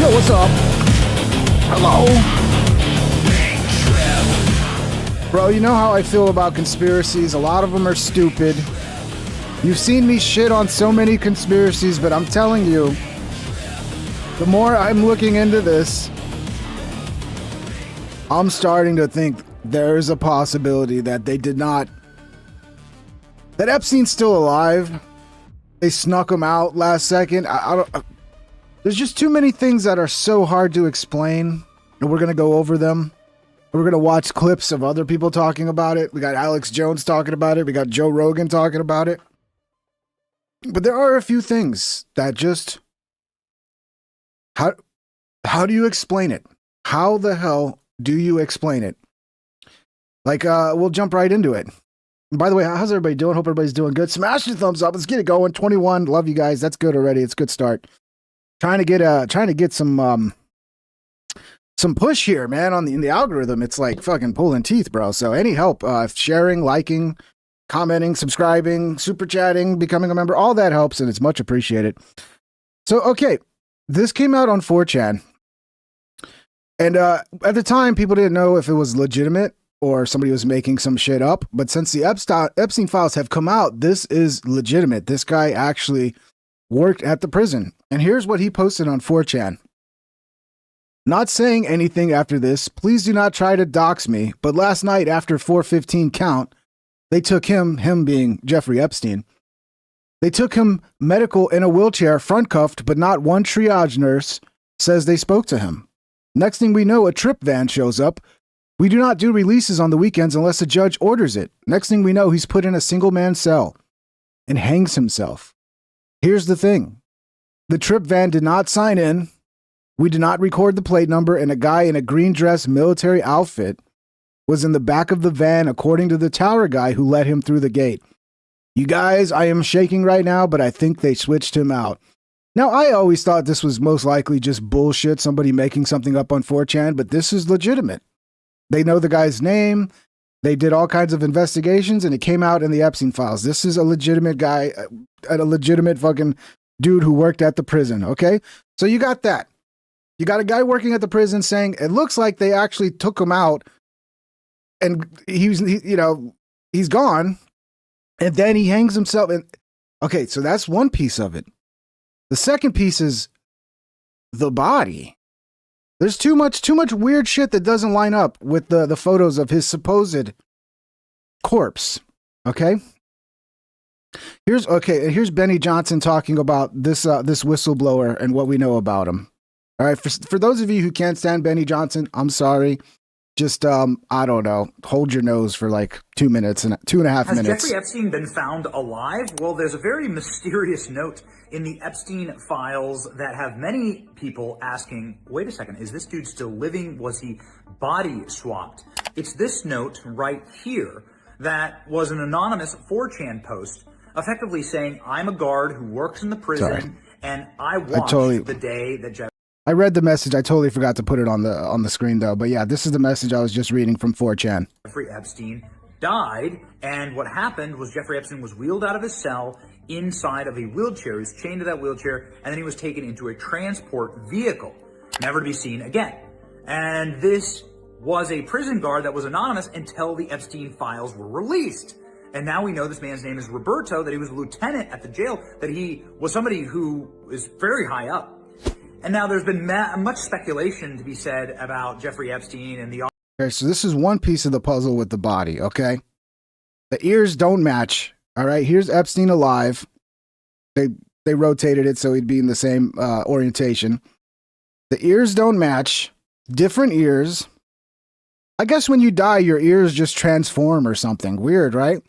Yo, what's up? Hello. Bro, you know how I feel about conspiracies. A lot of them are stupid. You've seen me shit on so many conspiracies, but I'm telling you, the more I'm looking into this, I'm starting to think there's a possibility that they did not... That Epstein's still alive. They snuck him out last second. I don't... There's just too many things that are so hard to explain, and we're going to go over them. We're going to watch clips of other people talking about it. We got Alex Jones talking about it. We got Joe Rogan talking about it. But there are a few things that just... How do you explain it? How the hell do you explain it? Like, we'll jump right into it. By the way, how's everybody doing? Hope everybody's doing good. Smash the thumbs up. Let's get it going. 21. Love you guys. That's good already. It's a good start. Trying to get some push here, man, in the algorithm. It's like fucking pulling teeth, bro. So any help, sharing, liking, commenting, subscribing, super chatting, becoming a member, all that helps, and it's much appreciated. So, okay, this came out on 4chan. And at the time, people didn't know if it was legitimate or somebody was making some shit up. But since the Epstein files have come out, this is legitimate. This guy actually worked at the prison. And here's what he posted on 4chan. Not saying anything after this. Please do not try to dox me. But last night after 4:15 count, they took him being Jeffrey Epstein. They took him medical in a wheelchair, front cuffed, but not one triage nurse says they spoke to him. Next thing we know, a trip van shows up. We do not do releases on the weekends unless a judge orders it. Next thing we know, he's put in a single man cell and hangs himself. Here's the thing. The trip van did not sign in. We did not record the plate number, and a guy in a green dress military outfit was in the back of the van, according to the tower guy who let him through the gate. You guys, I am shaking right now, but I think they switched him out. Now, I always thought this was most likely just bullshit, somebody making something up on 4chan, but this is legitimate. They know the guy's name. They did all kinds of investigations, and it came out in the Epstein files. This is a legitimate guy, a legitimate fucking dude who worked at the prison, okay? So you got that. You got a guy working at the prison saying it looks like they actually took him out and he's gone, and then he hangs himself. And okay, so that's one piece of it. The second piece is the body. There's too much weird shit that doesn't line up with the photos of his supposed corpse. Okay? Here's Benny Johnson talking about this whistleblower and what we know about him. All right, for those of you who can't stand Benny Johnson, I'm sorry. Just I don't know, hold your nose for like 2 minutes and 2.5 minutes. Has Jeffrey Epstein been found alive? Well, there's a very mysterious note in the Epstein files that have many people asking, wait a second, is this dude still living? Was he body swapped? It's this note right here that was an anonymous 4chan post effectively saying, I'm a guard who works in the prison, and I watched the day that Jeffrey... I read the message. I totally forgot to put it on the screen though. But yeah, this is the message I was just reading from 4chan. Jeffrey Epstein died, and what happened was Jeffrey Epstein was wheeled out of his cell inside of a wheelchair. He was chained to that wheelchair, and then he was taken into a transport vehicle, never to be seen again. And this was a prison guard that was anonymous until the Epstein files were released. And now we know this man's name is Roberto, that he was a lieutenant at the jail, that he was somebody who is very high up. And now there's been much speculation to be said about Jeffrey Epstein and the... Okay, so this is one piece of the puzzle with the body, okay? The ears don't match, all right? Here's Epstein alive. They rotated it so he'd be in the same orientation. The ears don't match. Different ears. I guess when you die, your ears just transform or something. Weird, right?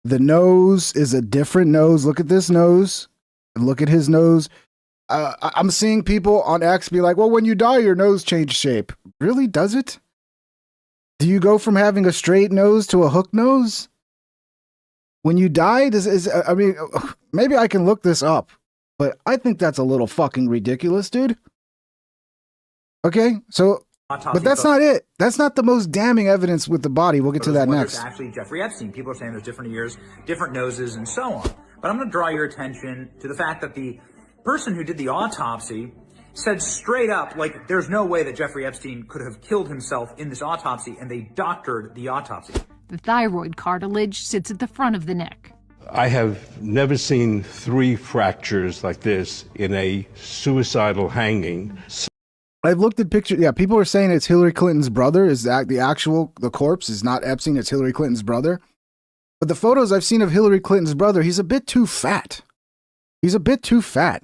The nose is a different nose. Look at this nose. Look at his nose. I'm seeing people on X be like, well, when you die, your nose changed shape. Really? Does it? Do you go from having a straight nose to a hook nose? When you die, I mean, maybe I can look this up, but I think that's a little fucking ridiculous, dude. Okay, so, but that's not it. That's not the most damning evidence with the body. We'll get to that next. It's actually Jeffrey Epstein. People are saying there's different ears, different noses, and so on. But I'm going to draw your attention to the fact that the person who did the autopsy said straight up, like, there's no way that Jeffrey Epstein could have killed himself in this autopsy, and they doctored the autopsy. The thyroid cartilage sits at the front of the neck. I have never seen 3 fractures like this in a suicidal hanging. I've looked at pictures. Yeah, people are saying it's Hillary Clinton's brother. Is that the corpse is not Epstein? It's Hillary Clinton's brother. But the photos I've seen of Hillary Clinton's brother, he's a bit too fat. He's a bit too fat.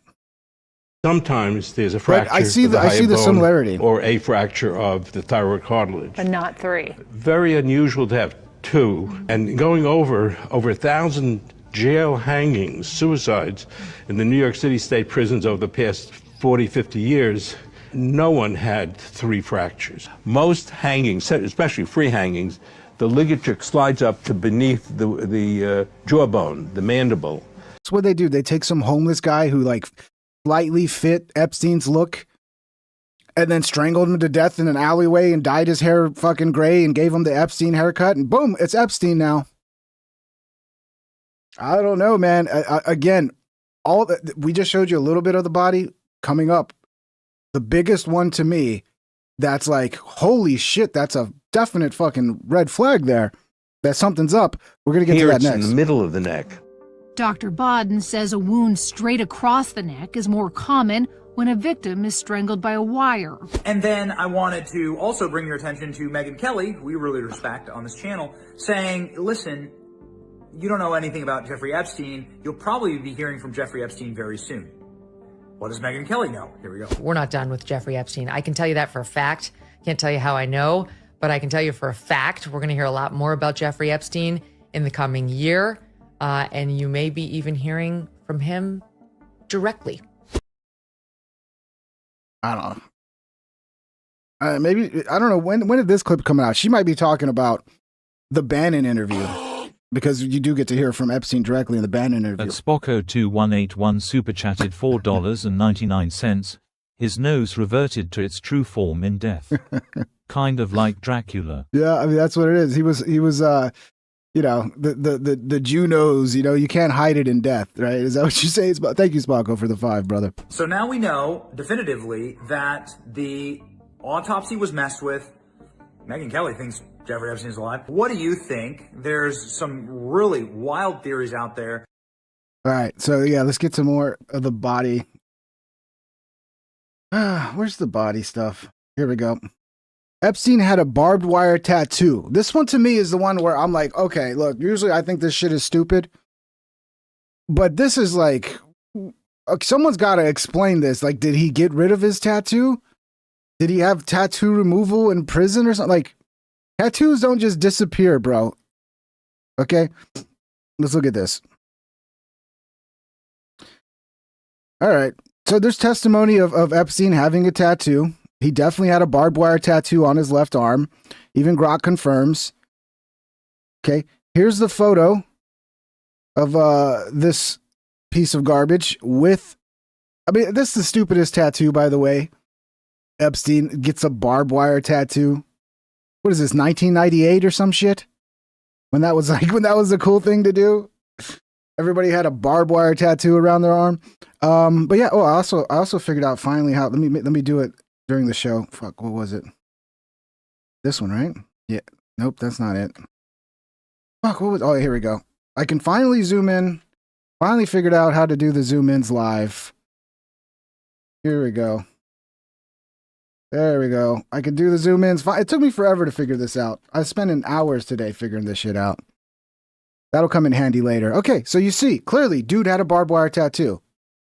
Sometimes there's a fracture. I see the similarity, or a fracture of the thyroid cartilage, but not 3. Very unusual to have 2, and going over 1,000 jail hangings, suicides in the New York City state prisons over the past 40, 50 years. No one had 3 fractures. Most hangings, especially free hangings, the ligature slides up to beneath the jawbone, the mandible. That's what they do. They take some homeless guy who like slightly fit Epstein's look and then strangled him to death in an alleyway and dyed his hair fucking gray and gave him the Epstein haircut, and boom, it's Epstein now. I don't know, man. Again, we just showed you a little bit of the body. Coming up, the biggest one to me, that's like, holy shit, that's a definite fucking red flag there. That something's up. We're going to get to that next. In the middle of the neck. Dr. Bodden says a wound straight across the neck is more common when a victim is strangled by a wire. And then I wanted to also bring your attention to Megyn Kelly, who we really respect on this channel, saying, listen, you don't know anything about Jeffrey Epstein. You'll probably be hearing from Jeffrey Epstein very soon. What does Megyn Kelly know? Here we go. We're not done with Jeffrey Epstein. I can tell you that for a fact. Can't tell you how I know, but I can tell you for a fact we're going to hear a lot more about Jeffrey Epstein in the coming year, and you may be even hearing from him directly. I don't know. Maybe, I don't know, when did this clip come out? She might be talking about the Bannon interview, because you do get to hear from Epstein directly in the Bannon interview. At Spocko2181 super chatted $4.99. His nose reverted to its true form in death. Kind of like Dracula. Yeah, I mean, that's what it is. He was you know, the Jew nose, you know, you can't hide it in death, right? Is that what you say? Thank you, Spocko, for the 5, brother. So now we know definitively that the autopsy was messed with. Megyn Kelly thinks Jeffrey Epstein is alive. What do you think? There's some really wild theories out there. All right, so yeah, let's get some more of the body. Where's the body stuff? Here we go. Epstein had a barbed wire tattoo. This one to me is the one where I'm like, okay, look, usually I think this shit is stupid, but this is like, someone's got to explain this. Like, did he get rid of his tattoo? Did he have tattoo removal in prison or something? Like, tattoos don't just disappear, bro. Okay, let's look at this. All right. So there's testimony of Epstein having a tattoo. He definitely had a barbed wire tattoo on his left arm. Even Grok confirms. Okay. Here's the photo of this piece of garbage with, I mean, this is the stupidest tattoo, by the way. Epstein gets a barbed wire tattoo. What is this, 1998 or some shit? When that was the cool thing to do. Everybody had a barbed wire tattoo around their arm. But yeah, I also figured out finally how, let me do it during the show. Fuck, what was it? This one, right? Yeah. Nope, that's not it. Fuck, what was, oh, here we go. I can finally zoom in. Finally figured out how to do the zoom ins live. Here we go. There we go. I can do the zoom ins. It took me forever to figure this out. I spent hours today figuring this shit out. That'll come in handy later. Okay, so you see, clearly, dude had a barbed wire tattoo.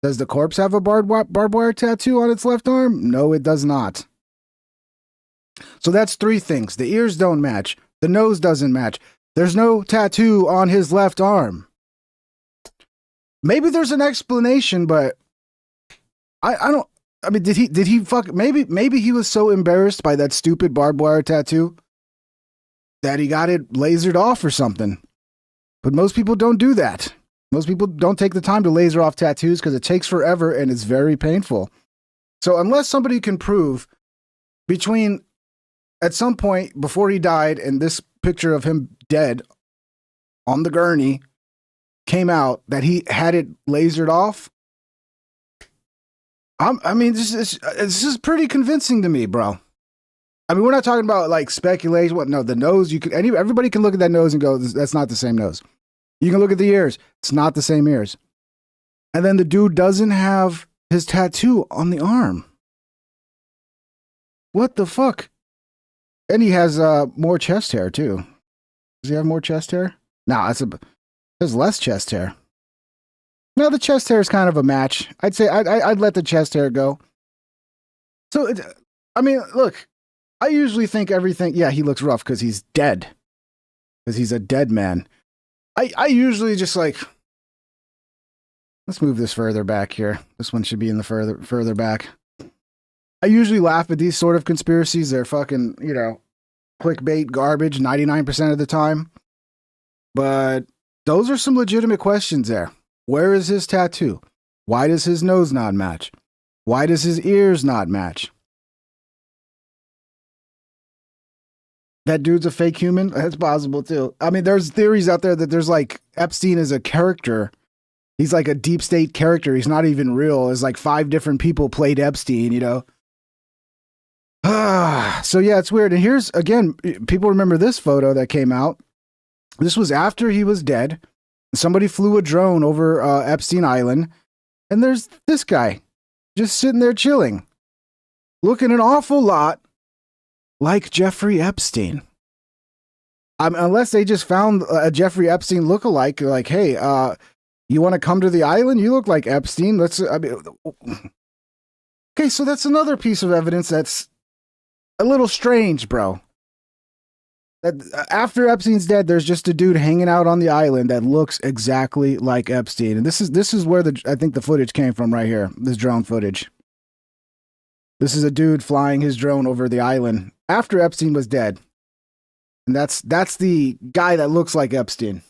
Does the corpse have a barbed wire tattoo on its left arm? No, it does not. So that's 3 things. The ears don't match. The nose doesn't match. There's no tattoo on his left arm. Maybe there's an explanation, but I don't. I mean, did he fuck? Maybe he was so embarrassed by that stupid barbed wire tattoo that he got it lasered off or something. But most people don't do that. Most people don't take the time to laser off tattoos because it takes forever and it's very painful. So unless somebody can prove between at some point before he died and this picture of him dead on the gurney came out that he had it lasered off, I mean, this is pretty convincing to me, bro. I mean, we're not talking about like speculation. What? No, the nose. Everybody can look at that nose and go, "That's not the same nose." You can look at the ears. It's not the same ears. And then the dude doesn't have his tattoo on the arm. What the fuck? And he has more chest hair too. Does he have more chest hair? No, there's less chest hair. No, the chest hair is kind of a match. I'd say I'd let the chest hair go. So, I mean, look, I usually think everything. Yeah, he looks rough because he's dead. Because he's a dead man. I usually just like. Let's move this further back here. This one should be in the further back. I usually laugh at these sort of conspiracies. They're fucking, clickbait garbage 99% of the time. But those are some legitimate questions there. Where is his tattoo? Why does his nose not match? Why does his ears not match? That dude's a fake human? That's possible too. I mean, there's theories out there that there's like Epstein is a character. He's like a deep state character. He's not even real. There's like 5 different people played Epstein, So yeah, it's weird. And here's, again, people remember this photo that came out. This was after he was dead. Somebody flew a drone over Epstein Island. And there's this guy just sitting there chilling, looking an awful lot like Jeffrey Epstein. Unless they just found a Jeffrey Epstein lookalike, like, hey, you want to come to the island? You look like Epstein. Okay, so that's another piece of evidence that's a little strange, bro. That after Epstein's dead, there's just a dude hanging out on the island that looks exactly like Epstein. And this is where I think the footage came from right here. This drone footage. This is a dude flying his drone over the island after Epstein was dead. And that's the guy that looks like Epstein.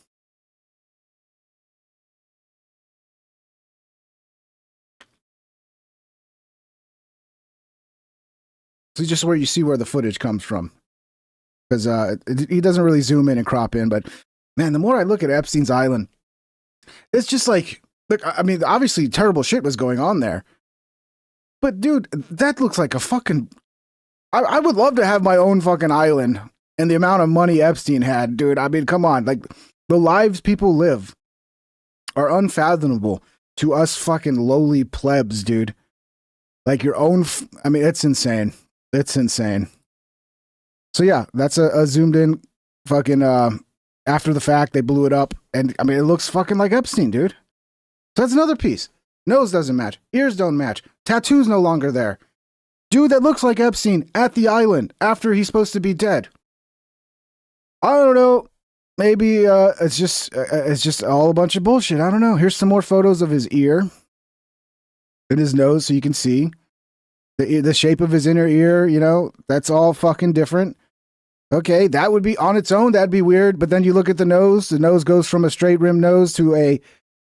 This is just where you see where the footage comes from. Because he doesn't really zoom in and crop in. But, man, the more I look at Epstein's Island, it's just like, look, I mean, obviously terrible shit was going on there. But, dude, that looks like a fucking... I would love to have my own fucking island and the amount of money Epstein had, dude. I mean, come on. Like, the lives people live are unfathomable to us fucking lowly plebs, dude. Like, your own... I mean, it's insane. It's insane. So yeah, that's a zoomed in fucking after the fact they blew it up, and I mean it looks fucking like Epstein, dude. So that's another piece. Nose doesn't match, ears don't match, tattoo's no longer there. Dude that looks like Epstein at the island after he's supposed to be dead. I don't know. Maybe it's just all a bunch of bullshit. I don't know. Here's some more photos of his ear and his nose, so you can see the shape of his inner ear. That's all fucking different. Okay, that would be on its own. That'd be weird. But then you look at the nose. The nose goes from a straight rim nose to a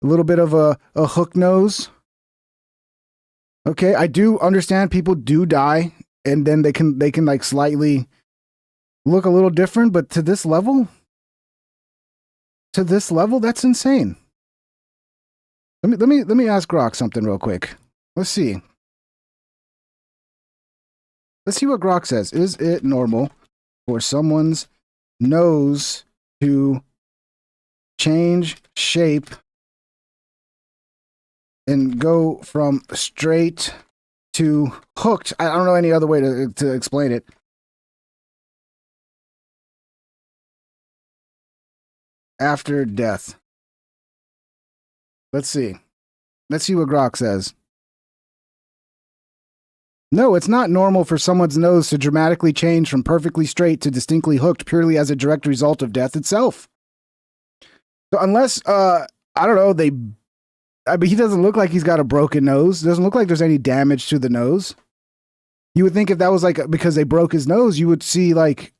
little bit of a hook nose. Okay, I do understand people do die, and then they can like slightly look a little different. But to this level, that's insane. Let me ask Grok something real quick. Let's see. Let's see what Grok says. Is it normal for someone's nose to change shape and go from straight to hooked? I don't know any other way to explain it. After death. Let's see. Let's see what Grok says. No, it's not normal for someone's nose to dramatically change from perfectly straight to distinctly hooked purely as a direct result of death itself. So unless, I don't know, he doesn't look like he's got a broken nose. It doesn't look like there's any damage to the nose. You would think if that was like because they broke his nose, you would see like,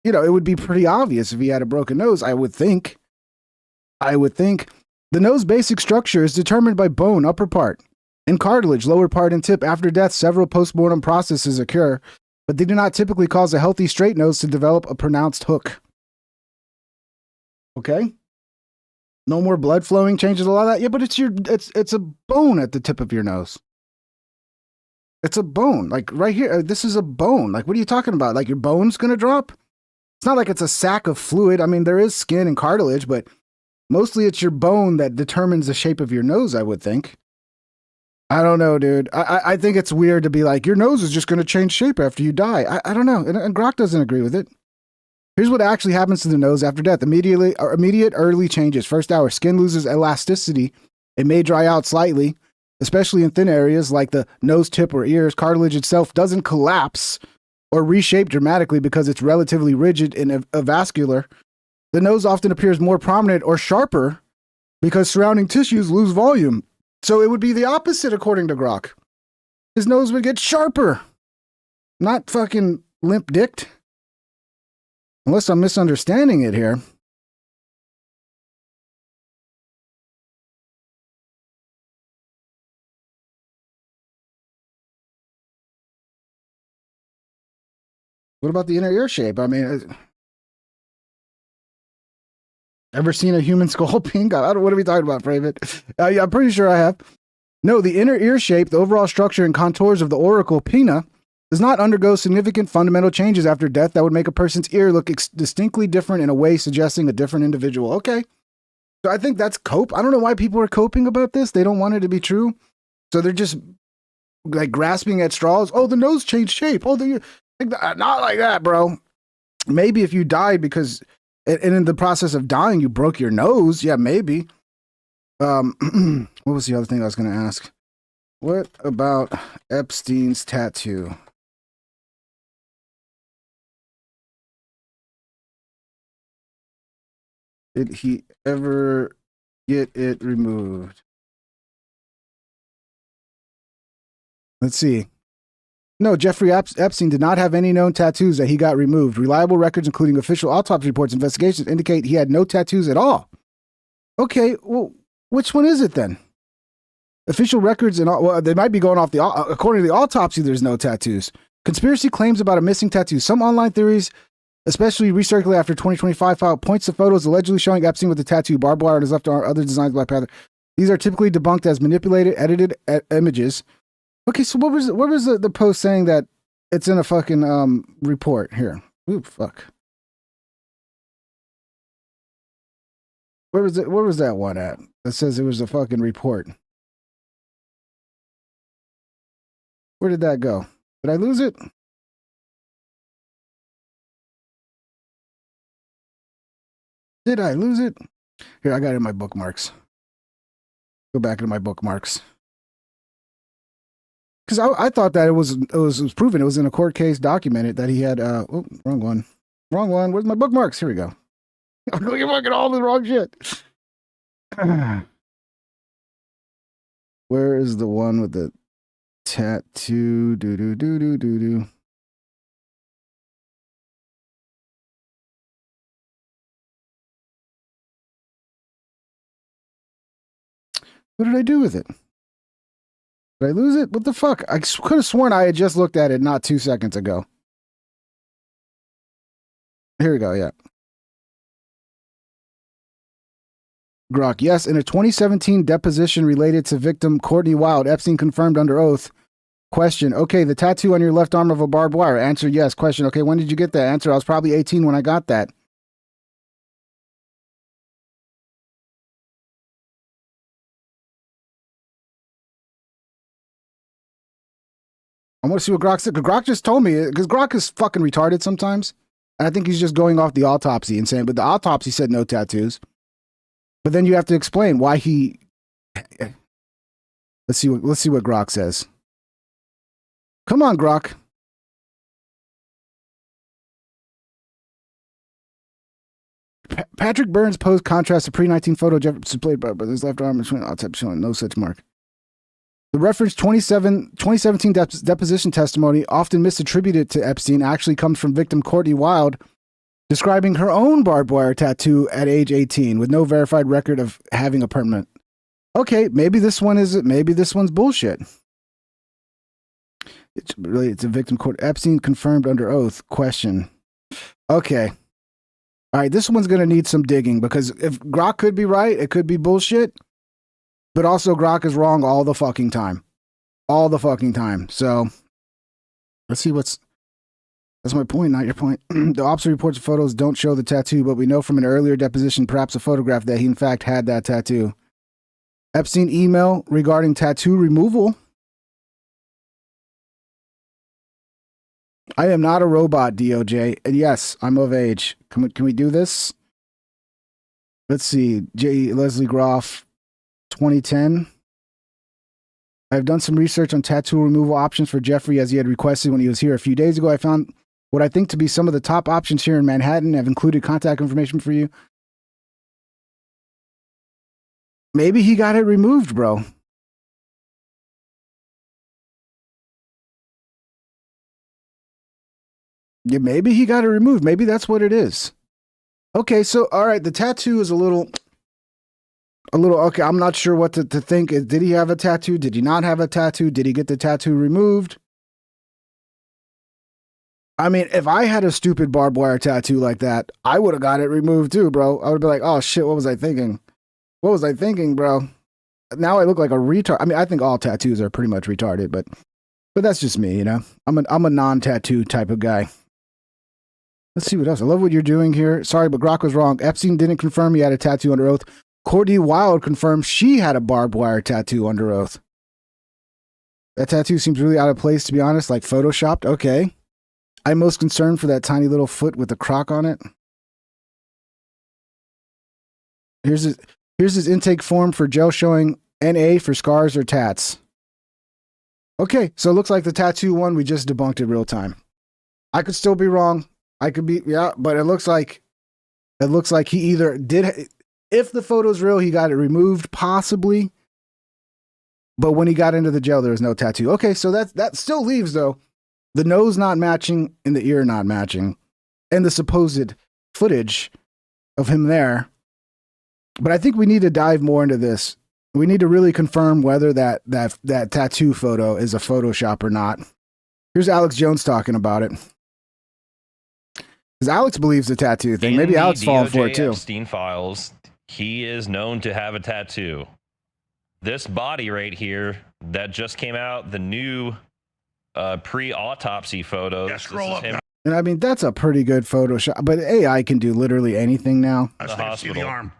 it would be pretty obvious if he had a broken nose, I would think. The nose basic structure is determined by bone, upper part, and cartilage, lower part and tip. After death, several postmortem processes occur, but they do not typically cause a healthy straight nose to develop a pronounced hook. Okay? No more blood flowing changes a lot of that. Yeah, but it's a bone at the tip of your nose. It's a bone. Like right here, this is a bone. Like, what are you talking about? Like your bone's gonna drop? It's not like it's a sack of fluid. I mean, there is skin and cartilage, but mostly it's your bone that determines the shape of your nose, I would think. I don't know, dude. I think it's weird to be like, your nose is just going to change shape after you die. I don't know. And Grok doesn't agree with it. Here's what actually happens to the nose after death. Immediate early changes. First hour, skin loses elasticity. It may dry out slightly, especially in thin areas like the nose tip or ears. Cartilage itself doesn't collapse or reshape dramatically because it's relatively rigid and avascular. The nose often appears more prominent or sharper because surrounding tissues lose volume. So it would be the opposite, according to Grok. His nose would get sharper, not fucking limp-dicked. Unless I'm misunderstanding it here. What about the inner ear shape? I mean, ever seen a human skull pink? What are we talking about, Pravid? Yeah, I'm pretty sure I have. No, the inner ear shape, the overall structure and contours of the auricle pinna, does not undergo significant fundamental changes after death that would make a person's ear look distinctly different in a way suggesting a different individual. Okay. So I think that's cope. I don't know why people are coping about this. They don't want it to be true. So they're just like grasping at straws. Oh, the nose changed shape. Oh, not like that, bro. Maybe if you died because, and in the process of dying, you broke your nose. Yeah, maybe. What was the other thing I was going to ask? What about Epstein's tattoo? Did he ever get it removed? Let's see. No, Jeffrey Epstein did not have any known tattoos that he got removed. Reliable records, including official autopsy reports, investigations, indicate he had no tattoos at all. Okay, well, which one is it then? Official records and well, they might be going off the according to the autopsy. There's no tattoos. Conspiracy claims about a missing tattoo. Some online theories, especially recirculated after 2025 file, points to photos allegedly showing Epstein with a tattoo, barbed wire on his left arm, other designs of Black Panther. These are typically debunked as manipulated, edited images. Okay, so what was the post saying that it's in a fucking report here? Ooh, fuck. Where was it? Where was that one at? That says it was a fucking report. Where did that go? Did I lose it? Did I lose it? Here, I got it in my bookmarks. Go back into my bookmarks. Because I thought that it was proven. It was in a court case documented that he had. Oh, wrong one. Wrong one. Where's my bookmarks? Here we go. I'm looking fucking all the wrong shit. Where is the one with the tattoo? Do. What did I do with it? Did I lose it? What the fuck? I could have sworn I had just looked at it not 2 seconds ago. Here we go, yeah. Grok, yes, in a 2017 deposition related to victim Courtney Wild, Epstein confirmed under oath. Question, okay, the tattoo on your left arm of a barbed wire. Answer, yes. Question, okay, when did you get that? Answer, I was probably 18 when I got that. I want to see what Grok said. Grok just told me, because Grok is fucking retarded sometimes. And I think he's just going off the autopsy and saying, but the autopsy said no tattoos. But then you have to explain why he. Let's see what Grok says. Come on, Grok. Patrick Burns post contrasts a pre-19 photo Jefferson played by his left arm between all types showing no such mark. The referenced 2017 deposition testimony, often misattributed to Epstein, actually comes from victim Courtney Wild, describing her own barbed wire tattoo at age 18 with no verified record of having a permanent. Okay, maybe this one's bullshit. It's related to victim court. Epstein confirmed under oath. Question. Okay. All right, this one's going to need some digging because if Grok could be right, it could be bullshit. But also Grok is wrong all the fucking time. all the fucking time. So let's see that's my point, not your point. The officer reports photos don't show the tattoo, but we know from an earlier deposition, perhaps a photograph, that he in fact had that tattoo. Epstein email regarding tattoo removal. I am not a robot, DOJ. And yes, I'm of age. Can we do this? Let's see. Leslie Groff, 2010. I've done some research on tattoo removal options for Jeffrey as he had requested when he was here a few days ago. I found what I think to be some of the top options here in Manhattan. I've included contact information for you. Maybe he got it removed, bro. Yeah, maybe he got it removed. Maybe that's what it is. Okay, so all right, the tattoo is a little okay. I'm not sure what to think. Did he have a tattoo? Did he not have a tattoo? Did he get the tattoo removed? I mean, if I had a stupid barbed wire tattoo like that, I would have got it removed too, bro. I would be like, oh shit, what was I thinking? What was I thinking, bro? Now I look like a retard. I mean, I think all tattoos are pretty much retarded, but that's just me, you know. I'm a non-tattoo type of guy. Let's see what else. I love what you're doing here. Sorry, but Grok was wrong. Epstein didn't confirm he had a tattoo under oath. Courtney Wild confirmed she had a barbed wire tattoo under oath. That tattoo seems really out of place, to be honest, like photoshopped. Okay. I'm most concerned for that tiny little foot with the croc on it. Here's his intake form for gel showing NA for scars or tats. Okay, so it looks like the tattoo one, we just debunked it real time. I could still be wrong. I could be, yeah, but it looks like he either did, if the photo's real, he got it removed, possibly. But when he got into the gel, there was no tattoo. Okay, so that still leaves, though, the nose not matching and the ear not matching, and the supposed footage of him there. But I think we need to dive more into this. We need to really confirm whether that tattoo photo is a Photoshop or not. Here's Alex Jones talking about it. Because Alex believes the tattoo thing. Maybe Alex falling for it too. Epstein files, he is known to have a tattoo. This body right here that just came out, the new pre-autopsy photos. Yeah, scroll up. And I mean, that's a pretty good Photoshop. But AI can do literally anything now. I just think see the arm.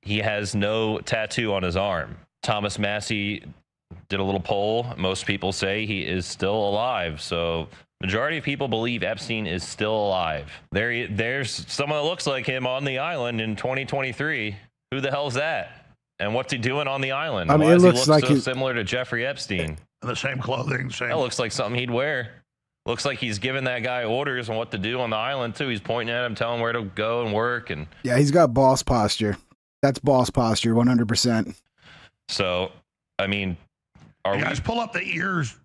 He has no tattoo on his arm. Thomas Massey did a little poll. Most people say he is still alive. So majority of people believe Epstein is still alive. There's someone that looks like him on the island in 2023. Who the hell's that? And what's he doing on the island? I mean, Why it does looks he look like so he's similar to Jeffrey Epstein? The same clothing, same. That looks like something he'd wear. Looks like he's giving that guy orders on what to do on the island too. He's pointing at him, telling him where to go and work. And yeah, he's got boss posture. That's boss posture, 100%. So, I mean, you guys pull up the ears.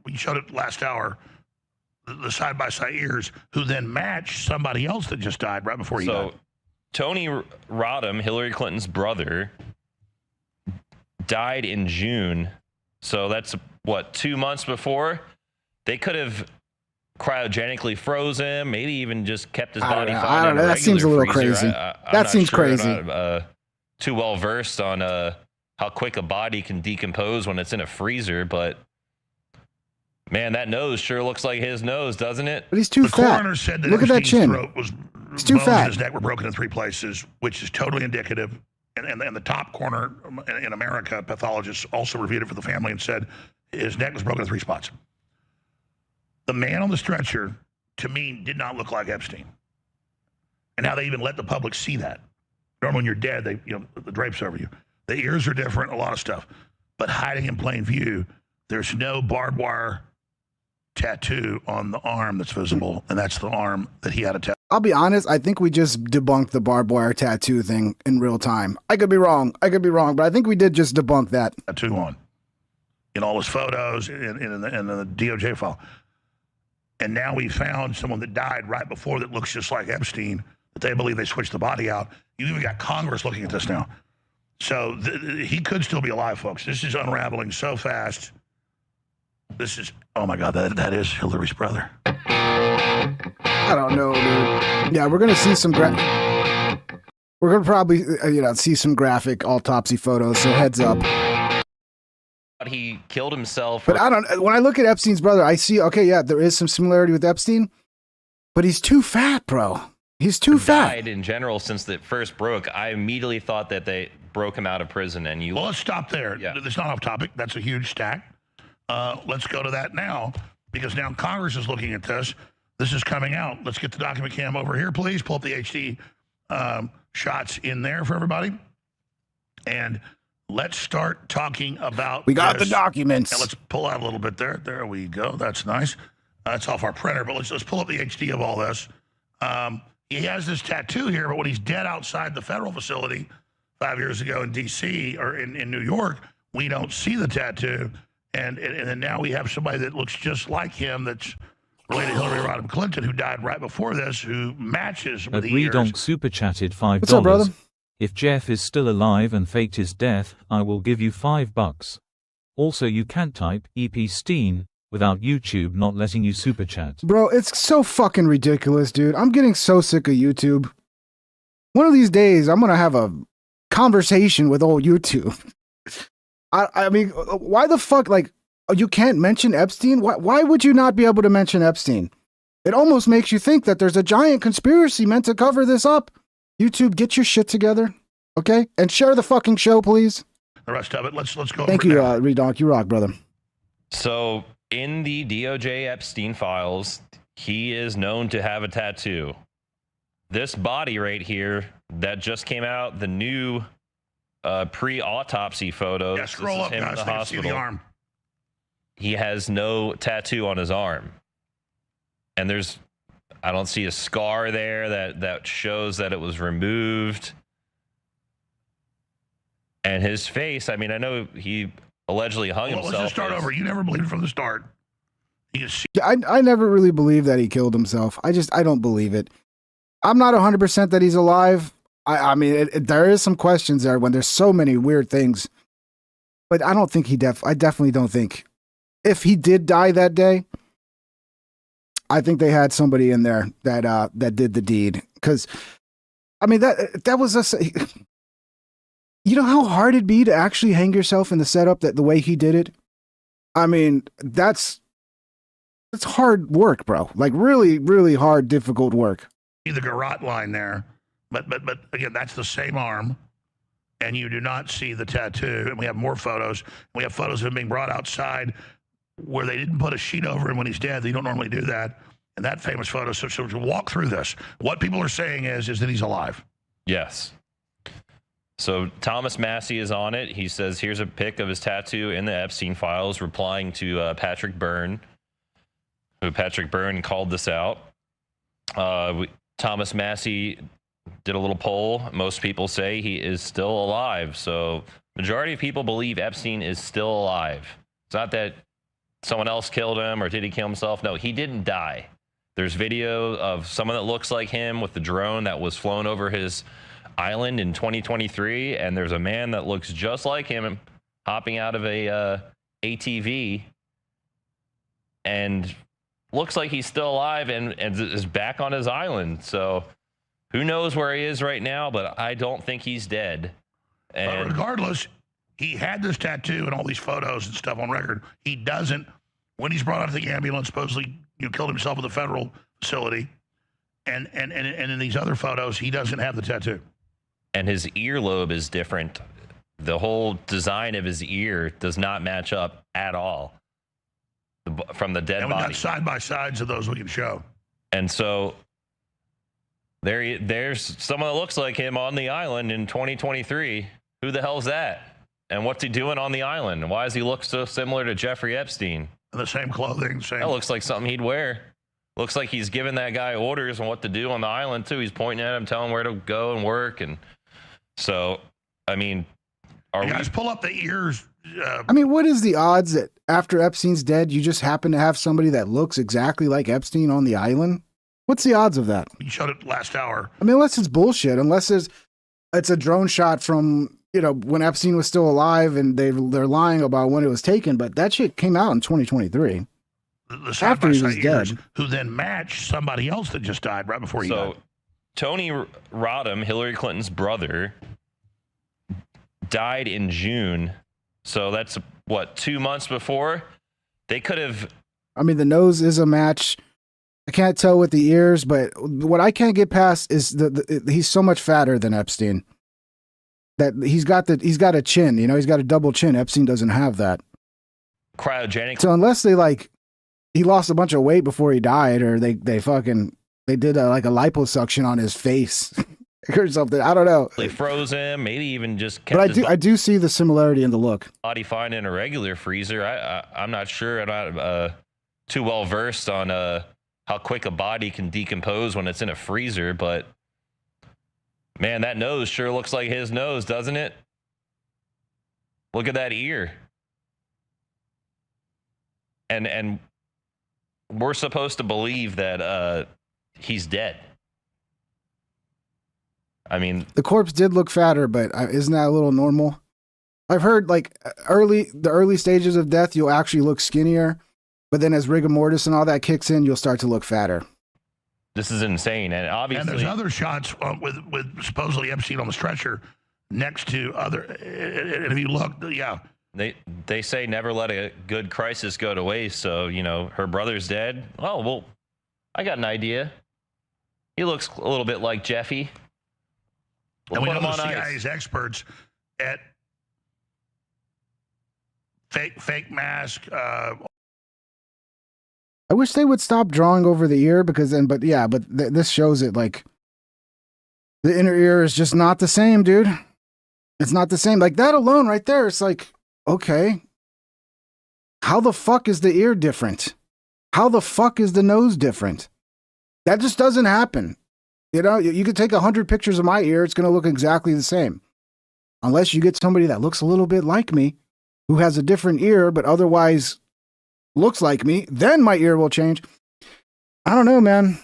We showed it last hour. The side-by-side ears, who then match somebody else that just died right before he died. So, Tony Rodham, Hillary Clinton's brother, died in June. So that's what, 2 months before? They could have cryogenically froze him, maybe even just kept his body fine. I don't know. That seems a little crazy. That seems crazy. I'm not too well versed on how quick a body can decompose when it's in a freezer, but man, that nose sure looks like his nose, doesn't it? But he's too fat. The coroner said that look at that chin. Throat was he's too fat. His neck were broken in 3 places, which is totally indicative. And the top corner in America, pathologists also reviewed it for the family and said his neck was broken in 3 spots. The man on the stretcher, to me, did not look like Epstein. And now they even let the public see that. Normally when you're dead, the drapes over you. The ears are different, a lot of stuff. But hiding in plain view, there's no barbed wire tattoo on the arm that's visible, and that's the arm that he had a tattoo. I'll be honest, I think we just debunked the barbed wire tattoo thing in real time. I could be wrong, but I think we did just debunk that. Tattoo on. In all his photos, in the DOJ file. And now we found someone that died right before that looks just like Epstein, that they believe they switched the body out. You even got Congress looking at this now. So he could still be alive, folks. This is unraveling so fast. This is, oh my God, that is Hillary's brother. I don't know, dude. Yeah, we're going to see some we're going to probably, see some graphic autopsy photos, so heads up. he killed himself. But I don't. When I look at Epstein's brother, I see. Okay, yeah, there is some similarity with Epstein, but he's too fat, bro. He's too fat. Died in general since it first broke. I immediately thought that they broke him out of prison, and you. Well, let's stop there. Yeah. It's not off topic. That's a huge stack. Let's go to that now, because now Congress is looking at this. This is coming out. Let's get the document cam over here, please. Pull up the HD shots in there for everybody. And let's start talking about We got this. the documents. And let's pull out a little bit there. There we go. That's nice. That's off our printer, but let's pull up the HD of all this. He has this tattoo here, but when he's dead outside the federal facility 5 years ago in D.C. or in New York, we don't see the tattoo. And then now we have somebody that looks just like him that's related to Hillary Rodham Clinton, who died right before this, who matches with the ears. Redonk super chatted $5. What's up, brother? If Jeff is still alive and faked his death, I will give you $5. Also, you can't type EP Steen without YouTube not letting you super chat. Bro, it's so fucking ridiculous, dude. I'm getting so sick of YouTube. One of these days, I'm gonna have a conversation with old YouTube. I mean, why the fuck, like, you can't mention Epstein? Why would you not be able to mention Epstein? It almost makes you think that there's a giant conspiracy meant to cover this up. YouTube, get your shit together, okay? And share the fucking show, please. The rest of it, let's go. Thank over you, now. Redonk. You rock, brother. So in the DOJ Epstein files, he is known to have a tattoo. This body right here that just came out, the new pre-autopsy photos. Yeah, scroll up, him in guys. the So you can see the hospital. arm. He has no tattoo on his arm, and I don't see a scar there that shows that it was removed. And his face, I mean, I know he allegedly hung Well, himself. let's just start over. You never believed from the start. You can see Yeah, I never really believed that he killed himself. I don't believe it. I'm not 100% that he's alive. I mean, there is some questions there when there's so many weird things. But I don't think I definitely don't think. If he did die that day, I think they had somebody in there that did the deed. Because, I mean, that was you know how hard it'd be to actually hang yourself in the setup the way he did it? I mean, that's hard work, bro. Like really, really hard, difficult work. the garrote line there. But again, that's the same arm. And you do not see the tattoo. And we have more photos. We have photos of him being brought outside where they didn't put a sheet over him when he's dead. They don't normally do that. And that famous photo. So to walk through this, what people are saying is that he's alive. Yes. So Thomas Massey is on it. He says, here's a pic of his tattoo in the Epstein files, replying to Patrick Byrne, who Patrick Byrne called this out. Thomas Massey did a little poll. Most people say he is still alive. So majority of people believe Epstein is still alive. It's not that someone else killed him or did he kill himself? No, he didn't die. There's video of someone that looks like him with the drone that was flown over his island in 2023, and there's a man that looks just like him hopping out of a ATV and looks like he's still alive and is back on his island. So who knows where he is right now, but I don't think he's dead. But And regardless, he had this tattoo and all these photos and stuff on record. He doesn't. When he's brought out of the ambulance, supposedly killed himself at the federal facility, and in these other photos, he doesn't have the tattoo. and his earlobe is different. The whole design of his ear does not match up at all from the dead And we've body. got side by sides of those we can show. And so there's someone that looks like him on the island in 2023. Who the hell's that? And what's he doing on the island? And why does he look so similar to Jeffrey Epstein? And the same clothing, same. That looks like something he'd wear. Looks like he's giving that guy orders on what to do on the island too. He's pointing at him, telling him where to go and work. And so, I mean, are You we? guys pull up the ears. I mean, what is the odds that after Epstein's dead, you just happen to have somebody that looks exactly like Epstein on the island? What's the odds of that? You showed it last hour. I mean, unless it's bullshit, unless it's a drone shot from, when Epstein was still alive and they're lying about when it was taken, but that shit came out in 2023. The After he was side-by-side ears, dead. who then matched somebody else that just died right before he died. So, Tony Rodham, Hillary Clinton's brother, died in June. So that's 2 months before, they could have. I mean, the nose is a match. I can't tell with the ears, but what I can't get past is he's so much fatter than Epstein. That he's got a chin, he's got a double chin. Epstein doesn't have that. Cryogenic. So unless they he lost a bunch of weight before he died, or they did a liposuction on his face or something. I don't know. They froze him, maybe even just kept But I do see the similarity in the look. body fine in a regular freezer. I'm not sure. I'm not too well versed on how quick a body can decompose when it's in a freezer, but man, that nose sure looks like his nose, doesn't it? Look at that ear. And we're supposed to believe that he's dead. I mean, The corpse did look fatter, but isn't that a little normal? I've heard the early stages of death, you'll actually look skinnier, but then as rigor mortis and all that kicks in, you'll start to look fatter. this is insane. And obviously, And there's other shots with supposedly Epstein on the stretcher next to other. And if you look, yeah. They say never let a good crisis go to waste. So, her brother's dead. Oh, well, I got an idea. He looks a little bit like Jeffy. We'll And we put know him the on CIA's ice. experts at fake mask. I wish they would stop drawing over the ear but this shows it. Like, the inner ear is just not the same, dude. It's not the same. Like, that alone right there, it's like, okay, how the fuck is the ear different? How the fuck is the nose different? That just doesn't happen. You could take 100 pictures of my ear, it's going to look exactly the same. Unless you get somebody that looks a little bit like me, who has a different ear, but otherwise looks like me, then my ear will change. I don't know, man.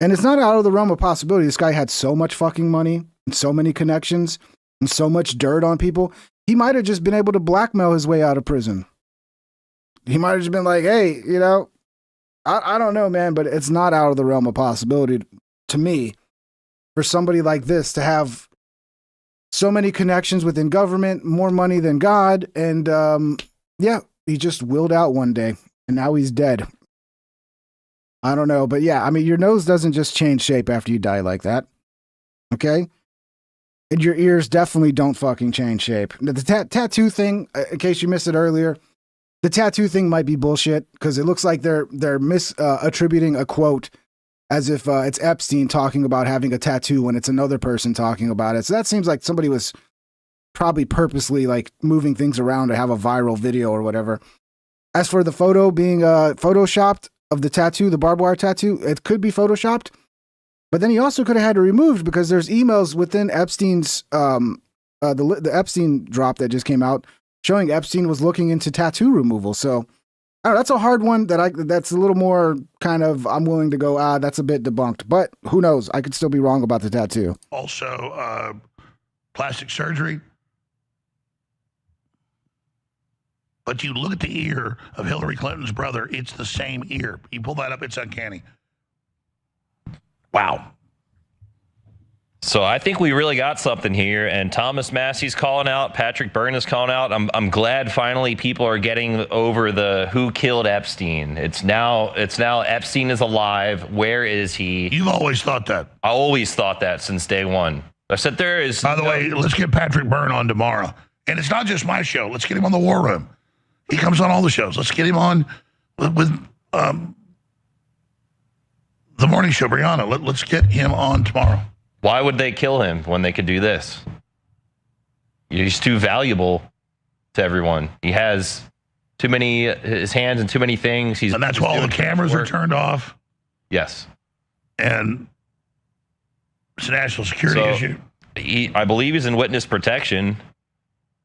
And it's not out of the realm of possibility. This guy had so much fucking money and so many connections and so much dirt on people. He might have just been able to blackmail his way out of prison. He might have just been like, hey, I don't know, man, but it's not out of the realm of possibility to me for somebody like this to have so many connections within government, more money than God. And he just willed out one day and now he's dead. I don't know, but yeah, I mean, your nose doesn't just change shape after you die like that. Okay? And your ears definitely don't fucking change shape. The tattoo thing, in case you missed it earlier, the tattoo thing might be bullshit because it looks like they're attributing a quote as if it's Epstein talking about having a tattoo when it's another person talking about it. So that seems like somebody was probably purposely like moving things around to have a viral video or whatever. As for the photo being photoshopped of the tattoo, the barbed wire tattoo, it could be photoshopped. But then he also could have had it removed because there's emails within Epstein's the Epstein drop that just came out showing Epstein was looking into tattoo removal. So that's a hard one that's a little more kind of, I'm willing to go, that's a bit debunked, but who knows? I could still be wrong about the tattoo. Also, plastic surgery. But you look at the ear of Hillary Clinton's brother, it's the same ear. You pull that up, it's uncanny. Wow. So I think we really got something here, and Thomas Massey's calling out, Patrick Byrne is calling out. I'm glad finally people are getting over the who killed Epstein. It's now Epstein is alive. Where is he? You've always thought that. I always thought that since day one. I said there is. By the way, let's get Patrick Byrne on tomorrow. And it's not just my show. Let's get him on the War Room. He comes on all the shows. Let's get him on with the morning show, Brianna. Let's get him on tomorrow. Why would they kill him when they could do this? He's too valuable to everyone. He has his hands in too many things. And that's why all the cameras are turned off. Yes. And it's a national security issue. I believe he's in witness protection.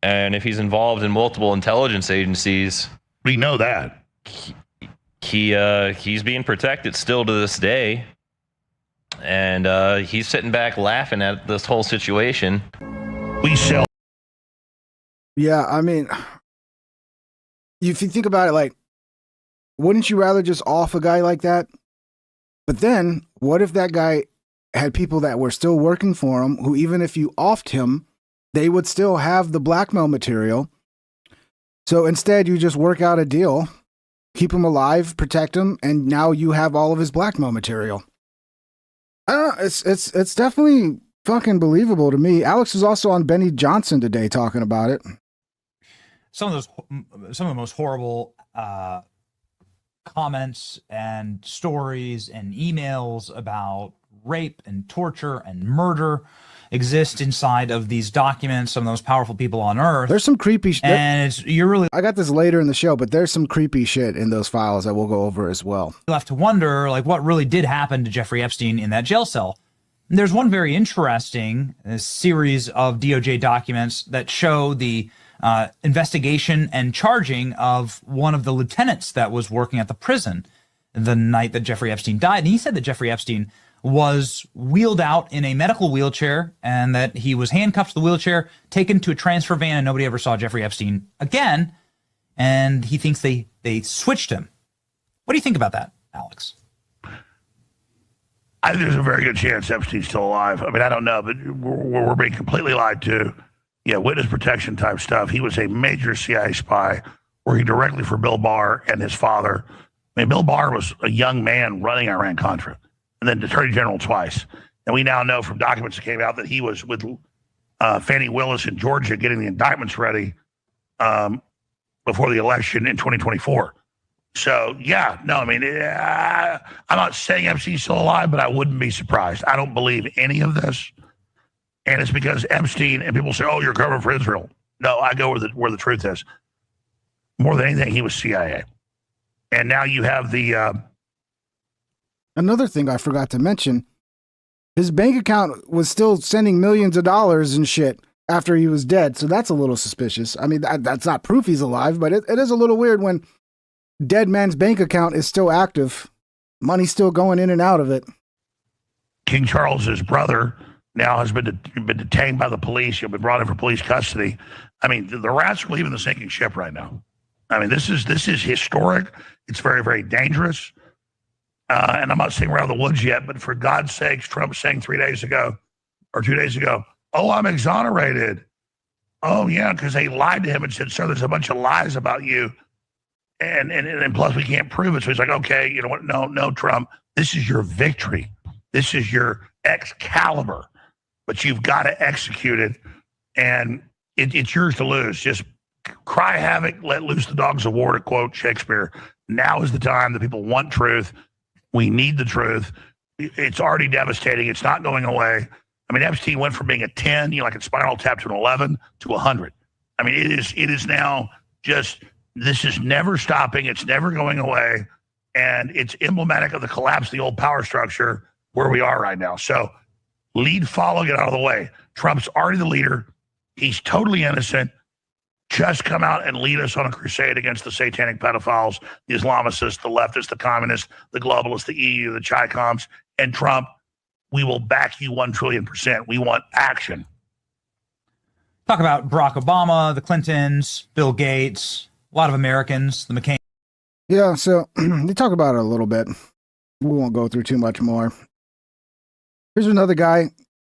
And if he's involved in multiple intelligence agencies, we know that he's being protected still to this day. And he's sitting back laughing at this whole situation. We sell. Yeah, I mean, if you think about it, like, wouldn't you rather just off a guy like that? But then, what if that guy had people that were still working for him, who even if you offed him, they would still have the blackmail material. So instead, you just work out a deal, keep him alive, protect him, and now you have all of his blackmail material. I don't know. It's definitely fucking believable to me. Alex was also on Benny Johnson today talking about it. Some of the most horrible comments and stories and emails about rape and torture and murder exist inside of these documents. Some of the most powerful people on earth. There's some creepy shit. And I got this later in the show, but there's some creepy shit in those files that we'll go over as well. You'll have to wonder, like, what really did happen to Jeffrey Epstein in that jail cell. And there's one very interesting series of DOJ documents that show the investigation and charging of one of the lieutenants that was working at the prison the night that Jeffrey Epstein died. And he said that Jeffrey Epstein was wheeled out in a medical wheelchair and that he was handcuffed to the wheelchair, taken to a transfer van, and nobody ever saw Jeffrey Epstein again. And he thinks they switched him. What do you think about that, Alex? I think there's a very good chance Epstein's still alive. I mean, I don't know, but we're being completely lied to. Yeah, witness protection type stuff. He was a major CIA spy working directly for Bill Barr and his father. I mean, Bill Barr was a young man running Iran-Contra and then Attorney General twice. And we now know from documents that came out that he was with Fannie Willis in Georgia getting the indictments ready before the election in 2024. So, yeah, no, I mean, I'm not saying Epstein's still alive, but I wouldn't be surprised. I don't believe any of this. And it's because Epstein, and people say, oh, you're covering for Israel. No, I go where the truth is. More than anything, he was CIA. And now you have the... Another thing I forgot to mention, his bank account was still sending millions of dollars and shit after he was dead. So that's a little suspicious. I mean, that's not proof he's alive, but it is a little weird when dead man's bank account is still active. Money's still going in and out of it. King Charles's brother now has been detained by the police. He'll be brought in for police custody. I mean, the rats are leaving the sinking ship right now. I mean, this is historic. It's very, very dangerous. And I'm not saying we're out of the woods yet, but for God's sakes, Trump saying 3 days ago or 2 days ago, oh, I'm exonerated. Oh, yeah, because they lied to him and said, sir, there's a bunch of lies about you. And plus we can't prove it. So he's like, okay, you know what? No, Trump, this is your victory. This is your Excalibur, but you've got to execute it. And it's yours to lose. Just cry havoc, let loose the dogs of war, to quote Shakespeare. Now is the time that people want truth. We need the truth. It's already devastating. It's not going away. I mean, Epstein went from being a 10, like a Spinal Tap, to an 11 to 100. I mean, it is now just, this is never stopping. It's never going away. And it's emblematic of the collapse of the old power structure where we are right now. So lead, follow, get out of the way. Trump's already the leader. He's totally innocent. Just come out and lead us on a crusade against the satanic pedophiles, the Islamicists, the leftists, the communists, the globalists, the EU, the Chi-Coms, and Trump. We will back you 1,000,000,000%. We want action. Talk about Barack Obama, the Clintons, Bill Gates, a lot of Americans, the McCain. Yeah, so they talk about it a little bit. We won't go through too much more. Here's another guy.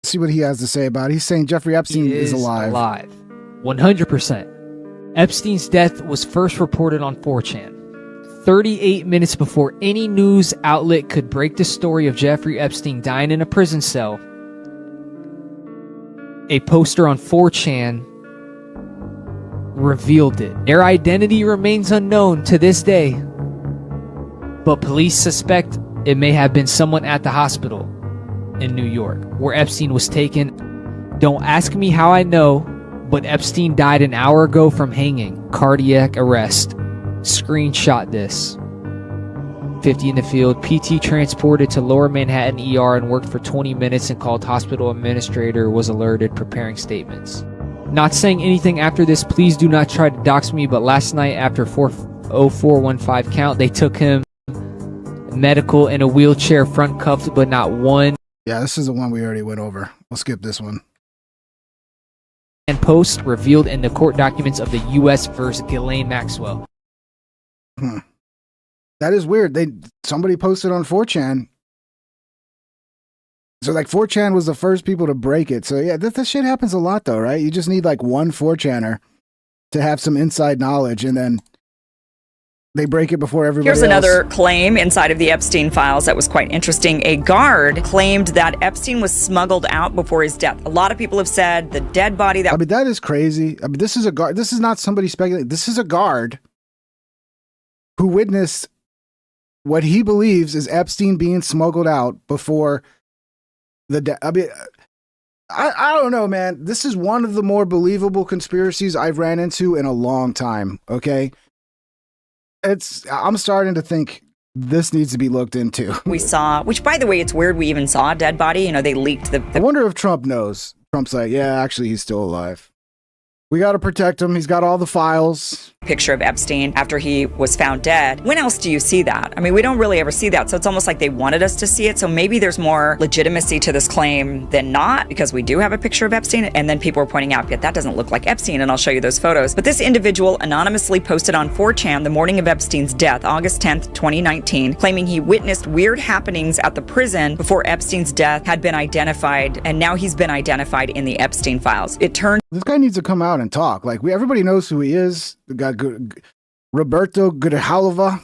See what he has to say about it. He's saying Jeffrey Epstein is alive. 100%. Epstein's death was first reported on 4chan. 38 minutes before any news outlet could break the story of Jeffrey Epstein dying in a prison cell, a poster on 4chan revealed it. Their identity remains unknown to this day, but police suspect it may have been someone at the hospital in New York where Epstein was taken. Don't ask me how I know, but Epstein died an hour ago from hanging. Cardiac arrest. Screenshot this. 50 in the field. PT transported to Lower Manhattan ER and worked for 20 minutes and called hospital administrator, was alerted, preparing statements. Not saying anything after this. Please do not try to dox me, but last night after 40415 count, they took him medical in a wheelchair, front cuffed, but not one. Yeah, this is the one we already went over. We'll skip this one. And post revealed in the court documents of the U.S. versus Ghislaine Maxwell. That is weird. Somebody posted on 4chan. So like 4chan was the first people to break it. So yeah, this shit happens a lot though, right? You just need like one 4chaner to have some inside knowledge, and then they break it before everybody Here's else. another claim inside of the Epstein files that was quite interesting. A guard claimed that Epstein was smuggled out before his death. A lot of people have said the dead body that... I mean, that is crazy. I mean, this is a guard. This is not somebody speculating. This is a guard who witnessed what he believes is Epstein being smuggled out before the death. I mean, I don't know, man. This is one of the more believable conspiracies I've ran into in a long time, okay? I'm starting to think this needs to be looked into. we saw, which by the way, it's weird we even saw a dead body. You know, they leaked I wonder if Trump knows. Trump's like, yeah, actually, he's still alive. We got to protect him. He's got all the files. Picture of Epstein after he was found dead. When else do you see that? I mean, we don't really ever see that. So it's almost like they wanted us to see it. So maybe there's more legitimacy to this claim than not, because we do have a picture of Epstein. And then people were pointing out, yet that doesn't look like Epstein. And I'll show you those photos. But this individual anonymously posted on 4chan the morning of Epstein's death, August 10th, 2019, claiming he witnessed weird happenings at the prison before Epstein's death had been identified. And now he's been identified in the Epstein files. It turned This guy needs to come out and talk. Like, everybody knows who he is. The guy, Roberto Grijalva.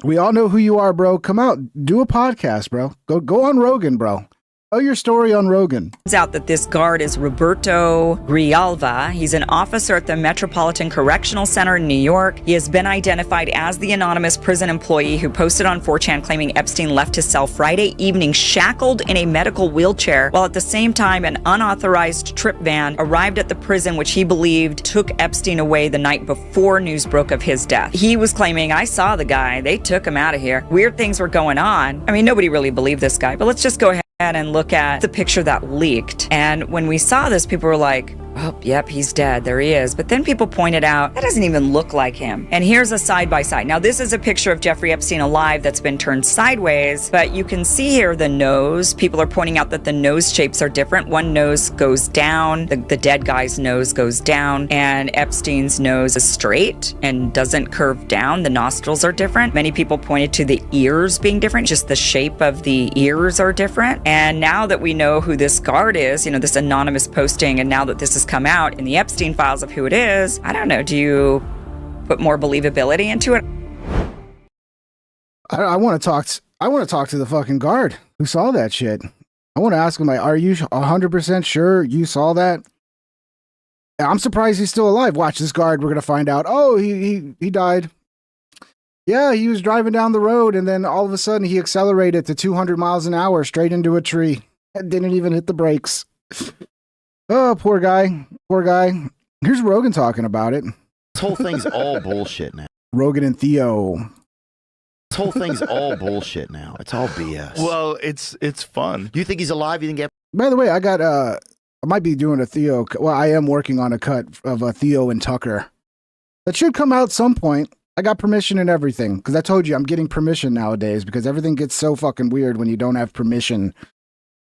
We all know who you are, bro. Come out, do a podcast, bro. Go on Rogan, bro. Tell your story on Rogan. Turns out that this guard is Roberto Grijalva. He's an officer at the Metropolitan Correctional Center in New York. He has been identified as the anonymous prison employee who posted on 4chan claiming Epstein left his cell Friday evening shackled in a medical wheelchair, while at the same time an unauthorized trip van arrived at the prison, which he believed took Epstein away the night before news broke of his death. He was claiming, I saw the guy. They took him out of here. Weird things were going on. I mean, nobody really believed this guy, but let's just go ahead and look at the picture that leaked. And when we saw this, people were like, oh, yep, he's dead. There he is. But then people pointed out, that doesn't even look like him. And here's a side-by-side. Now, this is a picture of Jeffrey Epstein alive that's been turned sideways, but you can see here the nose. People are pointing out that the nose shapes are different. One nose goes down, the dead guy's nose goes down, and Epstein's nose is straight and doesn't curve down. The nostrils are different. Many people pointed to the ears being different. Just the shape of the ears are different. And now that we know who this guard is, you know, this anonymous posting, and now that this has come out in the Epstein files of who it is, I don't know, do you put more believability into it? I want to talk to the fucking guard who saw that shit. I want to ask him, like, are you 100% sure you saw that? I'm surprised he's still alive. Watch this guard. We're going to find out. Oh, he died. Yeah, he was driving down the road, and then all of a sudden he accelerated to 200 miles an hour straight into a tree. And didn't even hit the brakes. Oh, poor guy. Poor guy. Here's Rogan talking about it. This whole thing's all bullshit now. Rogan and Theo. This whole thing's all bullshit now. It's all BS. Well, it's fun. Do you think he's alive? You think? By the way, I might be doing a Theo. Well, I am working on a cut of a Theo and Tucker. That should come out some point. I got permission and everything. Because I told you, I'm getting permission nowadays because everything gets so fucking weird when you don't have permission.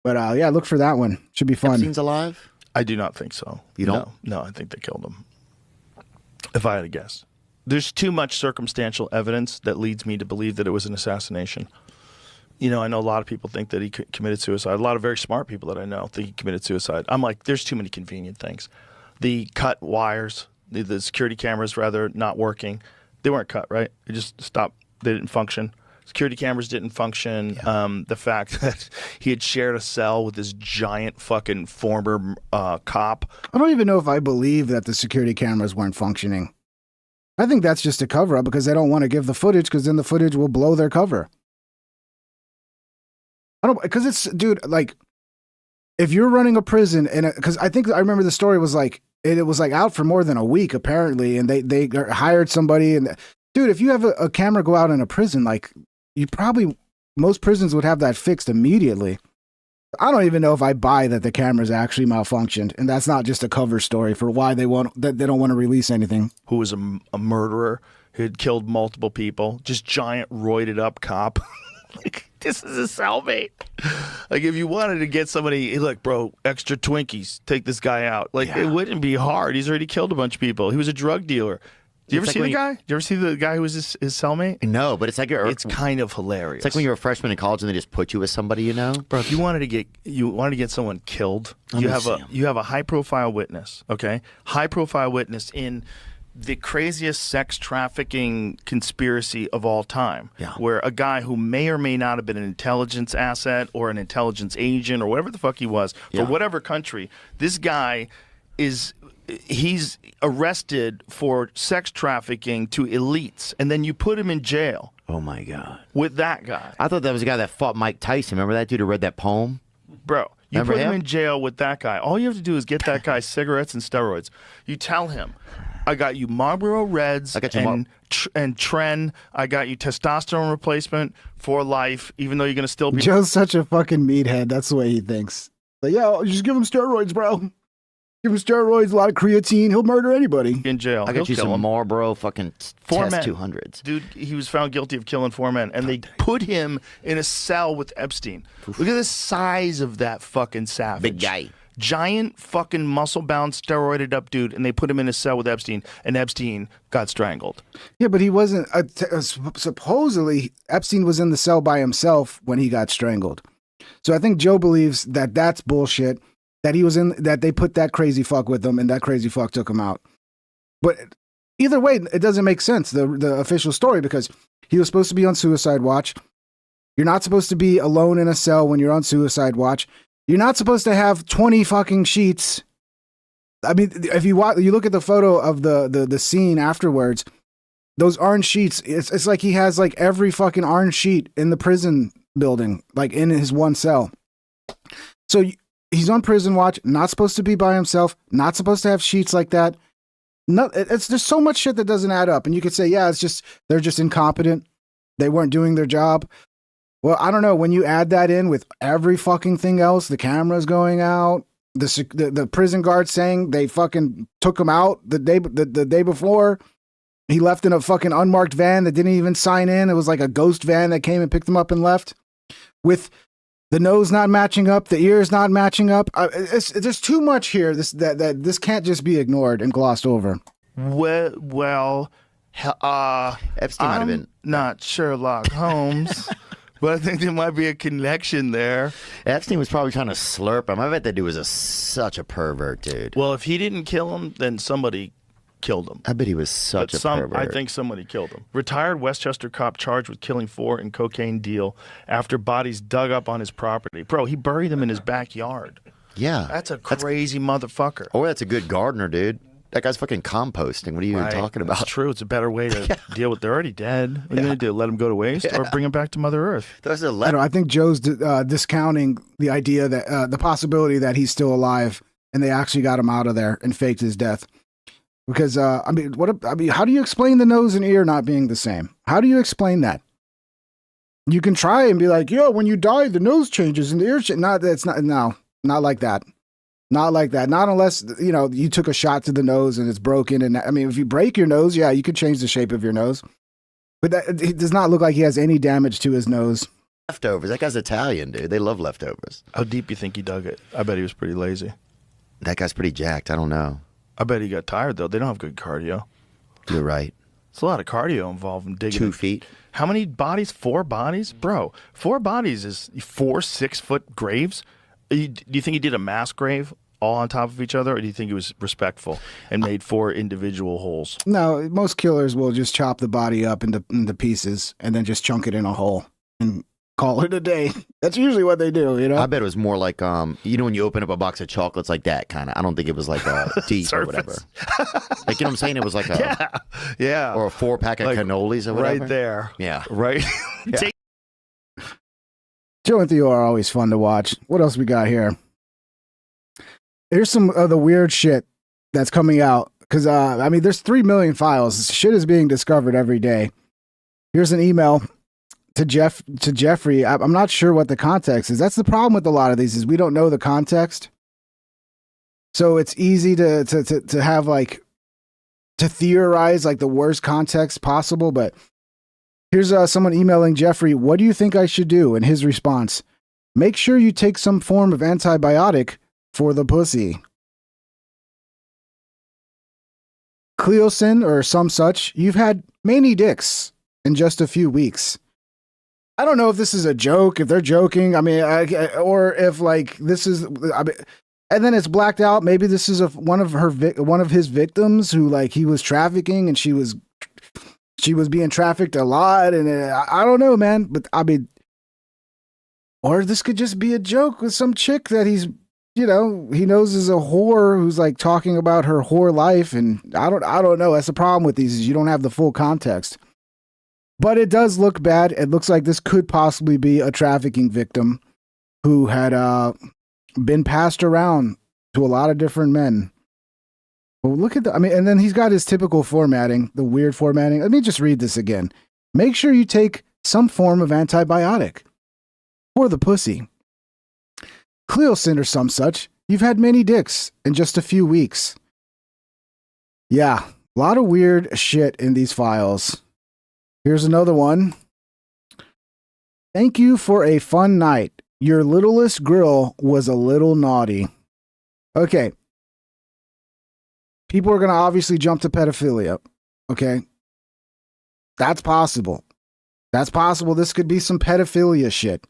But yeah, look for that one. Should be fun. Epstein's alive? I do not think so. You don't? No, I think they killed him. If I had to guess. There's too much circumstantial evidence that leads me to believe that it was an assassination. You know, I know a lot of people think that he committed suicide. A lot of very smart people that I know think he committed suicide. I'm like, there's too many convenient things. The cut wires, the security cameras, rather, not working. They weren't cut, right? They just stopped. They didn't function. Security cameras didn't function. Yeah. The fact that he had shared a cell with this giant fucking former cop. I don't even know if I believe that the security cameras weren't functioning. I think that's just a cover-up because they don't want to give the footage because then the footage will blow their cover. Because it's, dude, like, if you're running a prison, and because I remember the story was like, it was like out for more than a week apparently, and they hired somebody, and dude, if you have a camera go out in a prison, like, most prisons would have that fixed immediately. I don't even know if I buy that the cameras actually malfunctioned, and that's not just a cover story for why they don't want to release anything. Who was a murderer, who had killed multiple people, just giant roided up cop. Like, this is a cellmate. Like, if you wanted to get somebody, hey, look, bro, extra Twinkies, take this guy out. Like, It wouldn't be hard. He's already killed a bunch of people. He was a drug dealer. Do you ever It's like see the when guy? Do you ever see the guy who was his cellmate? No, but it's like It's kind of hilarious. It's like when you're a freshman in college and they just put you with somebody you know. Bro, if you wanted to get someone killed, you have a high profile witness, okay? High profile witness in the craziest sex trafficking conspiracy of all time. Yeah. Where a guy who may or may not have been an intelligence asset or an intelligence agent or whatever the fuck he was for whatever country, this guy he's arrested for sex trafficking to elites, and then you put him in jail. Oh my God. With that guy. I thought that was the guy that fought Mike Tyson. Remember that dude who read that poem? Bro, you Remember put him him in jail with that guy. All you have to do is get that guy cigarettes and steroids. You tell him, I got you Marlboro Reds and Tren. I got you testosterone replacement for life, even though you're going to still be... Joe's such a fucking meathead. That's the way he thinks. Like, yeah, just give him steroids, bro. Give him steroids, a lot of creatine. He'll murder anybody. In jail. I got you some Marlboro fucking Four Test men. 200s. Dude, he was found guilty of killing 4 men, and they put him in a cell with Epstein. Look at the size of that fucking savage. Big guy. Giant fucking muscle-bound, steroided up dude, and they put him in a cell with Epstein, and Epstein got strangled. Yeah, but he wasn't. Supposedly, Epstein was in the cell by himself when he got strangled. So I think Joe believes that that's bullshit. That he was in. That they put that crazy fuck with him, and that crazy fuck took him out. But either way, it doesn't make sense. The official story, because he was supposed to be on suicide watch. You're not supposed to be alone in a cell when you're on suicide watch. You're not supposed to have 20 fucking sheets. I mean, if you look at the photo of the scene afterwards, those orange sheets, it's like he has like every fucking orange sheet in the prison building, like in his one cell. So he's on prison watch, not supposed to be by himself, not supposed to have sheets like that. It's there's so much shit that doesn't add up. And you could say, yeah, they're just incompetent. They weren't doing their job. Well, I don't know. When you add that in with every fucking thing else, the cameras going out, the prison guard saying they fucking took him out the day before. He left in a fucking unmarked van that didn't even sign in. It was like a ghost van that came and picked him up and left. With the nose not matching up, the ears not matching up. There's too much here. This can't just be ignored and glossed over. Well, Epstein might have been not Sherlock Holmes. But I think there might be a connection there. Epstein was probably trying to slurp him. I bet that dude was such a pervert, dude. Well, if he didn't kill him, then somebody killed him. I bet he was such a pervert. I think somebody killed him. Retired Westchester cop charged with killing 4 in cocaine deal after bodies dug up on his property. Bro, he buried them in his backyard. Yeah. That's a crazy motherfucker. Or that's a good gardener, dude. That guy's fucking composting. What are you even talking about? That's true. It's a better way to deal with. They're already dead. What are you going to do? Let them go to waste or bring them back to Mother Earth? I think Joe's discounting the idea that the possibility that he's still alive and they actually got him out of there and faked his death. Because how do you explain the nose and ear not being the same? How do you explain that? You can try and be like, yo, when you die, the nose changes and the ear changes. Not like that. Not like that. Not unless, you took a shot to the nose and it's broken. And I mean, if you break your nose, yeah, you could change the shape of your nose. But it does not look like he has any damage to his nose. Leftovers. That guy's Italian, dude. They love leftovers. How deep you think he dug it? I bet he was pretty lazy. That guy's pretty jacked. I don't know. I bet he got tired, though. They don't have good cardio. You're right. It's a lot of cardio involved in digging. 2 feet. How many bodies? 4 bodies? Bro, 4 bodies is 4 6-foot graves? Do you think he did a mass grave all on top of each other, or do you think he was respectful and made 4 individual holes? No, most killers will just chop the body up into pieces and then just chunk it in a hole and call it a day. That's usually what they do, I bet it was more like, when you open up a box of chocolates like that, kind of. I don't think it was like a deep or whatever. Like, you know what I'm saying? It was like a... Yeah. Or a 4-pack of cannolis or whatever. Right there. Yeah. Right. Yeah. Joe and Theo are always fun to watch. What else we got here? Here's some of the weird shit that's coming out. Because, there's 3 million files. Shit is being discovered every day. Here's an email to Jeffrey. I'm not sure what the context is. That's the problem with a lot of these is we don't know the context. So it's easy to have like, to theorize like the worst context possible. But here's someone emailing Jeffrey, what do you think I should do? And his response, make sure you take some form of antibiotic for the pussy. Cleosin or some such, you've had many dicks in just a few weeks. I don't know if this is a joke, if they're joking. I mean, or if like this is, and then it's blacked out. Maybe this is one of his victims who like he was trafficking and she was being trafficked a lot, and I don't know, man. But I mean, or this could just be a joke with some chick that he's, he knows is a whore who's like talking about her whore life, and I don't know. That's the problem with these is you don't have the full context. But it does look bad. It looks like this could possibly be a trafficking victim who had been passed around to a lot of different men. Well, look at and then he's got his typical formatting, the weird formatting. Let me just read this again. Make sure you take some form of antibiotic for the pussy. Cleosin or some such, you've had many dicks in just a few weeks. Yeah, a lot of weird shit in these files. Here's another one. Thank you for a fun night. Your littlest girl was a little naughty. Okay. People are going to obviously jump to pedophilia. Okay. That's possible. That's possible. This could be some pedophilia shit.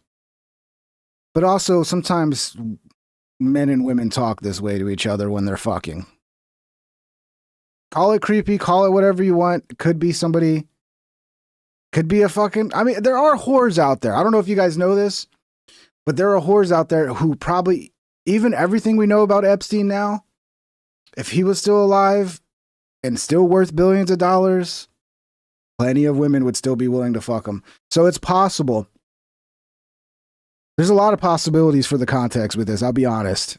But also, sometimes men and women talk this way to each other when they're fucking. Call it creepy, call it whatever you want. It could be somebody. Could be a fucking. I mean, there are whores out there. I don't know if you guys know this, but there are whores out there who probably, even everything we know about Epstein now, if he was still alive and still worth billions of dollars, plenty of women would still be willing to fuck him. So it's possible. There's a lot of possibilities for the context with this, I'll be honest,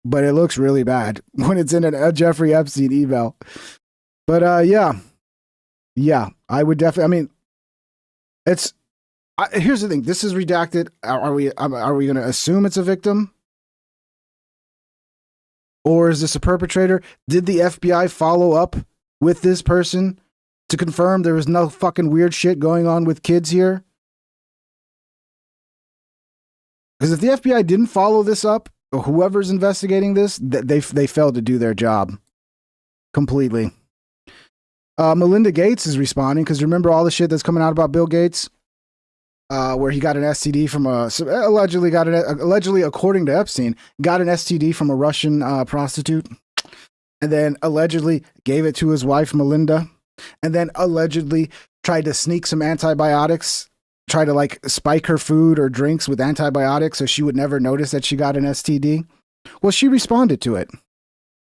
but it looks really bad when it's in a Jeffrey Epstein email. But yeah, I would definitely, here's the thing. This is redacted. Are we going to assume it's a victim? Or is this a perpetrator? Did the FBI follow up with this person to confirm there was no fucking weird shit going on with kids here? Because if the FBI didn't follow this up, or whoever's investigating this, they failed to do their job completely. Melinda Gates is responding because remember all the shit that's coming out about Bill Gates, where he got an STD from allegedly, according to Epstein, got an STD from a Russian prostitute, and then allegedly gave it to his wife Melinda, and then allegedly tried to sneak some antibiotics, try to like spike her food or drinks with antibiotics so she would never notice that she got an STD. Well, she responded to it.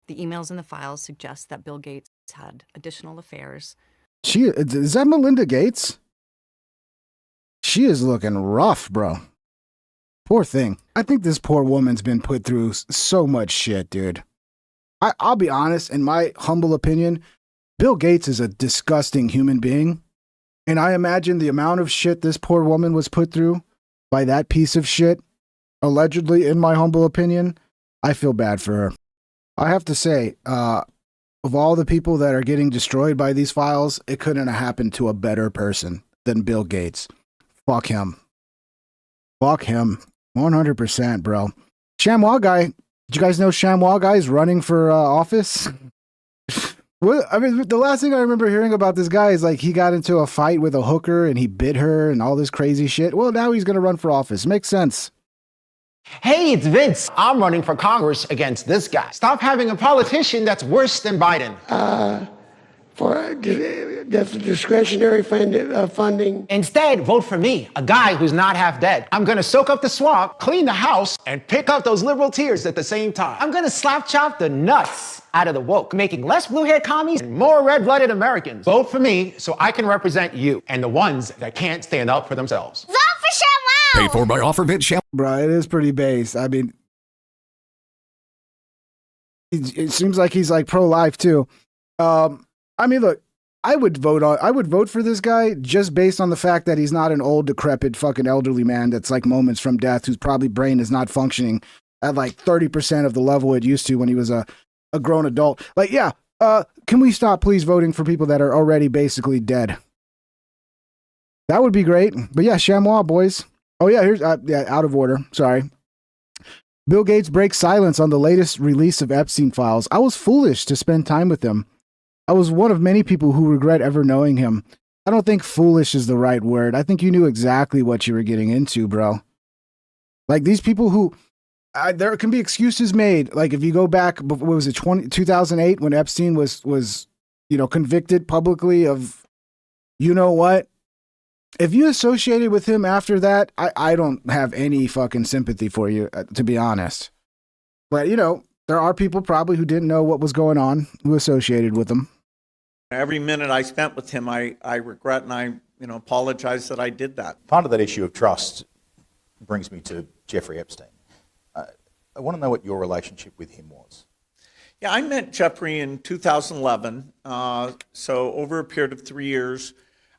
The emails in the files suggest that Bill Gates had additional affairs. Is that Melinda Gates? She is looking rough, bro. Poor thing. I think this poor woman's been put through so much shit, dude. I'll be honest, in my humble opinion, Bill Gates is a disgusting human being. And I imagine the amount of shit this poor woman was put through by that piece of shit, allegedly, in my humble opinion, I feel bad for her. I have to say, of all the people that are getting destroyed by these files, it couldn't have happened to a better person than Bill Gates. Fuck him. Fuck him. 100%, bro. Chamois guy. Did you guys know Chamois guy is running for office? The last thing I remember hearing about this guy is like he got into a fight with a hooker and he bit her and all this crazy shit. Well, now he's going to run for office. Makes sense. Hey, it's Vince. I'm running for Congress against this guy. Stop having a politician that's worse than Biden. That's discretionary funding. Instead, vote for me, a guy who's not half dead. I'm gonna soak up the swamp, clean the house, and pick up those liberal tears at the same time. I'm gonna slap chop the nuts out of the woke, making less blue-haired commies and more red-blooded Americans. Vote for me so I can represent you and the ones that can't stand up for themselves. Vote for ShamWow! Paid for by OfferVid ShamWow. Bro, it is pretty base. I mean, it seems like he's like pro-life too. I mean, look, I would vote for this guy just based on the fact that he's not an old, decrepit, fucking elderly man that's like moments from death, whose probably brain is not functioning at like 30% of the level it used to when he was a grown adult. Like, yeah, can we stop please voting for people that are already basically dead? That would be great. But yeah, Chamois, boys. Oh yeah, here's out of order. Sorry. Bill Gates breaks silence on the latest release of Epstein files. I was foolish to spend time with them. I was one of many people who regret ever knowing him. I don't think foolish is the right word. I think you knew exactly what you were getting into, bro. Like these people who, there can be excuses made. Like if you go back, what was it, 2008 when Epstein was, convicted publicly of, you know what? If you associated with him after that, I don't have any fucking sympathy for you, to be honest. But, there are people probably who didn't know what was going on, who associated with him. Every minute I spent with him, I regret and I apologize that I did that. Part of that issue of trust brings me to Jeffrey Epstein. I want to know what your relationship with him was. Yeah, I met Jeffrey in 2011. So over a period of 3 years,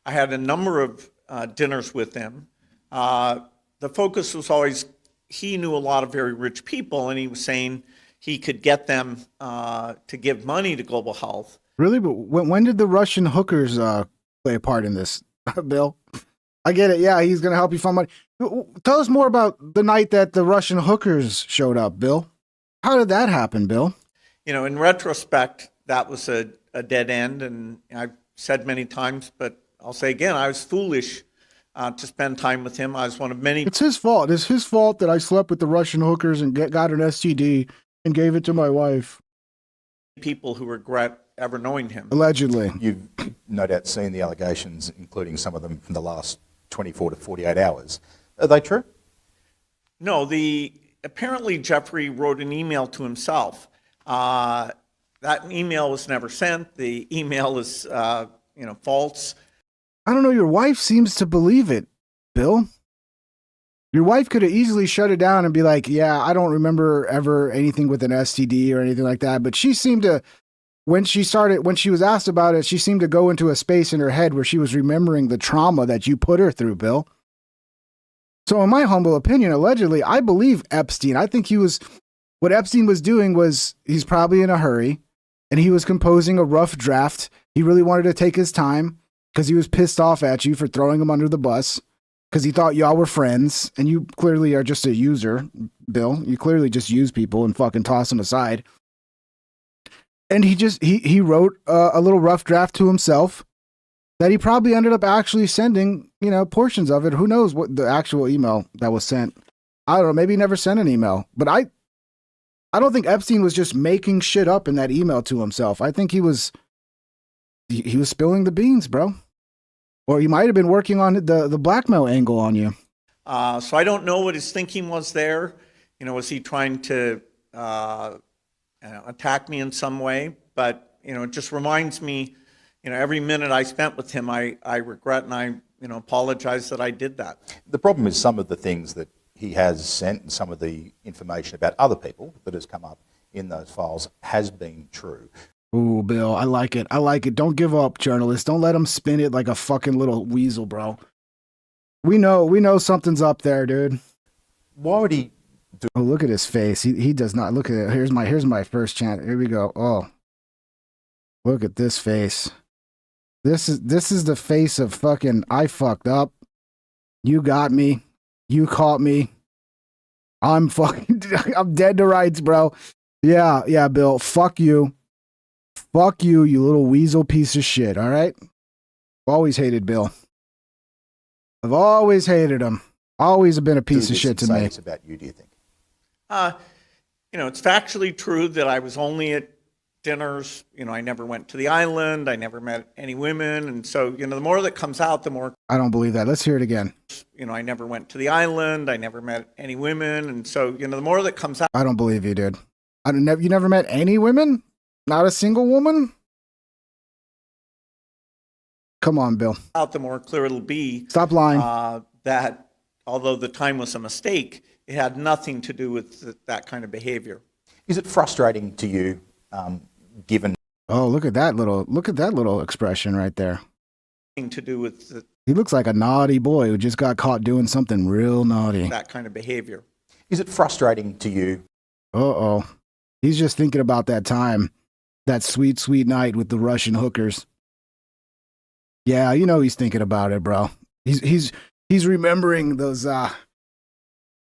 I had a number of dinners with him. The focus was always, he knew a lot of very rich people, and he was saying he could get them to give money to Global Health. Really? But when did the Russian hookers play a part in this, Bill? I get it. Yeah, he's going to help you find money. Tell us more about the night that the Russian hookers showed up, Bill. How did that happen, Bill? In retrospect, that was a dead end, and I've said many times, but I'll say again, I was foolish to spend time with him. I was one of many. It's his fault. It's his fault that I slept with the Russian hookers and got an STD and gave it to my wife. People who regret ever knowing him. Allegedly. You've no doubt seen the allegations, including some of them from the last 24 to 48 hours. Are they true? No, apparently Jeffrey wrote an email to himself. That email was never sent. The email is, false. I don't know. Your wife seems to believe it, Bill. Your wife could have easily shut it down and be like, yeah, I don't remember ever anything with an STD or anything like that. But she seemed to, when she was asked about it, she seemed to go into a space in her head where she was remembering the trauma that you put her through, Bill. So in my humble opinion, allegedly, I believe Epstein. I think what Epstein was doing was he's probably in a hurry and he was composing a rough draft. He really wanted to take his time because he was pissed off at you for throwing him under the bus because he thought y'all were friends, and you clearly are just a user, Bill. You clearly just use people and fucking toss them aside. And he wrote a little rough draft to himself that he probably ended up actually sending, portions of it. Who knows what the actual email that was sent. I don't know. Maybe he never sent an email, but I don't think Epstein was just making shit up in that email to himself. I think he was spilling the beans, bro. Or he might have been working on the blackmail angle on you. So I don't know what his thinking was there. Was he trying to attack me in some way? But, it just reminds me, every minute I spent with him, I regret and I, apologize that I did that. The problem is some of the things that he has sent and some of the information about other people that has come up in those files has been true. Ooh, Bill, I like it. I like it. Don't give up, journalists. Don't let him spin it like a fucking little weasel, bro. We know something's up there, dude. Why would he do? Oh, look at his face. He does not. Look at it. Here's my first chant. Here we go. Oh, look at this face. This is the face of fucking I fucked up. You got me. You caught me. I'm dead to rights, bro. Yeah, Bill. Fuck you. Fuck you, you little weasel piece of shit, all right? Always hated Bill. I've always hated him. Always been a piece of shit to me. It's about you, do you think? It's factually true that I was only at dinners. I never went to the island. I never met any women. And so, the more that comes out, the more... I don't believe that. Let's hear it again. I never went to the island. I never met any women. And so, the more that comes out... I don't believe you, dude. You never met any women? Not a single woman? Come on, Bill. Out, the more clear it'll be. Stop lying. That although the time was a mistake, it had nothing to do with that kind of behavior. Is it frustrating to you, given? Oh, look at that little expression right there. To do with he looks like a naughty boy who just got caught doing something real naughty. That kind of behavior. Is it frustrating to you? Uh-oh. He's just thinking about that time. That sweet, sweet night with the Russian hookers. Yeah, he's thinking about it, bro. He's remembering those that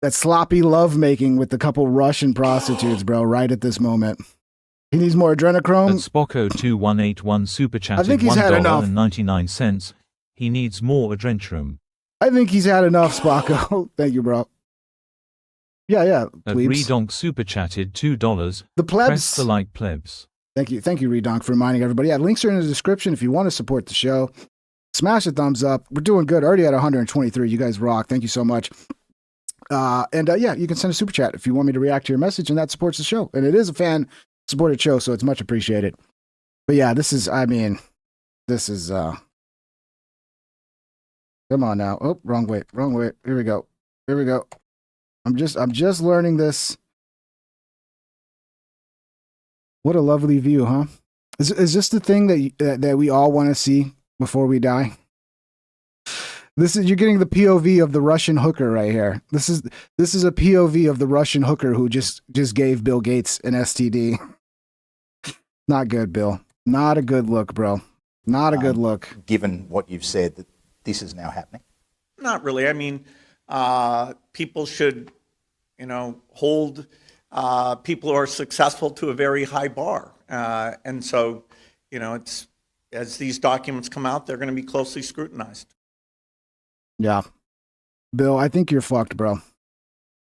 sloppy lovemaking with the couple Russian prostitutes, bro, right at this moment. He needs more adrenochrome. At Spocko2181 super chatted I think he's had enough. $1.99. He needs more adrenochrome. I think he's had enough, Spocko. Thank you, bro. Yeah, At plebes. Redonk super chatted $2. The plebs. Press the like plebs. Thank you, Redonk, for reminding everybody. Yeah, links are in the description if you want to support the show. Smash a thumbs up. We're doing good. Already at 123. You guys rock. Thank you so much. Yeah, you can send a super chat if you want me to react to your message, and that supports the show. And it is a fan supported show, so it's much appreciated. But yeah, this is. Come on now. Oh, wrong way. Here we go. I'm just learning this. What a lovely view, huh? Is this the thing that we all want to see before we die? You're getting the POV of the Russian hooker right here. This is a POV of the Russian hooker who just gave Bill Gates an STD. Not good, Bill. Not a good look, bro. Not a good look. Given what you've said, that this is now happening. Not really. I mean, people should, hold people who are successful to a very high bar. And so, it's as these documents come out, they're going to be closely scrutinized. Yeah. Bill, I think you're fucked, bro.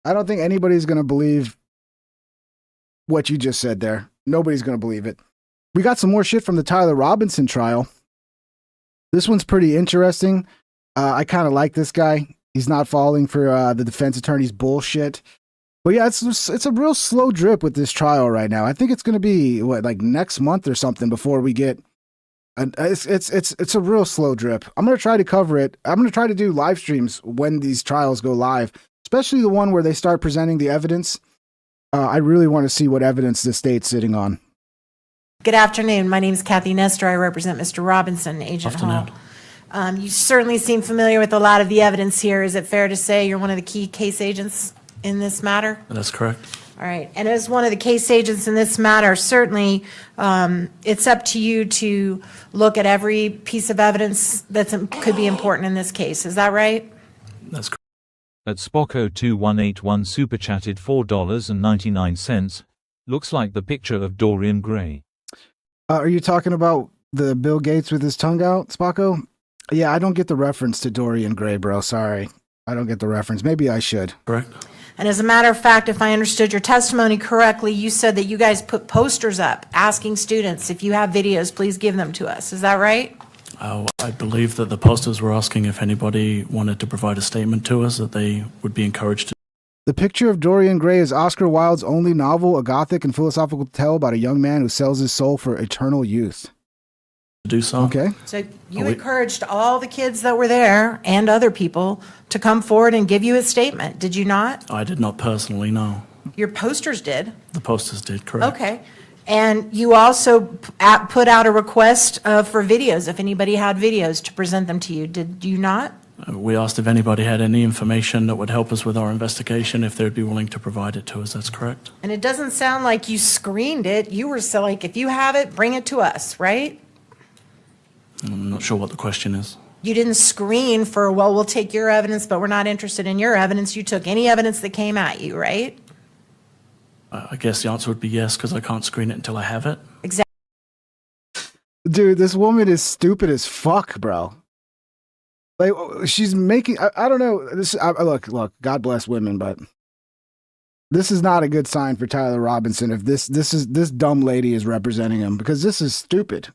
I don't think anybody's going to believe what you just said there. Nobody's going to believe it. We got some more shit from the Tyler Robinson trial. This one's pretty interesting. I kind of like this guy. He's not falling for the defense attorney's bullshit. But yeah, it's a real slow drip with this trial right now. I think it's going to be like next month or something before we get. It's a real slow drip. I'm going to try to cover it. I'm going to try to do live streams when these trials go live, especially the one where they start presenting the evidence. I really want to see what evidence the state's sitting on. Good afternoon. My name is Kathy Nestor. I represent Mr. Robinson, Agent Hall. You certainly seem familiar with a lot of the evidence here. Is it fair to say you're one of the key case agents in this matter? That's correct. All right. And as one of the case agents in this matter, certainly it's up to you to look at every piece of evidence that could be important in this case. Is that right? That's correct. At Spocko2181 super chatted $4.99. Looks like the picture of Dorian Gray. Are you talking about the Bill Gates with his tongue out, Spocko? Yeah, I don't get the reference to Dorian Gray, bro. Sorry. I don't get the reference. Maybe I should. Correct. And as a matter of fact, if I understood your testimony correctly, you said that you guys put posters up asking students, if you have videos, please give them to us. Is that right? I believe that the posters were asking if anybody wanted to provide a statement to us, that they would be encouraged to. The picture of Dorian Gray is Oscar Wilde's only novel, a gothic and philosophical tale about a young man who sells his soul for eternal youth. Do so. Okay. So you encouraged all the kids that were there and other people to come forward and give you a statement, did you not? I did not personally, no. Your posters did. The posters did, correct. Okay. And you also put out a request for videos, if anybody had videos, to present them to you. Did you not? We asked if anybody had any information that would help us with our investigation, if they'd be willing to provide it to us. That's correct. And it doesn't sound like you screened it. You were so like, if you have it, bring it to us, right? I'm not sure what the question is. You didn't screen for, well, we'll take your evidence, but we're not interested in your evidence. You took any evidence that came at you, right? I guess the answer would be yes, because I can't screen it until I have it. Exactly. Dude, this woman is stupid as fuck, bro. Like, she's making, I don't know. Look, God bless women, but this is not a good sign for Tyler Robinson if this dumb lady is representing him, because this is stupid.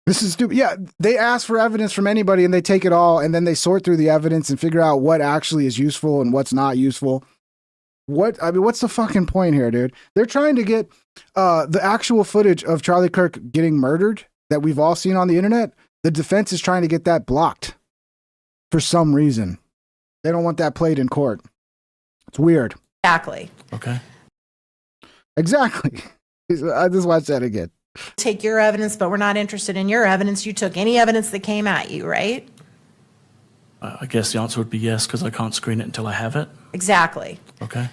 This is stupid. Yeah, they ask for evidence from anybody and they take it all, and then they sort through the evidence and figure out what actually is useful and what's not useful. What's the fucking point here, dude? They're trying to get the actual footage of Charlie Kirk getting murdered that we've all seen on the internet. The defense is trying to get that blocked for some reason. They don't want that played in court. It's weird. Exactly. Okay. Exactly. I just watched that again. Take your evidence, but we're not interested in your evidence. You took any evidence that came at you, right? I guess the answer would be yes, because I can't screen it until I have it. Exactly. Okay.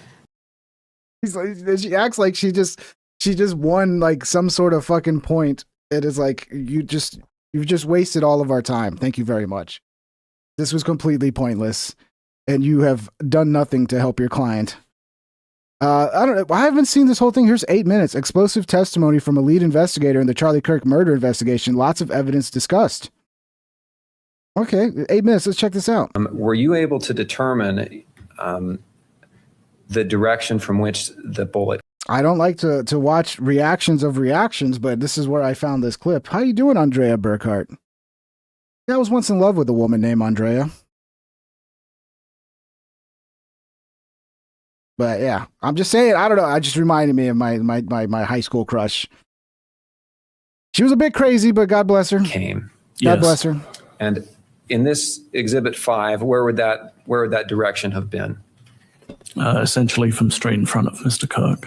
She acts like she just won like some sort of fucking point. It is like you've just wasted all of our time. Thank you very much. This was completely pointless, and you have done nothing to help your client. I don't know. I haven't seen this whole thing. Here's 8 minutes. Explosive testimony from a lead investigator in the Charlie Kirk murder investigation. Lots of evidence discussed. Okay, 8 minutes. Let's check this out. Were you able to determine the direction from which the bullet? I don't like to watch reactions of reactions, but this is where I found this clip. How you doing, Andrea Burkhart? Yeah, I was once in love with a woman named Andrea. But yeah, I'm just saying, I don't know. I just reminded me of my high school crush. She was a bit crazy, but God bless her. God bless her. And in this Exhibit 5, where would that direction have been? Essentially from straight in front of Mr. Kirk.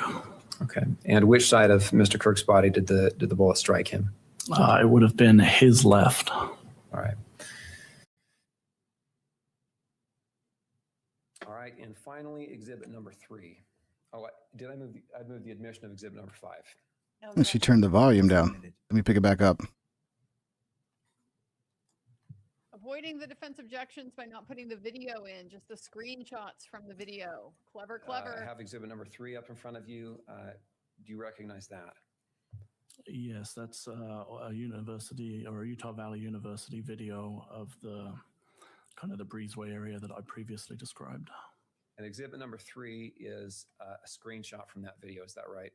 Okay. And which side of Mr. Kirk's body did the bullet strike him? It would have been his left. All right. All right, and finally, Exhibit number 3. Oh, did I move? I moved the admission of Exhibit number 5. And she turned the volume down. Let me pick it back up. Avoiding the defense objections by not putting the video in, just the screenshots from the video. Clever. I have Exhibit number 3 up in front of you. Do you recognize that? Yes, that's a university or a Utah Valley University video of the kind of the breezeway area that I previously described. And Exhibit number 3 is a screenshot from that video. Is that right?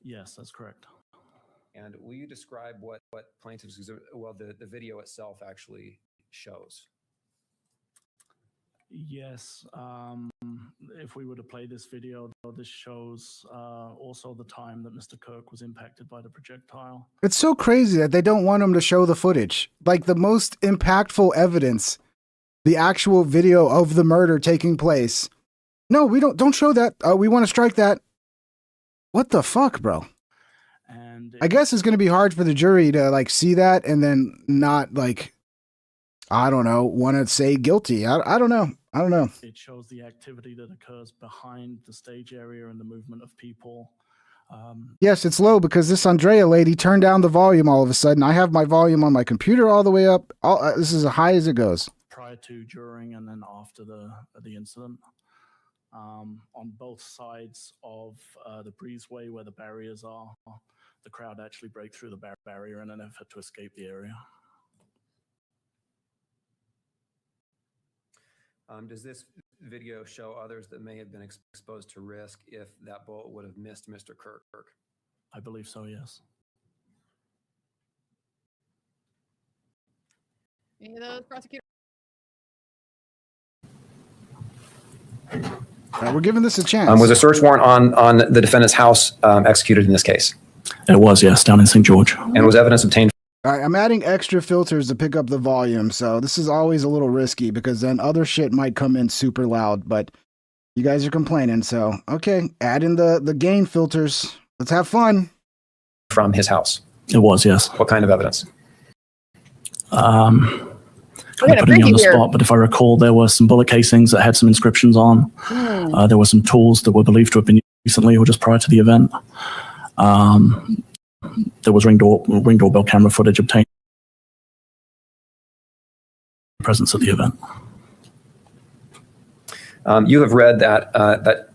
Yes, that's correct. And will you describe what plaintiff's exhibit, well, the video itself actually shows? Yes. If we were to play this video, this shows also the time that Mr. Kirk was impacted by the projectile. It's so crazy that they don't want them to show the footage. Like the most impactful evidence, the actual video of the murder taking place. No, we don't show that. We want to strike that. What the fuck, bro? And I guess it's going to be hard for the jury to like see that and then not like, I don't know, want to say guilty. I don't know. I don't know. It shows the activity that occurs behind the stage area and the movement of people. Yes, it's low because this Andrea lady turned down the volume all of a sudden. I have my volume on my computer all the way up. This is as high as it goes. Prior to, during, and then after the incident. On both sides of the breezeway where the barriers are, the crowd actually break through the barrier in an effort to escape the area. Does this video show others that may have been exposed to risk if that bullet would have missed Mr. Kirk? I believe so, yes. Any of those prosecutors? We're giving this a chance. Was a search warrant on the defendant's house executed in this case? It was, yes, down in St. George. And was evidence obtained? All right, I'm adding extra filters to pick up the volume, so this is always a little risky because then other shit might come in super loud, but you guys are complaining, so okay, add in the gain filters. Let's have fun. From his house? It was, yes. What kind of evidence? Kind of putting you on the spot, but if I recall, there were some bullet casings that had some inscriptions on. There were some tools that were believed to have been recently or just prior to the event. There was ring doorbell camera footage obtained in the presence of the event. You have read that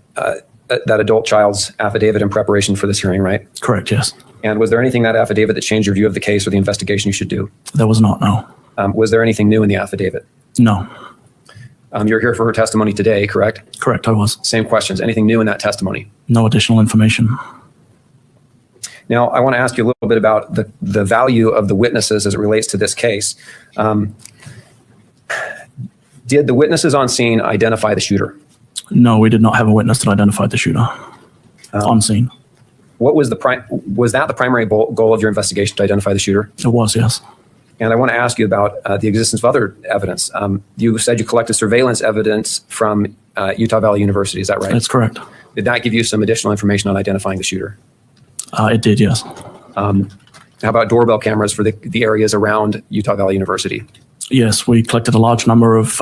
adult child's affidavit in preparation for this hearing, right? Correct, yes. And was there anything in that affidavit that changed your view of the case or the investigation you should do? There was not, no. Was there anything new in the affidavit? No. You're here for her testimony today, correct? Correct, I was. Same questions. Anything new in that testimony? No additional information. Now, I want to ask you a little bit about the value of the witnesses as it relates to this case. Did the witnesses on scene identify the shooter? No, we did not have a witness that identified the shooter on scene. What was was that the primary goal of your investigation, to identify the shooter? It was, yes. And I want to ask you about the existence of other evidence. You said you collected surveillance evidence from Utah Valley University. Is that right? That's correct. Did that give you some additional information on identifying the shooter? It did, yes. How about doorbell cameras for the areas around Utah Valley University? Yes, we collected a large number of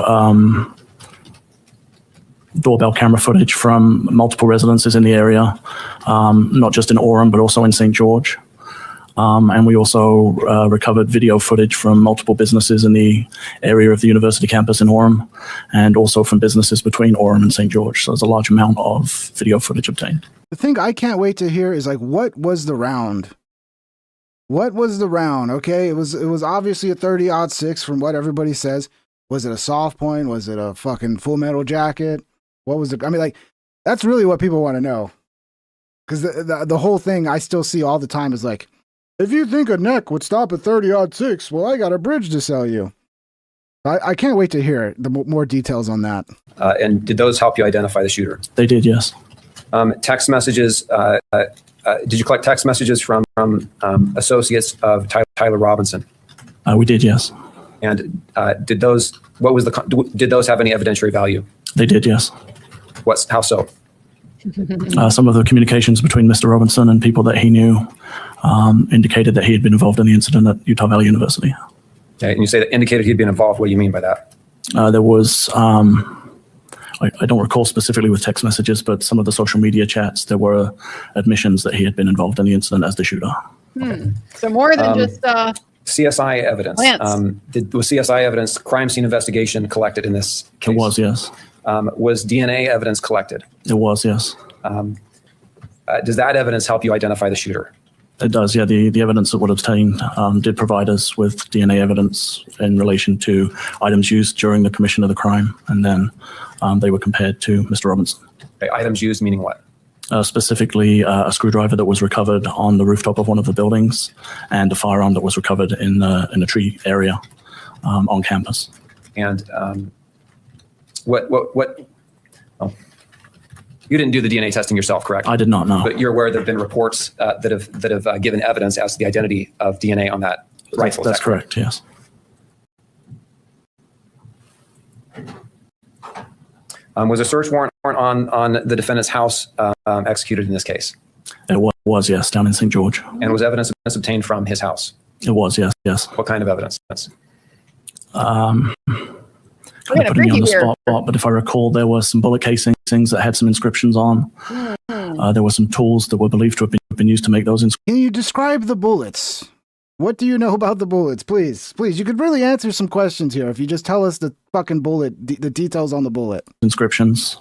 doorbell camera footage from multiple residences in the area, not just in Orem, but also in St. George. And we also recovered video footage from multiple businesses in the area of the university campus in Orem, and also from businesses between Orem and St. George. So there's a large amount of video footage obtained. The thing I can't wait to hear is like, what was the round? What was the round? Okay, it was obviously a 30-06 from what everybody says. Was it a soft point? Was it a fucking Full Metal Jacket? What was it? I mean, like, that's really what people want to know. Because the whole thing I still see all the time is like, if you think a neck would stop at 30-06, well, I got a bridge to sell you. I can't wait to hear the more details on that. And did those help you identify the shooter? They did, yes. Text messages. Did you collect text messages from associates of Tyler Robinson? We did, yes. And did those? Did those have any evidentiary value? They did, yes. How so? Some of the communications between Mr. Robinson and people that he knew indicated that he had been involved in the incident at Utah Valley University. Okay, and you say that indicated he'd been involved. What do you mean by that? There was, I don't recall specifically with text messages, but some of the social media chats, there were admissions that he had been involved in the incident as the shooter. So more than just CSI evidence. Was CSI evidence, crime scene investigation, collected in this case? It was, yes. Was DNA evidence collected? It was, yes. Does that evidence help you identify the shooter? It does, yeah. The evidence that would obtained did provide us with DNA evidence in relation to items used during the commission of the crime, and then they were compared to Mr. Robinson. Okay, items used meaning what? Specifically, a screwdriver that was recovered on the rooftop of one of the buildings, and a firearm that was recovered in a tree area on campus. And what? Oh, you didn't do the DNA testing yourself, correct? I did not know. But you're aware there have been reports that have given evidence as to the identity of DNA on that rifle. That's correct. Yes. Was a search warrant on the defendant's house executed in this case? It was, yes, down in St. George. And was evidence obtained from his house? It was, yes, yes. What kind of evidence? Kind of putting me on the spot, but if I recall, there were some bullet casings that had some inscriptions on. There were some tools that were believed to have been used to make those inscriptions. Can you describe the bullets? What do you know about the bullets? Please, you could really answer some questions here if you just tell us the fucking bullet, the details on the bullet. Inscriptions.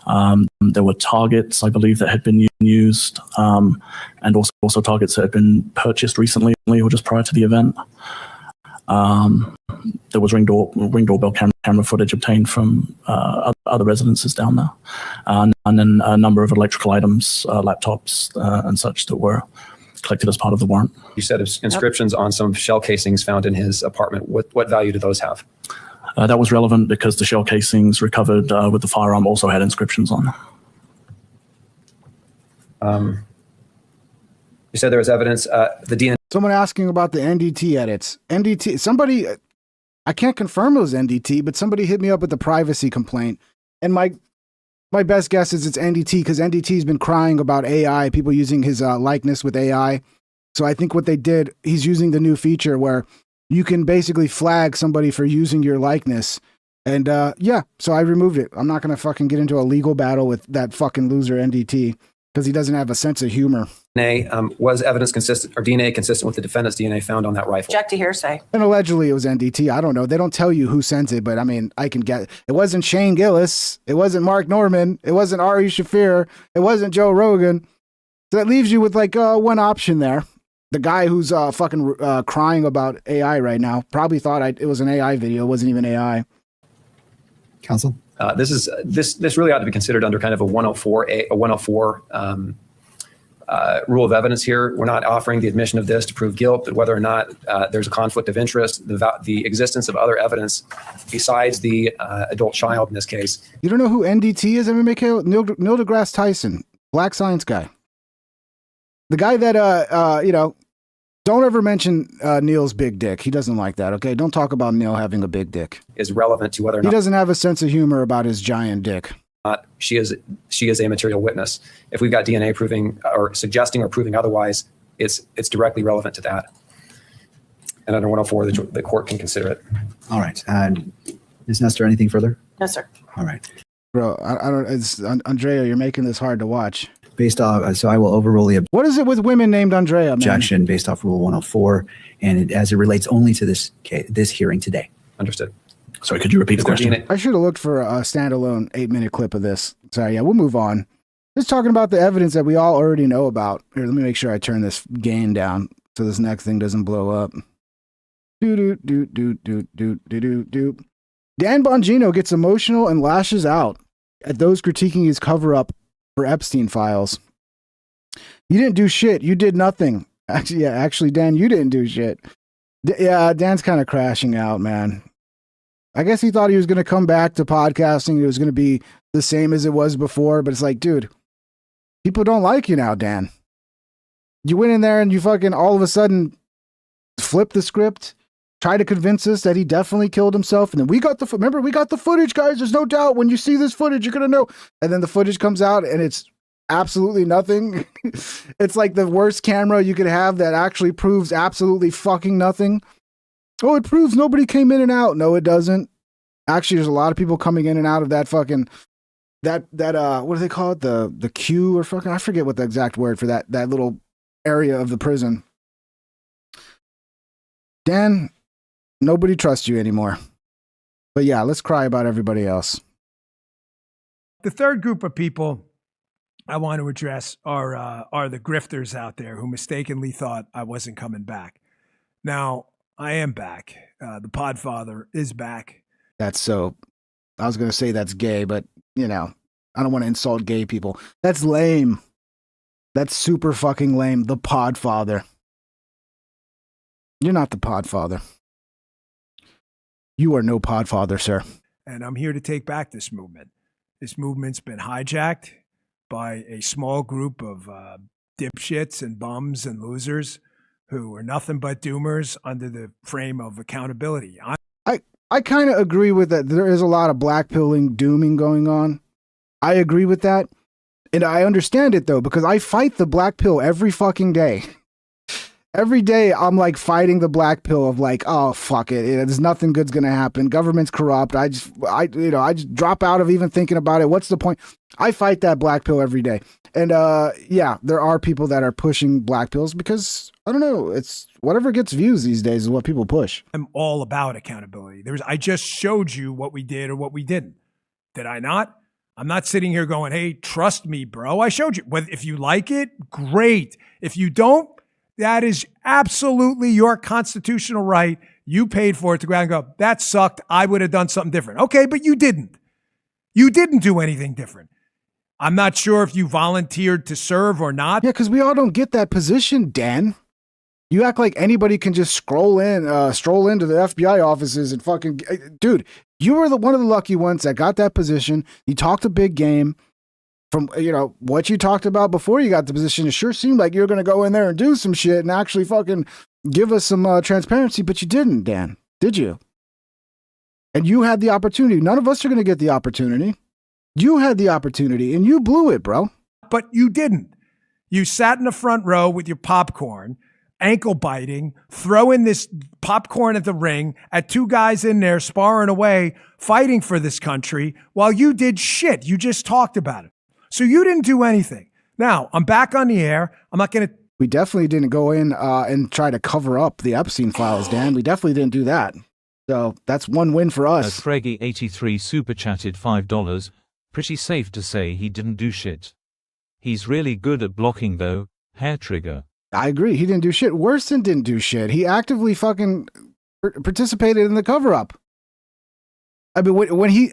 There were targets, I believe, that had been used, and also targets that had been purchased recently or just prior to the event. There was ring doorbell camera footage obtained from other residences down there, and then a number of electrical items, laptops, and such that were collected as part of the warrant. You said inscriptions on some shell casings found in his apartment. What value do those have? That was relevant because the shell casings recovered with the firearm also had inscriptions on them. You said there was evidence, the DNA. Someone asking about the NDT edits. NDT, somebody, I can't confirm it was NDT, but somebody hit me up with a privacy complaint. And my best guess is it's NDT because NDT's been crying about AI, people using his likeness with AI. So I think what they did, he's using the new feature where you can basically flag somebody for using your likeness. And yeah, so I removed it. I'm not going to fucking get into a legal battle with that fucking loser NDT because he doesn't have a sense of humor. DNA, was evidence consistent or DNA consistent with the defendant's DNA found on that rifle? Object to hearsay. And allegedly it was NDT. I don't know. They don't tell you who sent it, but I mean, I can get it. Wasn't Shane Gillis. It wasn't Mark Norman. It wasn't Ari Shafir. It wasn't Joe Rogan. So that leaves you with like one option there. The guy who's fucking crying about AI right now probably thought it was an AI video. It wasn't even AI. Counsel? This really ought to be considered under kind of a 104 rule of evidence here. We're not offering the admission of this to prove guilt, but whether or not there's a conflict of interest, the existence of other evidence besides the adult child in this case. You don't know who NDT is, MMK? Neil deGrasse Tyson, black science guy. The guy that, don't ever mention Neil's big dick. He doesn't like that, okay? Don't talk about Neil having a big dick. Is relevant to whether or not he doesn't have a sense of humor about his giant dick. She is a material witness. If we've got DNA proving or suggesting or proving otherwise, it's directly relevant to that. And under 104, the court can consider it. All right. Ms. Nestor, anything further? No, sir. All right. Bro, I don't. It's Andrea. You're making this hard to watch. based off, so I will overrule the What is it with women named Andrea, man? objection based off Rule 104, and as it relates only to this hearing today. Understood. Sorry, could you repeat the question? I should have looked for a standalone 8-minute clip of this. Sorry, yeah, we'll move on. Just talking about the evidence that we all already know about. Here, let me make sure I turn this gain down so this next thing doesn't blow up. Dan Bongino gets emotional and lashes out at those critiquing his cover-up for Epstein files. You didn't do shit. You did nothing. Actually, Dan, you didn't do shit. Yeah, Dan's kind of crashing out, man. I guess he thought he was going to come back to podcasting. It was going to be the same as it was before, but it's like, dude, people don't like you now, Dan. You went in there and you fucking all of a sudden flipped the script, tried to convince us that he definitely killed himself. And then we got the footage, guys. There's no doubt when you see this footage, you're going to know. And then the footage comes out and it's absolutely nothing. It's like the worst camera you could have that actually proves absolutely fucking nothing. Oh, it proves nobody came in and out. No, it doesn't. Actually, there's a lot of people coming in and out of that fucking what do they call it? The queue or fucking, I forget what the exact word for that little area of the prison. Dan, nobody trusts you anymore. But yeah, let's cry about everybody else. The third group of people I want to address are the grifters out there who mistakenly thought I wasn't coming back. Now, I am back. The Podfather is back. That's so, I was going to say that's gay, but you know, I don't want to insult gay people. That's lame. That's super fucking lame. The Podfather. You're not the Podfather. You are no Podfather, sir. And I'm here to take back this movement. This movement's been hijacked by a small group of dipshits and bums and losers who are nothing but doomers under the frame of accountability. I kind of agree with that. There is a lot of black pilling dooming going on. I agree with that. And I understand it though, because I fight the black pill every fucking day. Every day I'm like fighting the black pill of like, oh, fuck it. There's nothing good's going to happen. Government's corrupt. I just drop out of even thinking about it. What's the point? I fight that black pill every day. And yeah, there are people that are pushing black pills because I don't know. It's whatever gets views these days is what people push. I'm all about accountability. I just showed you what we did or what we didn't. Did I not? I'm not sitting here going, hey, trust me, bro. I showed you. If you like it, great. If you don't, that is absolutely your constitutional right. You paid for it to go out and go, that sucked. I would have done something different. Okay, but you didn't. You didn't do anything different. I'm not sure if you volunteered to serve or not. Yeah, because we all don't get that position, Dan. You act like anybody can just stroll into the FBI offices and fucking... Dude, you were one of the lucky ones that got that position. You talked a big game. From, what you talked about before you got the position, it sure seemed like you were going to go in there and do some shit and actually fucking give us some transparency, but you didn't, Dan. Did you? And you had the opportunity. None of us are going to get the opportunity. You had the opportunity and you blew it, bro. But you didn't. You sat in the front row with your popcorn, ankle biting, throwing this popcorn at the ring at two guys in there sparring away, fighting for this country while you did shit. You just talked about it. So you didn't do anything. Now, I'm back on the air. I'm not going to... We definitely didn't go in and try to cover up the Epstein files, Dan. We definitely didn't do that. So that's one win for us. Freggy83 super chatted $5. Pretty safe to say he didn't do shit. He's really good at blocking though. Hair trigger. I agree. He didn't do shit. Worston didn't do shit. He actively fucking participated in the cover-up. I mean, when he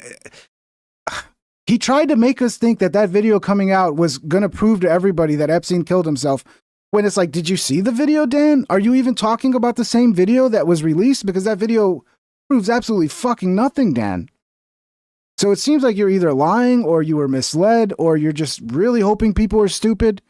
tried to make us think that video coming out was going to prove to everybody that Epstein killed himself. When it's like, did you see the video, Dan? Are you even talking about the same video that was released? Because that video proves absolutely fucking nothing, Dan. So it seems like you're either lying or you were misled or you're just really hoping people are stupid.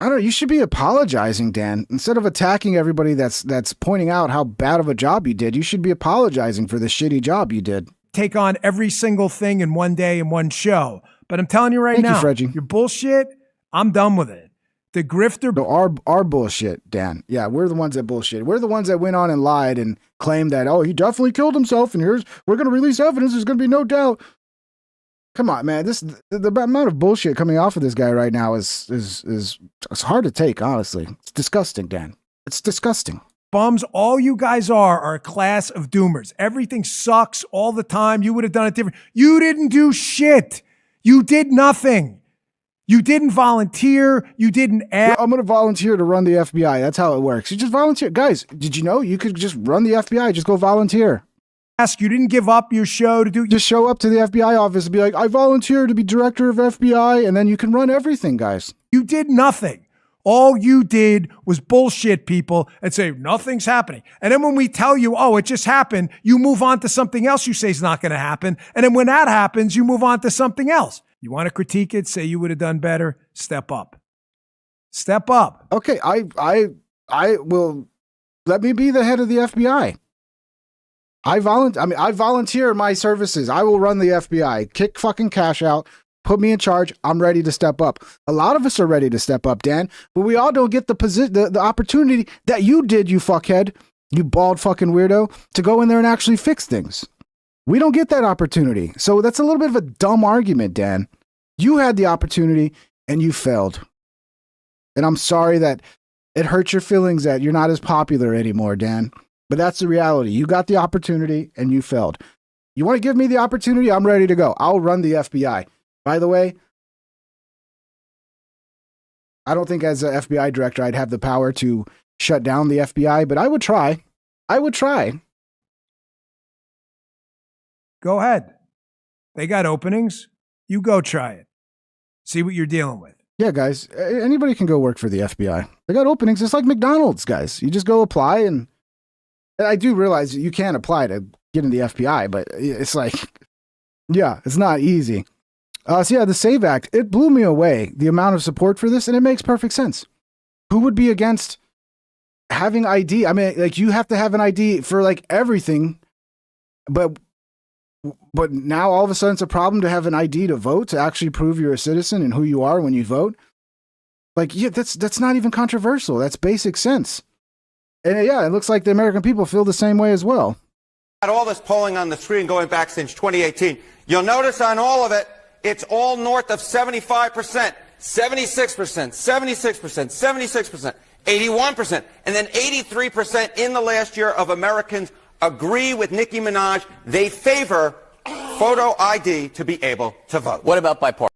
I don't know. You should be apologizing, Dan. Instead of attacking everybody that's pointing out how bad of a job you did, you should be apologizing for the shitty job you did. Take on every single thing in one day in one show. But I'm telling you right now, your bullshit, I'm done with it. The grifter... No, our bullshit, Dan. Yeah, we're the ones that bullshit. We're the ones that went on and lied and claimed that, oh, he definitely killed himself and we're going to release evidence. There's going to be no doubt. Come on, man. The amount of bullshit coming off of this guy right now is it's hard to take, honestly. It's disgusting, Dan. It's disgusting. Bums, all you guys are a class of doomers. Everything sucks all the time. You would have done it different. You didn't do shit. You did nothing. You didn't volunteer. You didn't ask. I'm going to volunteer to run the FBI. That's how it works. You just volunteer. Guys, did you know you could just run the FBI? Just go volunteer. You didn't give up your show to do. Just show up to the FBI office and be like, I volunteer to be director of FBI, and then you can run everything, guys. You did nothing. All you did was bullshit people and say nothing's happening. And then when we tell you, oh, it just happened, you move on to something else you say is not going to happen. And then when that happens, you move on to something else. You want to critique it, say you would have done better, step up. Step up. Okay, I will. Let me be the head of the FBI. I volunteer my services. I will run the FBI. Kick fucking cash out. Put me in charge. I'm ready to step up. A lot of us are ready to step up, Dan, but we all don't get the opportunity that you did, you fuckhead, you bald fucking weirdo, to go in there and actually fix things. We don't get that opportunity. So that's a little bit of a dumb argument, Dan. You had the opportunity and you failed. And I'm sorry that it hurts your feelings that you're not as popular anymore, Dan. But that's the reality. You got the opportunity and you failed. You want to give me the opportunity? I'm ready to go. I'll run the FBI. By the way, I don't think as an FBI director I'd have the power to shut down the FBI, but I would try. I would try. Go ahead. They got openings. You go try it. See what you're dealing with. Yeah, guys, anybody can go work for the FBI. They got openings. It's like McDonald's, guys. You just go apply, and I do realize that you can apply to get in the FBI, but it's like, yeah, it's not easy. So yeah, the SAVE Act, it blew me away, the amount of support for this, and it makes perfect sense. Who would be against having ID? I mean, like, you have to have an ID for like everything, but now all of a sudden it's a problem to have an ID to vote, to actually prove you're a citizen and who you are when you vote. Like, yeah, that's not even controversial. That's basic sense. And yeah, it looks like the American people feel the same way as well. All this polling on the screen going back since 2018, you'll notice on all of it, it's all north of 75%, 76%, 76%, 76%, 81%, and then 83% in the last year of Americans agree with Nicki Minaj. They favor photo ID to be able to vote. What about bipartisan?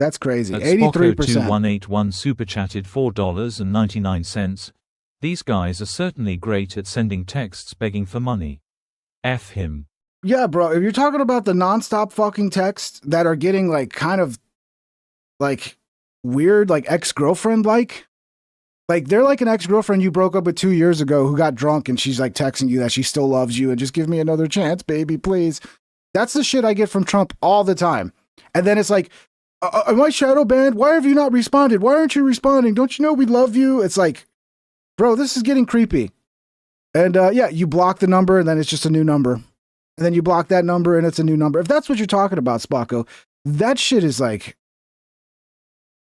That's crazy. At 83%. Spocko2181 super chatted $4.99. These guys are certainly great at sending texts begging for money. F him. Yeah, bro, if you're talking about the nonstop fucking texts that are getting like kind of like weird, like ex-girlfriend like they're like an ex-girlfriend you broke up with 2 years ago who got drunk and she's like texting you that she still loves you and just give me another chance, baby, please. That's the shit I get from Trump all the time. And then it's like, am I shadow banned? Why have you not responded? Why aren't you responding? Don't you know we love you? It's like, bro, this is getting creepy. And yeah, you block the number and then it's just a new number. And then you block that number and it's a new number. If that's what you're talking about, Spocko, that shit is like,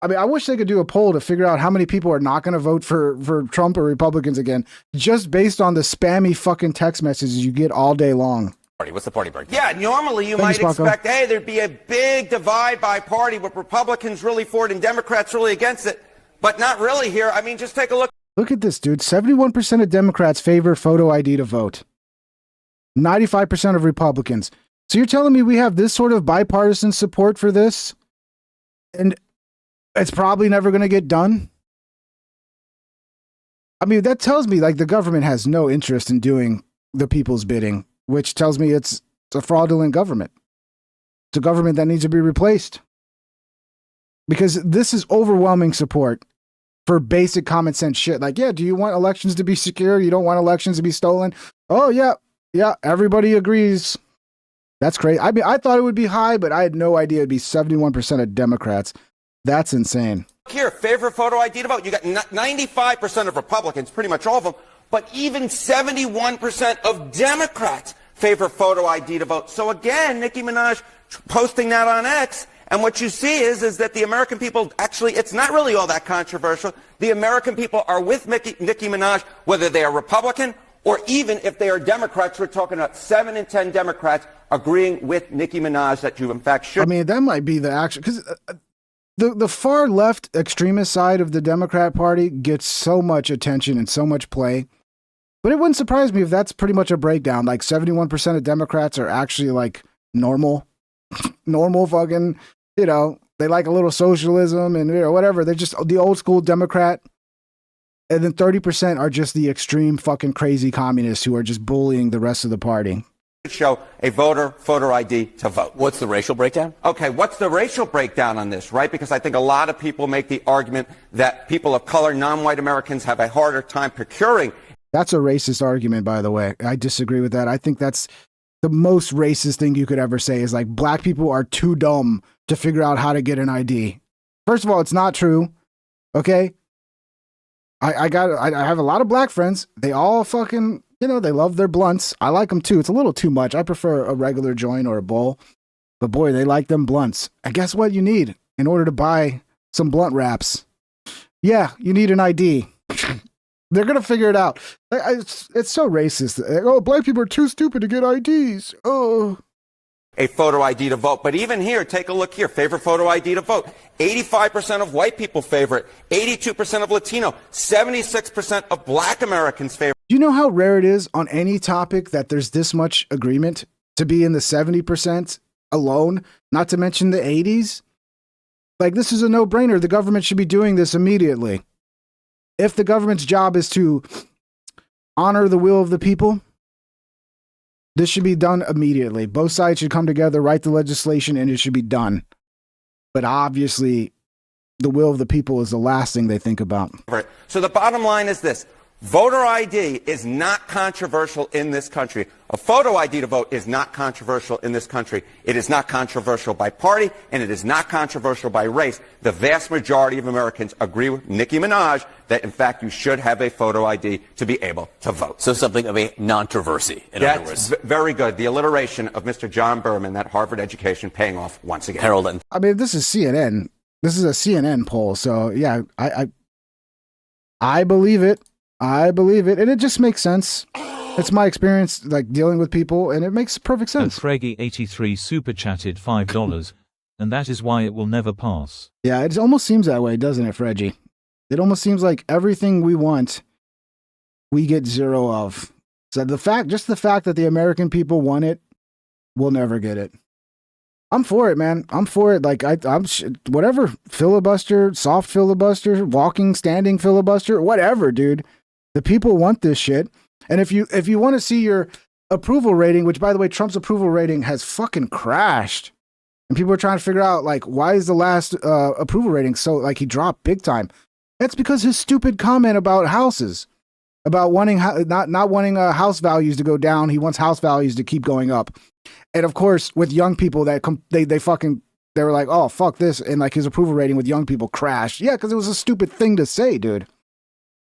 I mean, I wish they could do a poll to figure out how many people are not going to vote for Trump or Republicans again, just based on the spammy fucking text messages you get all day long. What's the party breakdown? Yeah, normally you might Spocko. expect, hey, there'd be a big divide by party with Republicans really for it and Democrats really against it, but not really here. I mean, just take a look. Look at this, dude. 71% of Democrats favor photo ID to vote. 95% of Republicans. So you're telling me we have this sort of bipartisan support for this? And it's probably never going to get done? I mean, that tells me like the government has no interest in doing the people's bidding, which tells me it's a fraudulent government. It's a government that needs to be replaced. Because this is overwhelming support for basic common sense shit. Like, yeah, do you want elections to be secure? You don't want elections to be stolen? Oh, yeah. Yeah, everybody agrees. That's crazy. I mean, I thought it would be high, but I had no idea it'd be 71% of Democrats. That's insane. Here, favor photo ID to vote. You got 95% of Republicans, pretty much all of them, but even 71% of Democrats favor photo ID to vote. So again, Nicki Minaj posting that on X, and what you see is that the American people, actually, it's not really all that controversial. The American people are with Nicki Minaj, whether they are Republican or even if they are Democrats, we're talking about 7 in 10 Democrats agreeing with Nicki Minaj that you in fact should. I mean, that might be the action, because the far left extremist side of the Democrat Party gets so much attention and so much play. But it wouldn't surprise me if that's pretty much a breakdown. Like 71% of Democrats are actually like normal fucking, you know, they like a little socialism and, you know, whatever. They're just the old school Democrat. And then 30% are just the extreme fucking crazy communists who are just bullying the rest of the party. Show a photo ID to vote. What's the racial breakdown? Okay, what's the racial breakdown on this, right? Because I think a lot of people make the argument that people of color, non-white Americans, have a harder time procuring. That's a racist argument, by the way. I disagree with that. I think that's the most racist thing you could ever say is like black people are too dumb to figure out how to get an ID. First of all, it's not true. Okay. I have a lot of black friends. They all fucking, you know, they love their blunts. I like them too. It's a little too much. I prefer a regular joint or a bowl, but boy, they like them blunts. And guess what you need in order to buy some blunt wraps? Yeah, you need an ID. They're going to figure it out. It's so racist. Oh, black people are too stupid to get IDs. Oh. A photo ID to vote. But even here, take a look here. Favorite photo ID to vote. 85% of white people favor it. 82% of Latino. 76% of black Americans favor. Do you know how rare it is on any topic that there's this much agreement to be in the 70% alone, not to mention the 80s? Like, this is a no-brainer. The government should be doing this immediately. If the government's job is to honor the will of the people, this should be done immediately. Both sides should come together, write the legislation, and it should be done. But obviously, the will of the people is the last thing they think about. So the bottom line is this. Voter ID is not controversial in this country. A photo ID to vote is not controversial in this country. It is not controversial by party, and it is not controversial by race. The vast majority of Americans agree with Nicki Minaj that, in fact, you should have a photo ID to be able to vote. So something of a controversy, in other words. That's very good. The alliteration of Mr. John Berman, that Harvard education, paying off once again. Harold. I mean, this is CNN. This is a CNN poll, so yeah, I believe it. I believe it, and it just makes sense. It's my experience, like, dealing with people, and it makes perfect sense. Freggy83 super chatted $5, and that is why it will never pass. Yeah, it almost seems that way, doesn't it, Freggy? It almost seems like everything we want, we get zero of. So the fact that the American people want it, we'll never get it. I'm for it, man. I'm for it. Like, I'm whatever, filibuster, soft filibuster, walking, standing filibuster, whatever, dude. The people want this shit. And if you want to see your approval rating, which, by the way, Trump's approval rating has fucking crashed. And people are trying to figure out, like, why is the last approval rating so, like, he dropped big time? That's because his stupid comment about houses, about wanting not wanting house values to go down. He wants house values to keep going up. And of course, with young people, they were like, oh, fuck this. And like his approval rating with young people crashed. Yeah, because it was a stupid thing to say, dude.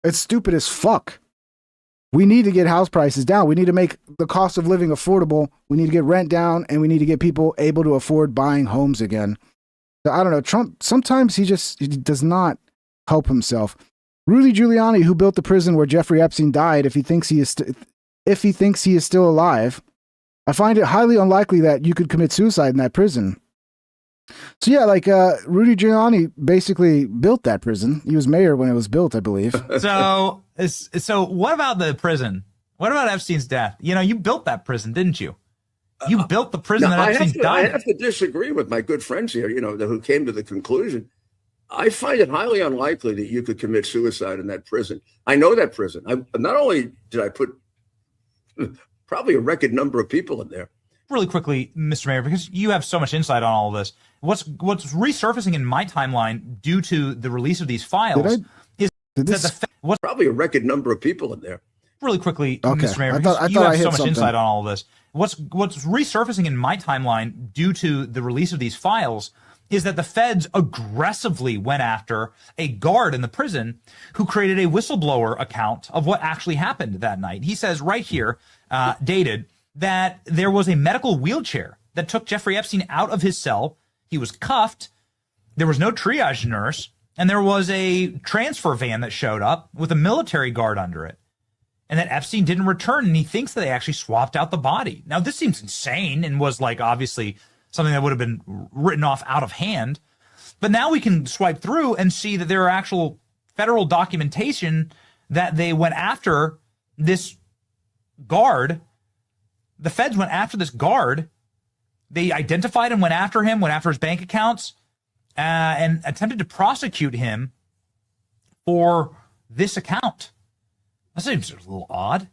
It's stupid as fuck. We need to get house prices down. We need to make the cost of living affordable. We need to get rent down, and we need to get people able to afford buying homes again. So I don't know. Trump, sometimes he does not help himself. Rudy Giuliani, who built the prison where Jeffrey Epstein died, if he thinks he is still alive, I find it highly unlikely that you could commit suicide in that prison. So yeah, like Rudy Giuliani basically built that prison. He was mayor when it was built, I believe. So what about the prison? What about Epstein's death? You know, you built that prison, didn't you? You built the prison that Epstein died. I have to disagree with my good friends here, you know, who came to the conclusion. I find it highly unlikely that you could commit suicide in that prison. I know that prison. Not only did I put probably a record number of people in there. Really quickly, Mr. Mayor, because you have so much insight on all of this. What's resurfacing in my timeline due to the release of these files is what's probably a record number of people in there. Really quickly, okay. Mr. Mayor, because you have so much insight on all of this. What's resurfacing in my timeline due to the release of these files is that the feds aggressively went after a guard in the prison who created a whistleblower account of what actually happened that night. He says right here, dated, that there was a medical wheelchair that took Jeffrey Epstein out of his cell. He was cuffed. There was no triage nurse. And there was a transfer van that showed up with a military guard under it. and that Epstein didn't return, and he thinks that they actually swapped out the body. Now, this seems insane and was like obviously something that would have been written off out of hand. But now we can swipe through and see that there are actual federal documentation that they went after this guard. The feds went after this guard. They identified him, went after him, went after his bank accounts, and attempted to prosecute him for this account. That seems a little odd.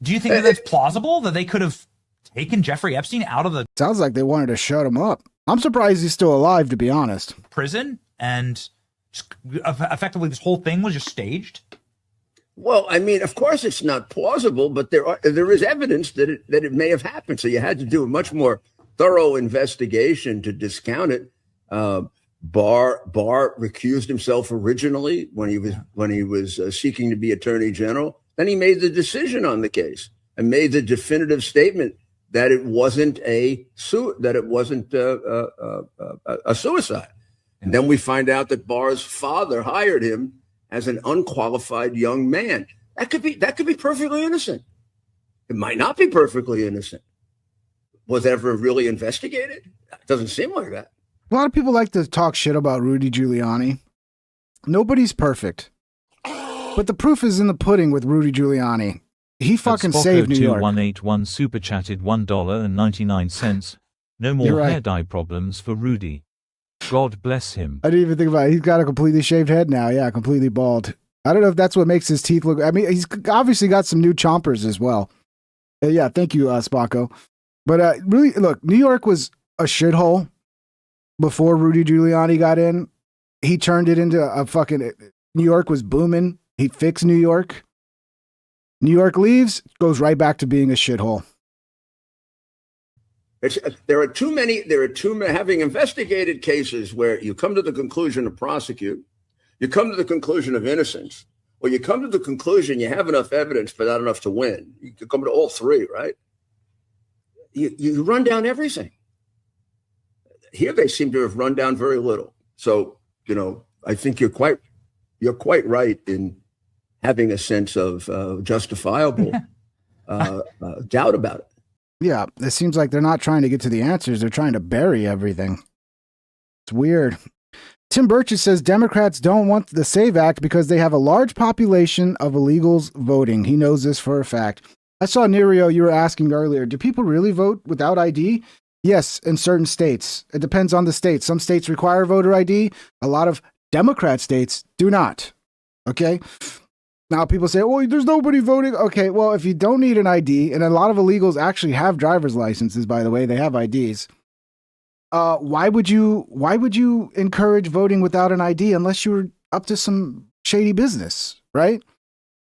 Do you think that that's plausible, that they could have taken Jeffrey Epstein out of the Sounds like they wanted to shut him up. I'm surprised he's still alive, to be honest. prison and just effectively this whole thing was just staged? Well, I mean, of course it's not plausible, but there is evidence that it may have happened. So you had to do a much more thorough investigation to discount it. Barr recused himself originally when he was seeking to be Attorney General. Then he made the decision on the case and made the definitive statement that it wasn't a suicide. And then we find out that Barr's father hired him as an unqualified young man. That could be perfectly innocent. It might not be perfectly innocent. Was it ever really investigated? It doesn't seem like that. A lot of people like to talk shit about Rudy Giuliani. Nobody's perfect. But the proof is in the pudding with Rudy Giuliani. He fucking saved New York. 2181 super chatted $1.99. No more You're right. hair dye problems for Rudy. God bless him. I didn't even think about it. He's got a completely shaved head now. Yeah, completely bald. I don't know if that's what makes his teeth look. I mean, he's obviously got some new chompers as well. Yeah, thank you, Spacco. But really, look, New York was a shithole before Rudy Giuliani got in. He turned it into a fucking. New York was booming. He fixed New York. New York leaves, goes right back to being a shithole. There are too many. Having investigated cases where you come to the conclusion to prosecute, you come to the conclusion of innocence, or you come to the conclusion you have enough evidence but not enough to win. You can come to all three, right? You run down everything. Here they seem to have run down very little. So, I think you're quite right in having a sense of justifiable doubt about it. Yeah, it seems like they're not trying to get to the answers. They're trying to bury everything. It's weird. Tim Burchett says Democrats don't want the SAVE Act because they have a large population of illegals voting. He knows this for a fact. I saw, Nerio, you were asking earlier, do people really vote without ID? Yes, in certain states. It depends on the state. Some states require voter ID. A lot of Democrat states do not. Okay? Now people say, well, there's nobody voting. Okay, well, if you don't need an ID, and a lot of illegals actually have driver's licenses, by the way, they have IDs. Why would you encourage voting without an ID unless you were up to some shady business, right?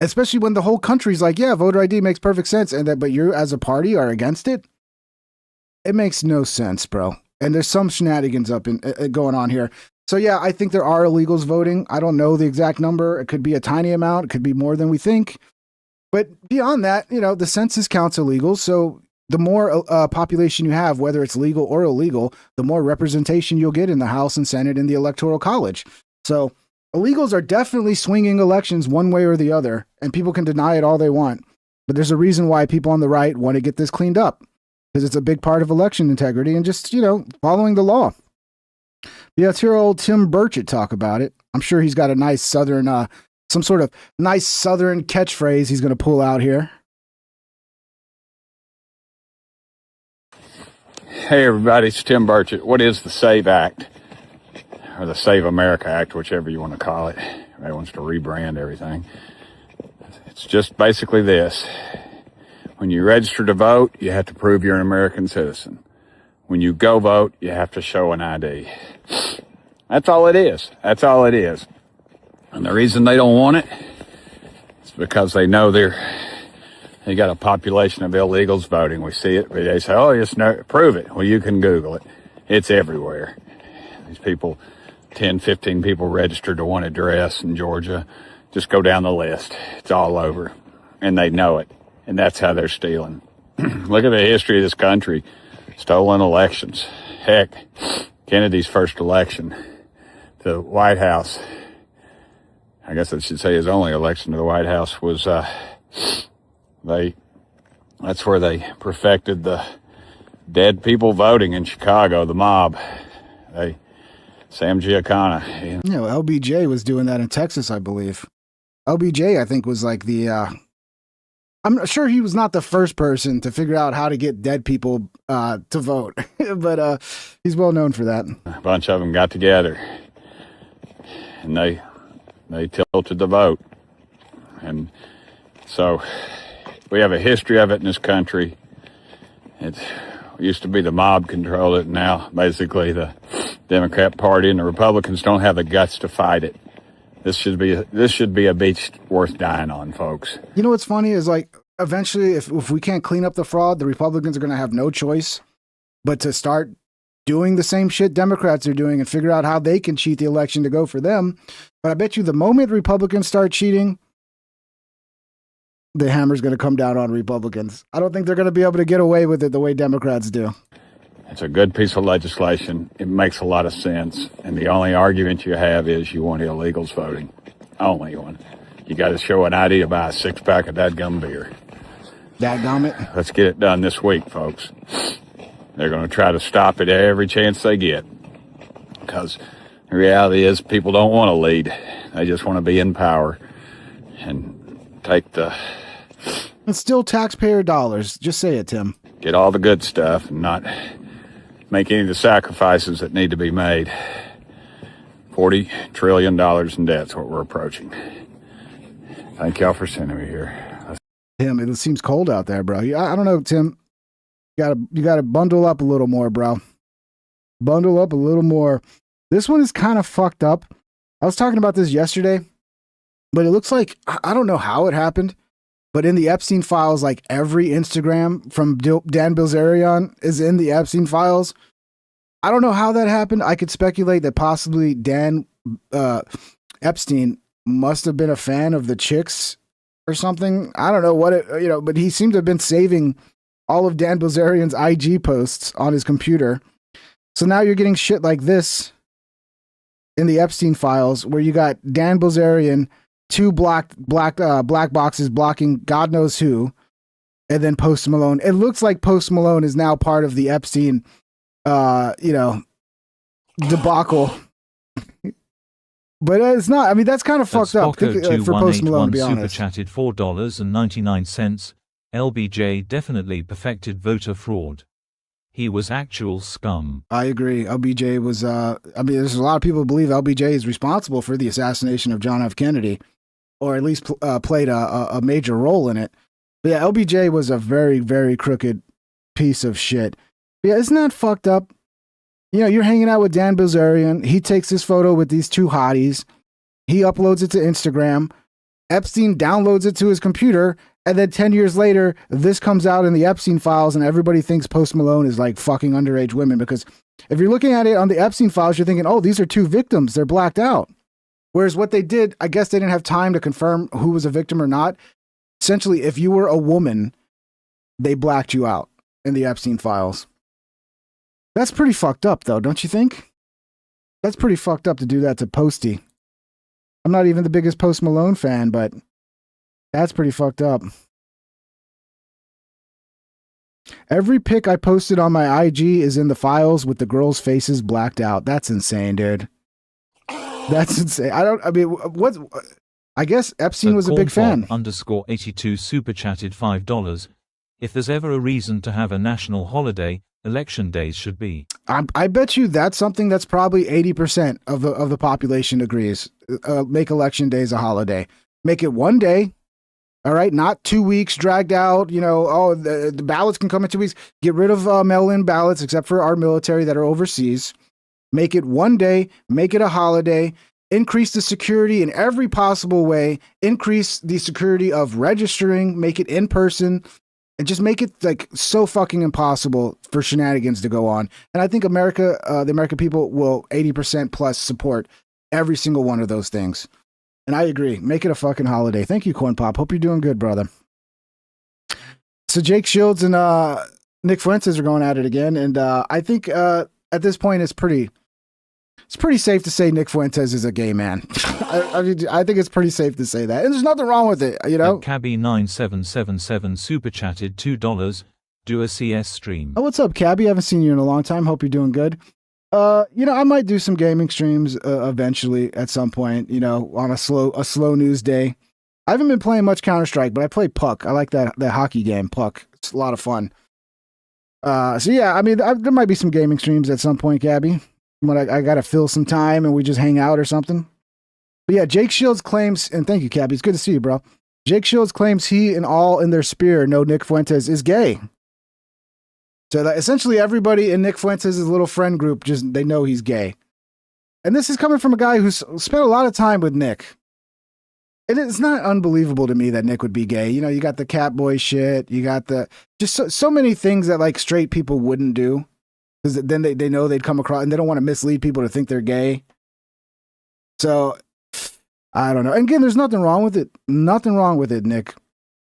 Especially when the whole country's like, yeah, voter ID makes perfect sense, but you as a party are against it. It makes no sense, bro. And there's some shenanigans going on here. So yeah, I think there are illegals voting. I don't know the exact number. It could be a tiny amount. It could be more than we think. But beyond that, the census counts illegals. So the more population you have, whether it's legal or illegal, the more representation you'll get in the House and Senate and the Electoral College. So illegals are definitely swinging elections one way or the other, and people can deny it all they want. But there's a reason why people on the right want to get this cleaned up, because it's a big part of election integrity and just, following the law. Yeah, let's hear old Tim Burchett talk about it. I'm sure he's got a nice Southern, some sort of nice Southern catchphrase he's going to pull out here. Hey everybody, it's Tim Burchett. What is the SAVE Act? Or the Save America Act, whichever you want to call it. Everybody wants to rebrand everything. It's just basically this. When you register to vote, you have to prove you're an American citizen. When you go vote, you have to show an ID. That's all it is. That's all it is. And the reason they don't want it is because they know they got a population of illegals voting. We see it, but they say, oh, just prove it. Well, you can Google it. It's everywhere. These people, 10, 15 people registered to one address in Georgia. Just go down the list. It's all over. And they know it. And that's how they're stealing. Look at the history of this country. Stolen elections. Heck, Kennedy's first election to the White House, I guess I should say his only election to the White House, was That's where they perfected the dead people voting in Chicago, the mob. Sam Giancana. You know, LBJ was doing that in Texas, I believe. LBJ, I think, was like I'm sure he was not the first person to figure out how to get dead people to vote, but he's well known for that. A bunch of them got together, and they tilted the vote. And so we have a history of it in this country. It used to be the mob controlled it. Now, basically, the Democrat Party and the Republicans don't have the guts to fight it. This should be a beach worth dying on, folks. You know what's funny is, like, eventually, if we can't clean up the fraud, the Republicans are going to have no choice but to start doing the same shit Democrats are doing and figure out how they can cheat the election to go for them. But I bet you the moment Republicans start cheating, the hammer's going to come down on Republicans. I don't think they're going to be able to get away with it the way Democrats do. It's a good piece of legislation. It makes a lot of sense. And the only argument you have is you want illegals voting. Only one. You got to show an ID to buy a six-pack of that gum beer. Dadgummit. Let's get it done this week, folks. They're going to try to stop it every chance they get. Because the reality is people don't want to lead. They just want to be in power and take the... It's still taxpayer dollars. Just say it, Tim. Get all the good stuff and not make any of the sacrifices that need to be made. $40 trillion in debt's what we're approaching. Thank y'all for sending me here. Tim, it seems cold out there, bro. I don't know, Tim. You gotta bundle up a little more, bro. Bundle up a little more. This one is kind of fucked up. I was talking about this yesterday, but it looks like, I don't know how it happened, but in the Epstein files, like every Instagram from Dan Bilzerian is in the Epstein files. I don't know how that happened. I could speculate that possibly Dan Epstein must have been a fan of the chicks or something. I don't know what it, but he seemed to have been saving all of Dan Bilzerian's IG posts on his computer. So now you're getting shit like this in the Epstein files where you got Dan Bilzerian, two black boxes blocking God knows who, and then Post Malone. It looks like Post Malone is now part of the Epstein, debacle. But it's not. I mean, that's kind of fucked up for Post Malone, to be honest. Super chatted $4.99. LBJ definitely perfected voter fraud. He was actual scum. I agree. LBJ was, there's a lot of people who believe LBJ is responsible for the assassination of John F. Kennedy, or at least played a major role in it. But yeah, LBJ was a very, very crooked piece of shit. But yeah, isn't that fucked up? You know, you're hanging out with Dan Bilzerian. He takes this photo with these two hotties. He uploads it to Instagram. Epstein downloads it to his computer. And then 10 years later, this comes out in the Epstein files, and everybody thinks Post Malone is like fucking underage women. Because if you're looking at it on the Epstein files, you're thinking, oh, these are two victims. They're blacked out. Whereas what they did, I guess they didn't have time to confirm who was a victim or not. Essentially, if you were a woman, they blacked you out in the Epstein files. That's pretty fucked up, though, don't you think? That's pretty fucked up to do that to Posty. I'm not even the biggest Post Malone fan, but that's pretty fucked up. Every pic I posted on my IG is in the files with the girls' faces blacked out. That's insane, dude. That's insane. I guess Epstein was a big fan. _82 super chatted $5. If there's ever a reason to have a national holiday, election days should be. I bet you that's something that's probably 80% of the population agrees. Make election days a holiday. Make it one day. All right, not 2 weeks dragged out. The ballots can come in 2 weeks. Get rid of mail-in ballots, except for our military that are overseas. Make it one day. Make it a holiday. Increase the security in every possible way. Increase the security of registering. Make it in person, and just make it like so fucking impossible for shenanigans to go on. And I think the American people will 80% plus support every single one of those things. And I agree. Make it a fucking holiday. Thank you, Corn Pop. Hope you're doing good, brother. So Jake Shields and Nick Fuentes are going at it again. And I think at this point it's pretty it's pretty safe to say Nick Fuentes is a gay man. I think it's pretty safe to say that. And there's nothing wrong with it, you know? Cabby9777 super chatted $2. Do a CS stream. Oh, what's up, Cabby? Haven't seen you in a long time. Hope you're doing good. You know, I might do some gaming streams eventually at some point, you know, on a slow news day. I haven't been playing much Counter-Strike, but I play Puck. I like that hockey game, Puck. It's a lot of fun. So yeah, I mean, there might be some gaming streams at some point, Gabby, when I got to fill some time and we just hang out or something. But yeah, Jake Shields claims, and thank you, Cabby. It's good to see you, bro. Jake Shields claims he and all in their sphere know Nick Fuentes is gay. So that essentially everybody in Nick Fuentes' little friend group, they know he's gay. And this is coming from a guy who's spent a lot of time with Nick. And it's not unbelievable to me that Nick would be gay. You know, you got the Catboy shit. You got so many things that like straight people wouldn't do. Because then they know they'd come across, and they don't want to mislead people to think they're gay. So, I don't know. And again, there's nothing wrong with it. Nothing wrong with it, Nick.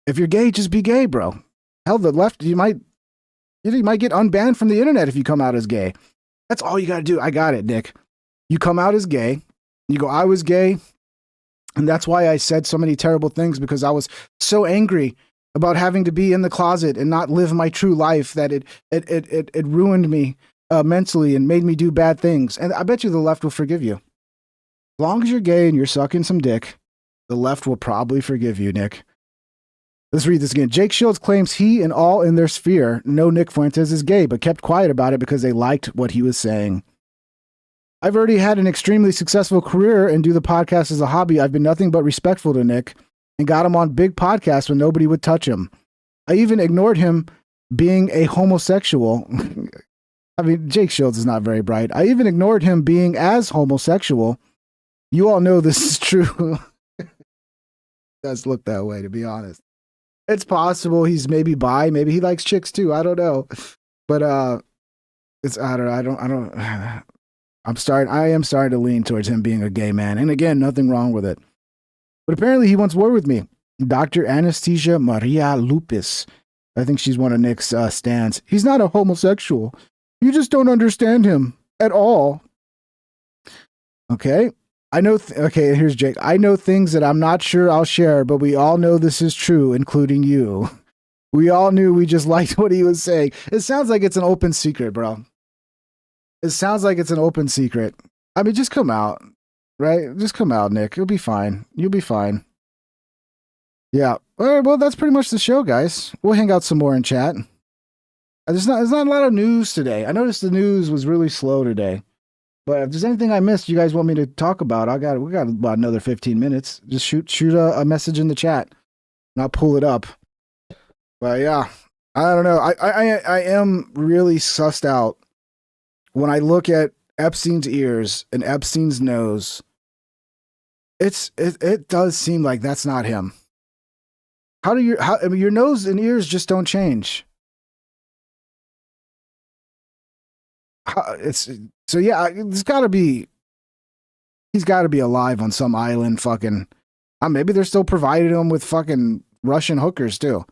If you're gay, just be gay, bro. Hell, the left, you might get unbanned from the internet if you come out as gay. That's all you got to do. I got it, Nick. You come out as gay. You go, I was gay. And that's why I said so many terrible things, because I was so angry about having to be in the closet and not live my true life that it ruined me mentally and made me do bad things. And I bet you the left will forgive you. As long as you're gay and you're sucking some dick, the left will probably forgive you, Nick. Let's read this again. Jake Shields claims he and all in their sphere know Nick Fuentes is gay, but kept quiet about it because they liked what he was saying. I've already had an extremely successful career and do the podcast as a hobby. I've been nothing but respectful to Nick and got him on big podcasts when nobody would touch him. I even ignored him being a homosexual. I mean, Jake Shields is not very bright. I even ignored him being as homosexual. You all know this is true. It does look that way, to be honest. It's possible he's maybe bi, maybe he likes chicks too. I don't know. But I am starting to lean towards him being a gay man. And again, nothing wrong with it. But apparently he wants war with me. Dr. Anastasia Maria Lupis. I think she's one of Nick's stans. He's not a homosexual. You just don't understand him at all. Okay. Okay, here's Jake. I know things that I'm not sure I'll share, but we all know this is true, including you. We all knew, we just liked what he was saying. It sounds like it's an open secret, bro. It sounds like it's an open secret. I mean, just come out, right? Just come out, Nick. You'll be fine. You'll be fine. Yeah. All right, well, that's pretty much the show, guys. We'll hang out some more in chat. There's not a lot of news today. I noticed the news was really slow today. But if there's anything I missed you guys want me to talk about, we got about another 15 minutes. Just shoot a message in the chat and I'll pull it up. But yeah, I don't know. I am really sussed out when I look at Epstein's ears and Epstein's nose. It does seem like that's not him. I mean, your nose and ears just don't change. So yeah, he's got to be alive on some island. Fucking, maybe they're still providing him with fucking Russian hookers too.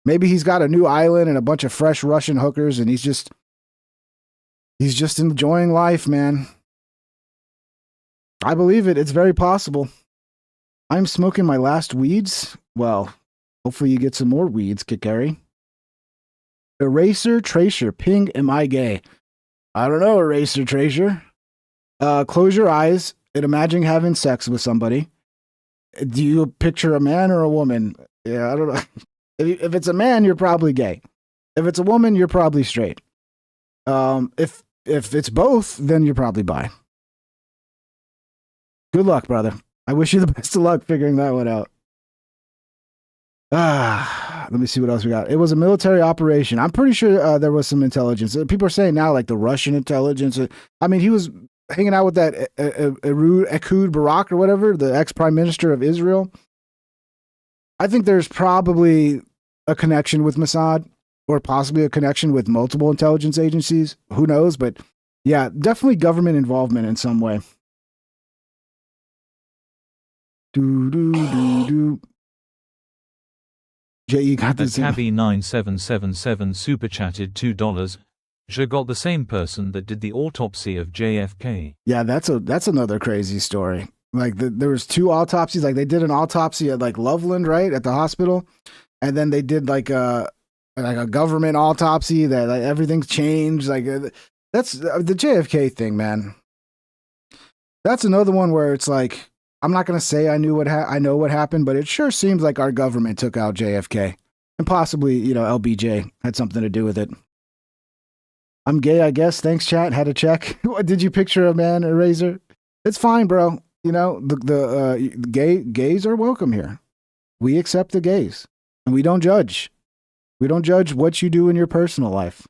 Maybe he's got a new island and a bunch of fresh Russian hookers, and he's just enjoying life, man. I believe it. It's very possible. I'm smoking my last weeds. Well, hopefully you get some more weeds, Kikari. Eraser Tracer, ping, am I gay? I don't know, Eraser Tracer. Close your eyes and imagine having sex with somebody. Do you picture a man or a woman? Yeah, I don't know. If it's a man, you're probably gay. If it's a woman, you're probably straight. If it's both, then you're probably bi. Good luck, brother. I wish you the best of luck figuring that one out. Let me see what else we got. It was a military operation. I'm pretty sure there was some intelligence. People are saying now, like the Russian intelligence. I mean, he was hanging out with that Ehud Barak or whatever, the ex-prime minister of Israel. I think there's probably a connection with Mossad or possibly a connection with multiple intelligence agencies. Who knows? But yeah, definitely government involvement in some way. J.E. got this. Cabby9777 super chatted $2. Je got the same person that did the autopsy of JFK. Yeah, that's another crazy story. Like there was 2 autopsies. Like they did an autopsy at like Loveland, right, at the hospital, and then they did like a government autopsy that like, everything's changed. Like that's the JFK thing, man. That's another one where it's like I'm not gonna say I know what happened, but it sure seems like our government took out JFK, and possibly LBJ had something to do with it. I'm gay, I guess. Thanks, chat. Had to check. Did you picture a man, a razor? It's fine, bro. The gays are welcome here. We accept the gays, and we don't judge. We don't judge what you do in your personal life.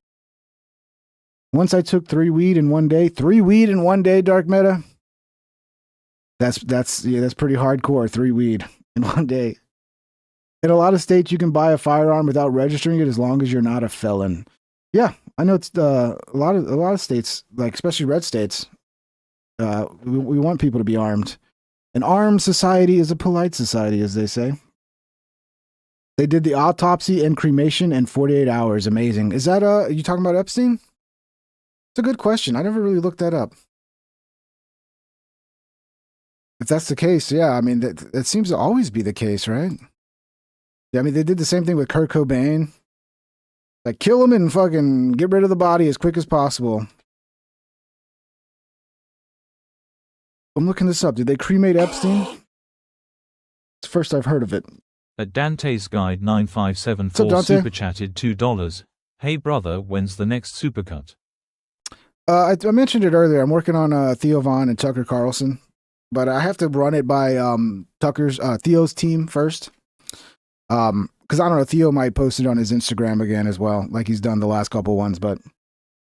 Once I took 3 weed in one day. 3 weed in one day, Dark Meta. That's pretty hardcore. 3 weed in one day. In a lot of states, you can buy a firearm without registering it as long as you're not a felon. Yeah, I know it's a lot of states, like especially red states. We want people to be armed. An armed society is a polite society, as they say. They did the autopsy and cremation in 48 hours. Amazing. Is that you talking about Epstein? It's a good question. I never really looked that up. If that's the case, yeah, I mean that seems to always be the case, right? Yeah, I mean they did the same thing with Kurt Cobain. Like, kill him and fucking get rid of the body as quick as possible. I'm looking this up. Did they cremate Epstein? It's the first I've heard of it. At Dante's Guide 9574 Dante? super chatted $2. Hey brother, when's the next supercut? I mentioned it earlier. I'm working on Theo Von and Tucker Carlson, but I have to run it by Theo's team first. Because I don't know, Theo might post it on his Instagram again as well, like he's done the last couple ones, but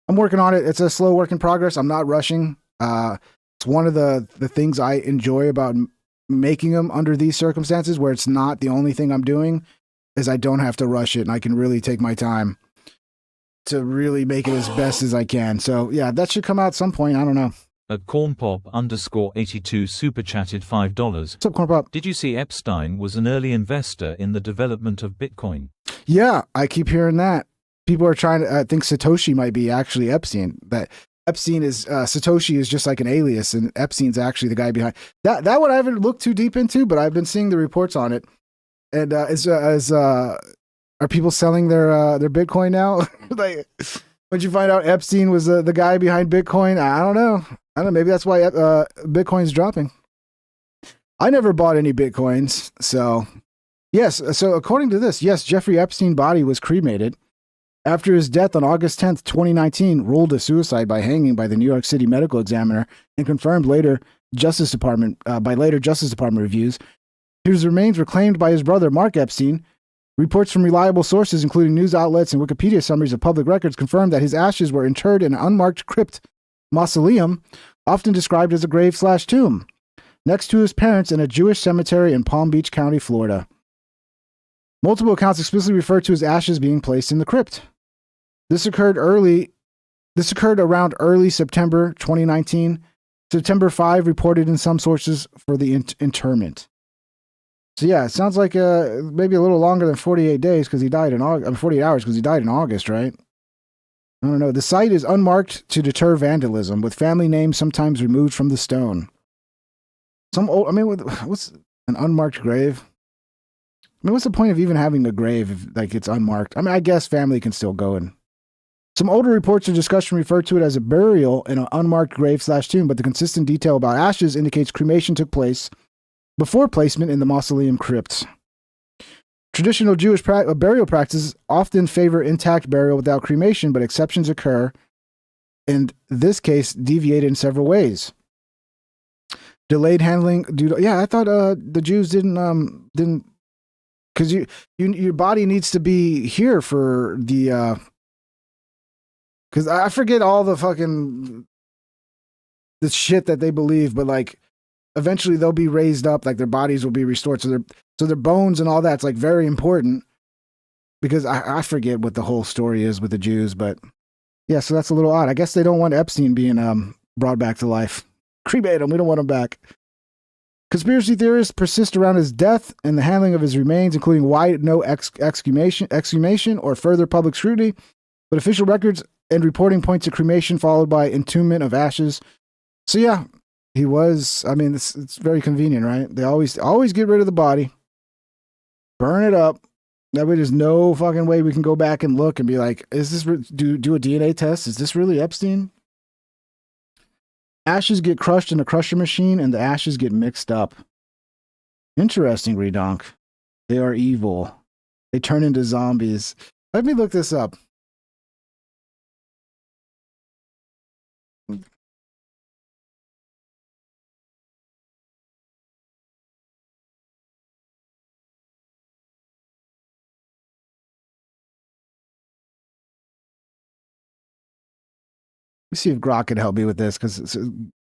I'm working on it. It's a slow work in progress. I'm not rushing. It's one of the things I enjoy about making them under these circumstances, where it's not the only thing I'm doing, is I don't have to rush it, and I can really take my time to really make it as best as I can. So yeah, that should come out at some point. I don't know. At cornpop_82 super chatted $5. What's up, Cornpop? Did you see Epstein was an early investor in the development of Bitcoin? Yeah, I keep hearing that. People are trying to, I think Satoshi might be actually Epstein. That Epstein is, Satoshi is just like an alias, and Epstein's actually the guy behind. That one I haven't looked too deep into, but I've been seeing the reports on it. And are people selling their Bitcoin now? Like, once you find out Epstein was the guy behind Bitcoin, I don't know. Maybe that's why Bitcoin's dropping. I never bought any Bitcoins. So, yes. So, according to this, yes, Jeffrey Epstein's body was cremated after his death on August 10th, 2019, ruled a suicide by hanging by the New York City Medical Examiner and confirmed by later Justice Department reviews. His remains were claimed by his brother, Mark Epstein. Reports from reliable sources, including news outlets and Wikipedia summaries of public records, confirmed that his ashes were interred in an unmarked crypt mausoleum, often described as a grave/tomb, next to his parents in a Jewish cemetery in Palm Beach County, Florida. Multiple accounts explicitly refer to his ashes being placed in the crypt. This occurred around early September 2019. September 5 reported in some sources for the interment. So yeah, it sounds like maybe a little longer than 48 days because he died in August. 48 hours because he died in August, right? I don't know. The site is unmarked to deter vandalism, with family names sometimes removed from the stone. What's an unmarked grave? I mean, what's the point of even having a grave if it's unmarked? I mean, I guess family can still go in. Some older reports or discussion refer to it as a burial in an unmarked grave/tomb, but the consistent detail about ashes indicates cremation took place before placement in the mausoleum crypts. Traditional Jewish burial practices often favor intact burial without cremation, but exceptions occur, and this case deviated in several ways. Delayed handling. I thought the Jews didn't because your body needs to be here for the because I forget all the fucking the shit that they believe, but like eventually they'll be raised up, like their bodies will be restored, so their bones and all that's like very important, because I forget what the whole story is with the Jews, but yeah, so that's a little odd. I guess they don't want Epstein being brought back to life. Cremate him, we don't want him back. Conspiracy theorists persist around his death and the handling of his remains, including why no exhumation or further public scrutiny, but official records and reporting point to cremation followed by entombment of ashes. So yeah, he was, I mean, it's very convenient, right? They always get rid of the body, burn it up. That way there's no fucking way we can go back and look and be like, is this, do a DNA test? Is this really Epstein? Ashes get crushed in a crusher machine and the ashes get mixed up. Interesting, Redonk. They are evil. They turn into zombies. Let me look this up. Let's see if Grok can help me with this, because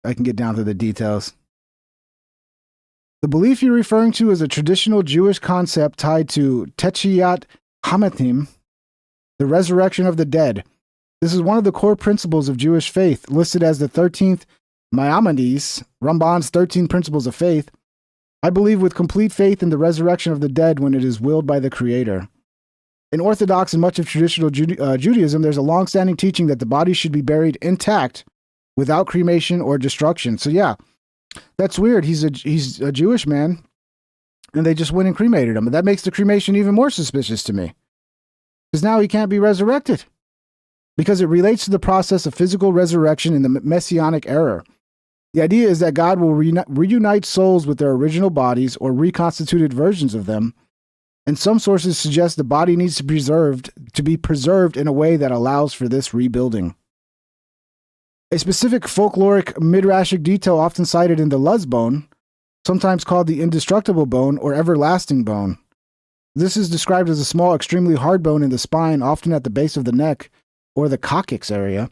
I can get down to the details. The belief you're referring to is a traditional Jewish concept tied to Techiyat Hamatim, the resurrection of the dead. This is one of the core principles of Jewish faith, listed as the 13th Maimonides, Ramban's 13 Principles of Faith. I believe with complete faith in the resurrection of the dead when it is willed by the Creator. In Orthodox and much of traditional Judaism, there's a long-standing teaching that the body should be buried intact without cremation or destruction. So yeah, that's weird. He's a Jewish man, and they just went and cremated him. That makes the cremation even more suspicious to me, because now he can't be resurrected, because it relates to the process of physical resurrection in the Messianic era. The idea is that God will reunite souls with their original bodies or reconstituted versions of them. And some sources suggest the body needs to be preserved in a way that allows for this rebuilding. A specific folkloric midrashic detail often cited in the Luz bone, sometimes called the indestructible bone or everlasting bone. This is described as a small, extremely hard bone in the spine, often at the base of the neck or the coccyx area,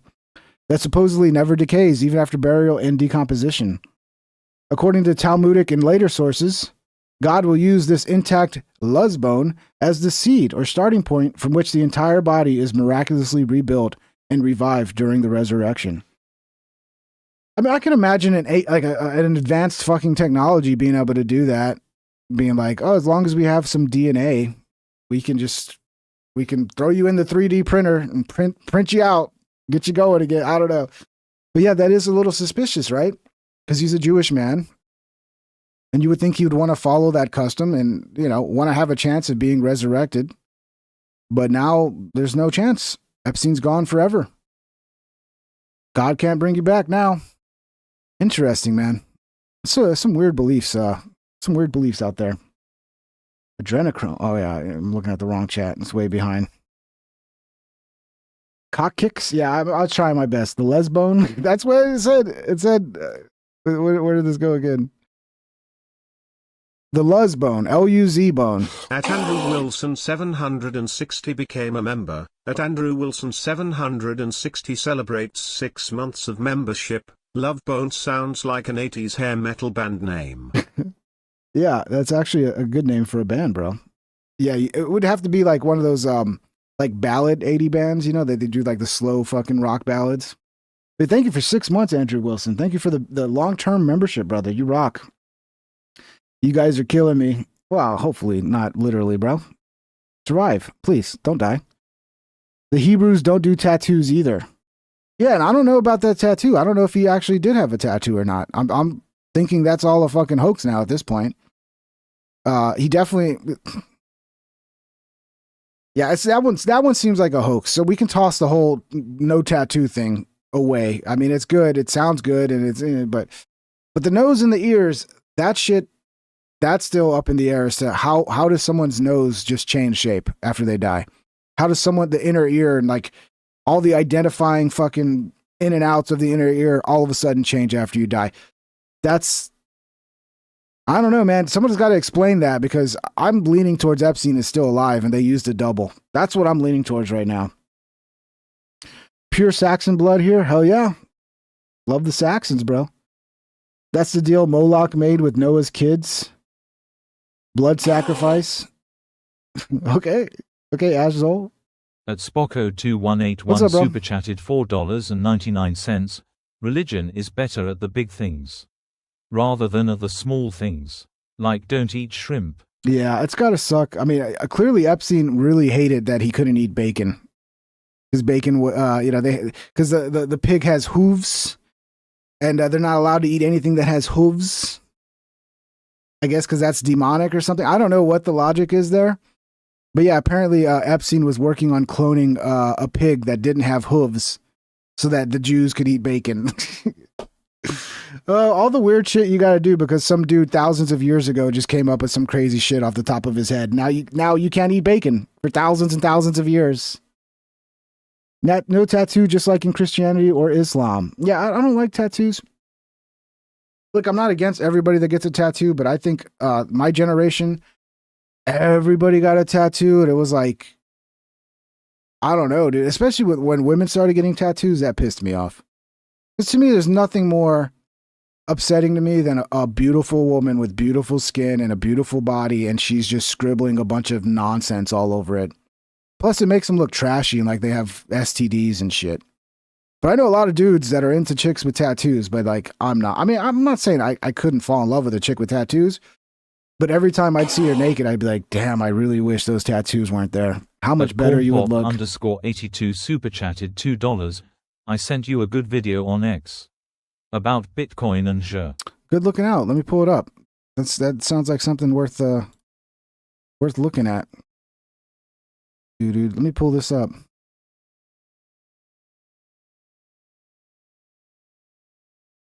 that supposedly never decays even after burial and decomposition. According to Talmudic and later sources, God will use this intact Luz bone as the seed or starting point from which the entire body is miraculously rebuilt and revived during the resurrection. I mean, I can imagine an advanced fucking technology being able to do that, being like, oh, as long as we have some DNA, we can throw you in the 3D printer and print you out, get you going again. I don't know. But yeah, that is a little suspicious, right? Because he's a Jewish man. And you would think he would want to follow that custom and, want to have a chance of being resurrected. But now there's no chance. Epstein's gone forever. God can't bring you back now. Interesting, man. So some weird beliefs. Some weird beliefs out there. Adrenochrome. Oh yeah, I'm looking at the wrong chat. It's way behind. Cock kicks. Yeah, I'll try my best. The lesbone. That's what it said. It said. Where did this go again? The Luz bone, L-U-Z bone. At Andrew Wilson 760 became a member. At Andrew Wilson 760 celebrates 6 months of membership. Love Bone sounds like an 80s hair metal band name. Yeah, that's actually a good name for a band, bro. Yeah, it would have to be like one of those like ballad 80 bands, they do like the slow fucking rock ballads. But thank you for 6 months, Andrew Wilson. Thank you for the long-term membership, brother. You rock. You guys are killing me. Well, hopefully not literally, bro. Survive, please. Don't die. The Hebrews don't do tattoos either. Yeah, and I don't know about that tattoo. I don't know if he actually did have a tattoo or not. I'm thinking that's all a fucking hoax now at this point. He definitely. Yeah, that one seems like a hoax. So we can toss the whole no tattoo thing away. I mean, it's good. It sounds good, and but the nose and the ears, that shit. That's still up in the air as to how does someone's nose just change shape after they die? How does the inner ear and like all the identifying fucking in and outs of the inner ear all of a sudden change after you die? I don't know, man. Someone's got to explain that, because I'm leaning towards Epstein is still alive and they used a double. That's what I'm leaning towards right now. Pure Saxon blood here? Hell yeah. Love the Saxons, bro. That's the deal Moloch made with Noah's kids. Blood sacrifice. Okay, Azol. At Spocko2181 super chatted $4.99. Religion is better at the big things, rather than at the small things, like don't eat shrimp. Yeah, it's gotta suck. I mean, clearly Epstein really hated that he couldn't eat bacon. Because bacon, because the pig has hooves, and they're not allowed to eat anything that has hooves. I guess because that's demonic or something. I don't know what the logic is there. But yeah, apparently Epstein was working on cloning a pig that didn't have hooves so that the Jews could eat bacon. All the weird shit you got to do because some dude thousands of years ago just came up with some crazy shit off the top of his head. Now you can't eat bacon for thousands and thousands of years. No tattoo, just like in Christianity or Islam. Yeah, I don't like tattoos. Look, I'm not against everybody that gets a tattoo, but I think my generation, everybody got a tattoo, and it was like, I don't know, dude. Especially when women started getting tattoos, that pissed me off. Because to me, there's nothing more upsetting to me than a beautiful woman with beautiful skin and a beautiful body, and she's just scribbling a bunch of nonsense all over it. Plus, it makes them look trashy and like they have STDs and shit. But I know a lot of dudes that are into chicks with tattoos, but like, I'm not. I mean, I'm not saying I couldn't fall in love with a chick with tattoos, but every time I'd see her naked, I'd be like, damn, I really wish those tattoos weren't there. How much better you would look. _82 super chatted $2. I sent you a good video on X about Bitcoin and Xur. Good looking out. Let me pull it up. That sounds like something worth looking at. Dude, let me pull this up.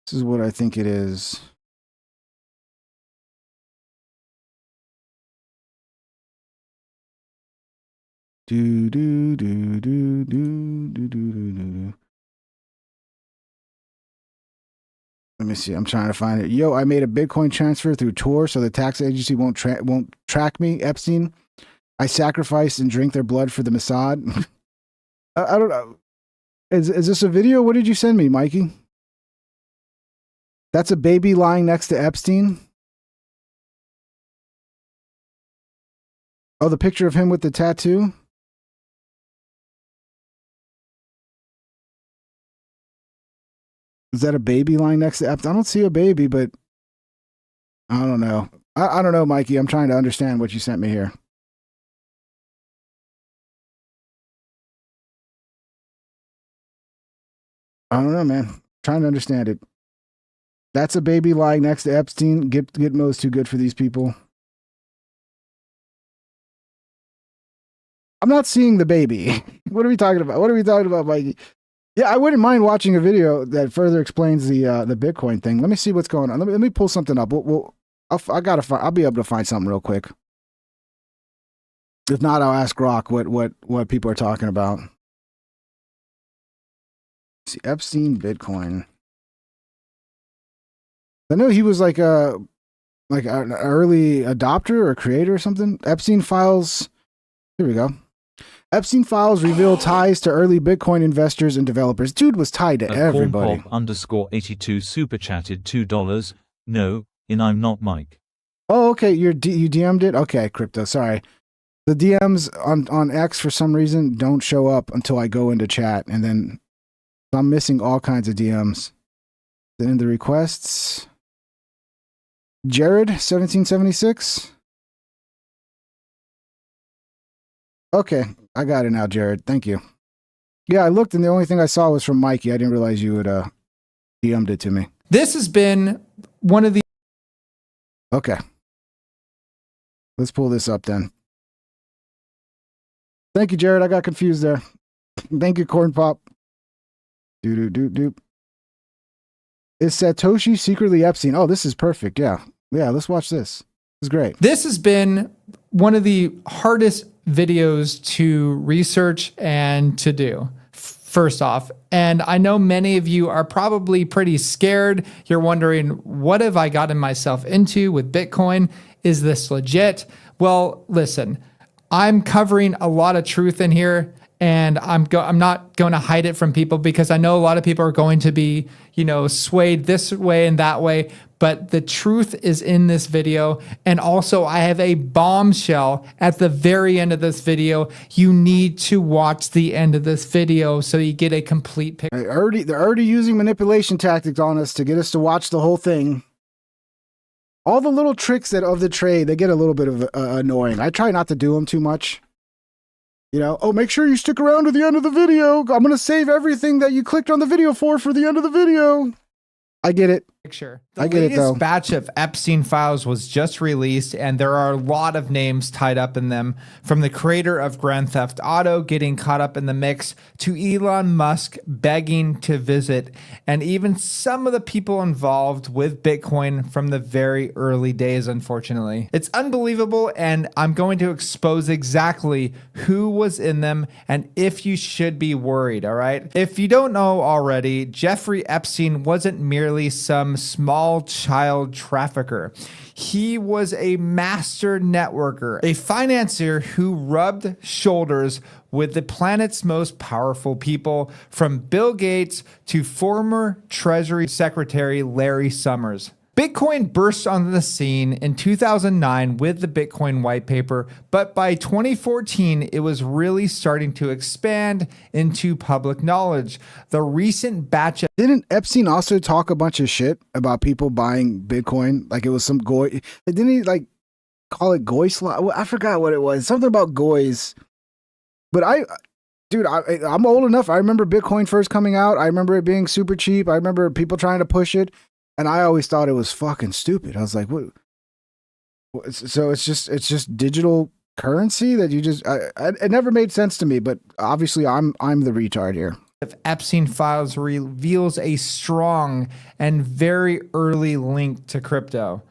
This is what I think it is. Do do do do do do do do do. Let me see. I'm trying to find it. Yo, I made a Bitcoin transfer through Tor, so the tax agency won't track me. Epstein. I sacrificed and drink their blood for the Mossad. I don't know. Is this a video? What did you send me, Mikey? That's a baby lying next to Epstein. Oh, the picture of him with the tattoo. Is that a baby lying next to Epstein? I don't see a baby, but I don't know. I don't know, Mikey. I'm trying to understand what you sent me here. I don't know, man. Trying to understand it. That's a baby lying next to Epstein. Gitmo's too good for these people. I'm not seeing the baby. What are we talking about? What are we talking about, Mikey? Yeah, I wouldn't mind watching a video that further explains the Bitcoin thing. Let me see what's going on. Let me pull something up. I'll be able to find something real quick. If not, I'll ask Rock what people are talking about. Let's see, Epstein Bitcoin. I know he was like an early adopter or creator or something. Epstein files. Here we go. Epstein files reveal ties to early Bitcoin investors and developers. Dude was tied to everybody. _82 super chatted $2. No, I'm not Mike. Oh, okay. You DM'd it? Okay, Crypto. Sorry. The DMs on X for some reason don't show up until I go into chat, and then I'm missing all kinds of DMs. Then in the requests, Jared 1776. Okay, I got it now, Jared. Thank you. Yeah, I looked, and the only thing I saw was from Mikey. I didn't realize you had DM'd it to me. This has been one of the... Okay. Let's pull this up then. Thank you, Jared. I got confused there. Thank you, Corn Pop. Is Satoshi secretly Epstein? Oh, this is perfect. Yeah, let's watch this. This is great. This has been one of the hardest videos to research and to do, first off. And I know many of you are probably pretty scared. You're wondering, what have I gotten myself into with Bitcoin? Is this legit? Well, listen, I'm covering a lot of truth in here, and I'm not going to hide it from people because I know a lot of people are going to be, swayed this way and that way. But the truth is in this video. And also, I have a bombshell at the very end of this video. You need to watch the end of this video so you get a complete picture. They're already using manipulation tactics on us to get us to watch the whole thing. All the little tricks of the trade, they get a little bit of annoying. I try not to do them too much. You know, oh, make sure you stick around to the end of the video. I'm going to save everything that you clicked on the video for the end of the video. I get it. Picture. I get it, though. The latest batch of Epstein files was just released, and there are a lot of names tied up in them, from the creator of Grand Theft Auto getting caught up in the mix, to Elon Musk begging to visit, and even some of the people involved with Bitcoin from the very early days, unfortunately. It's unbelievable, and I'm going to expose exactly who was in them and if you should be worried, all right? If you don't know already, Jeffrey Epstein wasn't merely some small child trafficker. He was a master networker, a financier who rubbed shoulders with the planet's most powerful people, from Bill Gates to former Treasury Secretary Larry Summers. Bitcoin burst onto the scene in 2009 with the Bitcoin white paper, but by 2014, it was really starting to expand into public knowledge. The recent batch of... Didn't Epstein also talk a bunch of shit about people buying Bitcoin? Like it was some goy. Didn't he like call it goy slot? I forgot what it was. Something about goys. But I'm old enough. I remember Bitcoin first coming out. I remember it being super cheap. I remember people trying to push it. And I always thought it was fucking stupid. I was like, what? So it's just digital currency that you just, it never made sense to me, but obviously I'm the retard here. Of Epstein files reveals a strong and very early link to crypto.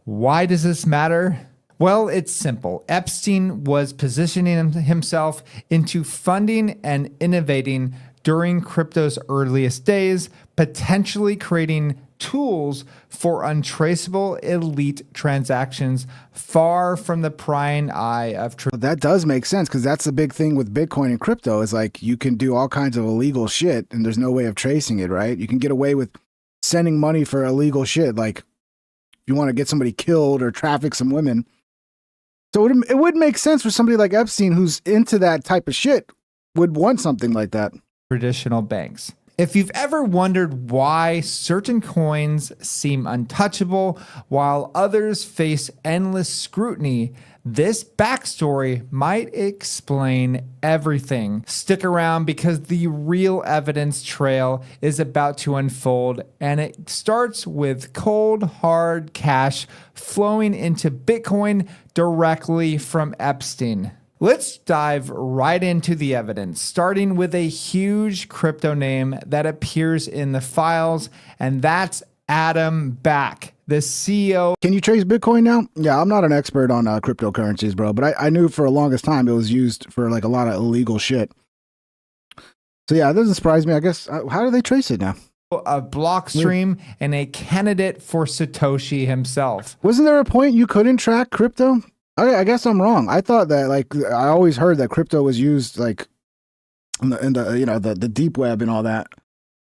Why does this matter? Well, it's simple. Epstein was positioning himself into funding and innovating during crypto's earliest days, potentially creating tools for untraceable elite transactions far from the prying eye of truth. That does make sense, because that's the big thing with Bitcoin and crypto is like you can do all kinds of illegal shit and there's no way of tracing it, right? You can get away with sending money for illegal shit, like if you want to get somebody killed or traffic some women. So it would make sense for somebody like Epstein who's into that type of shit would want something like that. Traditional banks. If you've ever wondered why certain coins seem untouchable while others face endless scrutiny, this backstory might explain everything. Stick around because the real evidence trail is about to unfold, and it starts with cold, hard cash flowing into Bitcoin directly from Epstein. Let's dive right into the evidence, starting with a huge crypto name that appears in the files, and that's Adam Back, the CEO. Can you trace Bitcoin now? Yeah, I'm not an expert on cryptocurrencies, bro, but I knew for the longest time it was used for like a lot of illegal shit. So yeah, it doesn't surprise me. I guess, how do they trace it now? Of Blockstream and a candidate for Satoshi himself. Wasn't there a point you couldn't track crypto? I guess I'm wrong. I thought that, like, I always heard that crypto was used like in the you know, the deep web and all that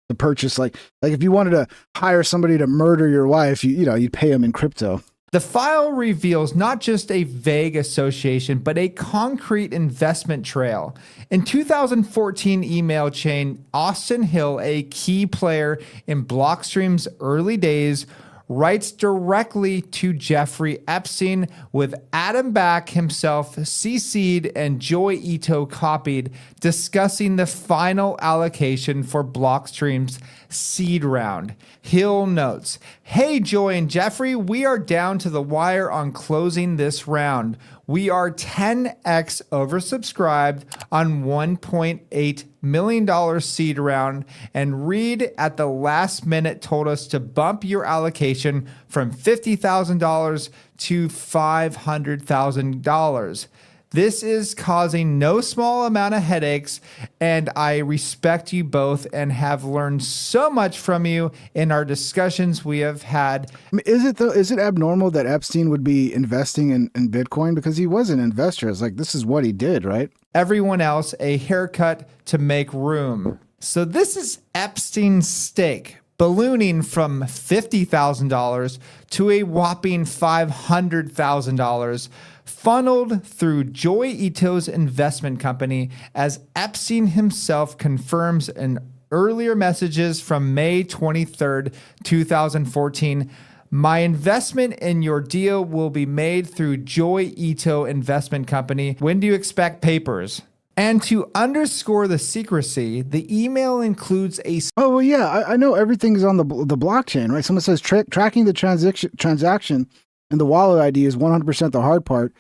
to purchase, like if you wanted to hire somebody to murder your wife, you'd pay them in crypto. The file reveals not just a vague association, but a concrete investment trail. In 2014 email chain, Austin Hill, a key player in Blockstream's early days, writes directly to Jeffrey Epstein, with Adam Back himself CC'd and Joy Ito copied, discussing the final allocation for Blockstream's seed round. Hill notes, "Hey Joy and Jeffrey, we are down to the wire on closing this round. We are 10x oversubscribed on $1.8 million seed round, and Reed at the last minute told us to bump your allocation from $50,000 to $500,000. This is causing no small amount of headaches, and I respect you both and have learned so much from you in our discussions we have had." I mean, is it abnormal that Epstein would be investing in Bitcoin? Because he was an investor. It's like, this is what he did, right? Everyone else a haircut to make room. So this is Epstein's stake, ballooning from $50,000 to a whopping $500,000, funneled through Joy Ito's investment company, as Epstein himself confirms in earlier messages from May 23rd, 2014. "My investment in your deal will be made through Joy Ito Investment Company. When do you expect papers?" And to underscore the secrecy, the email includes a... Oh, well, yeah, I know everything's on the blockchain, right? Someone says tracking the transaction and the wallet ID is 100% the hard part.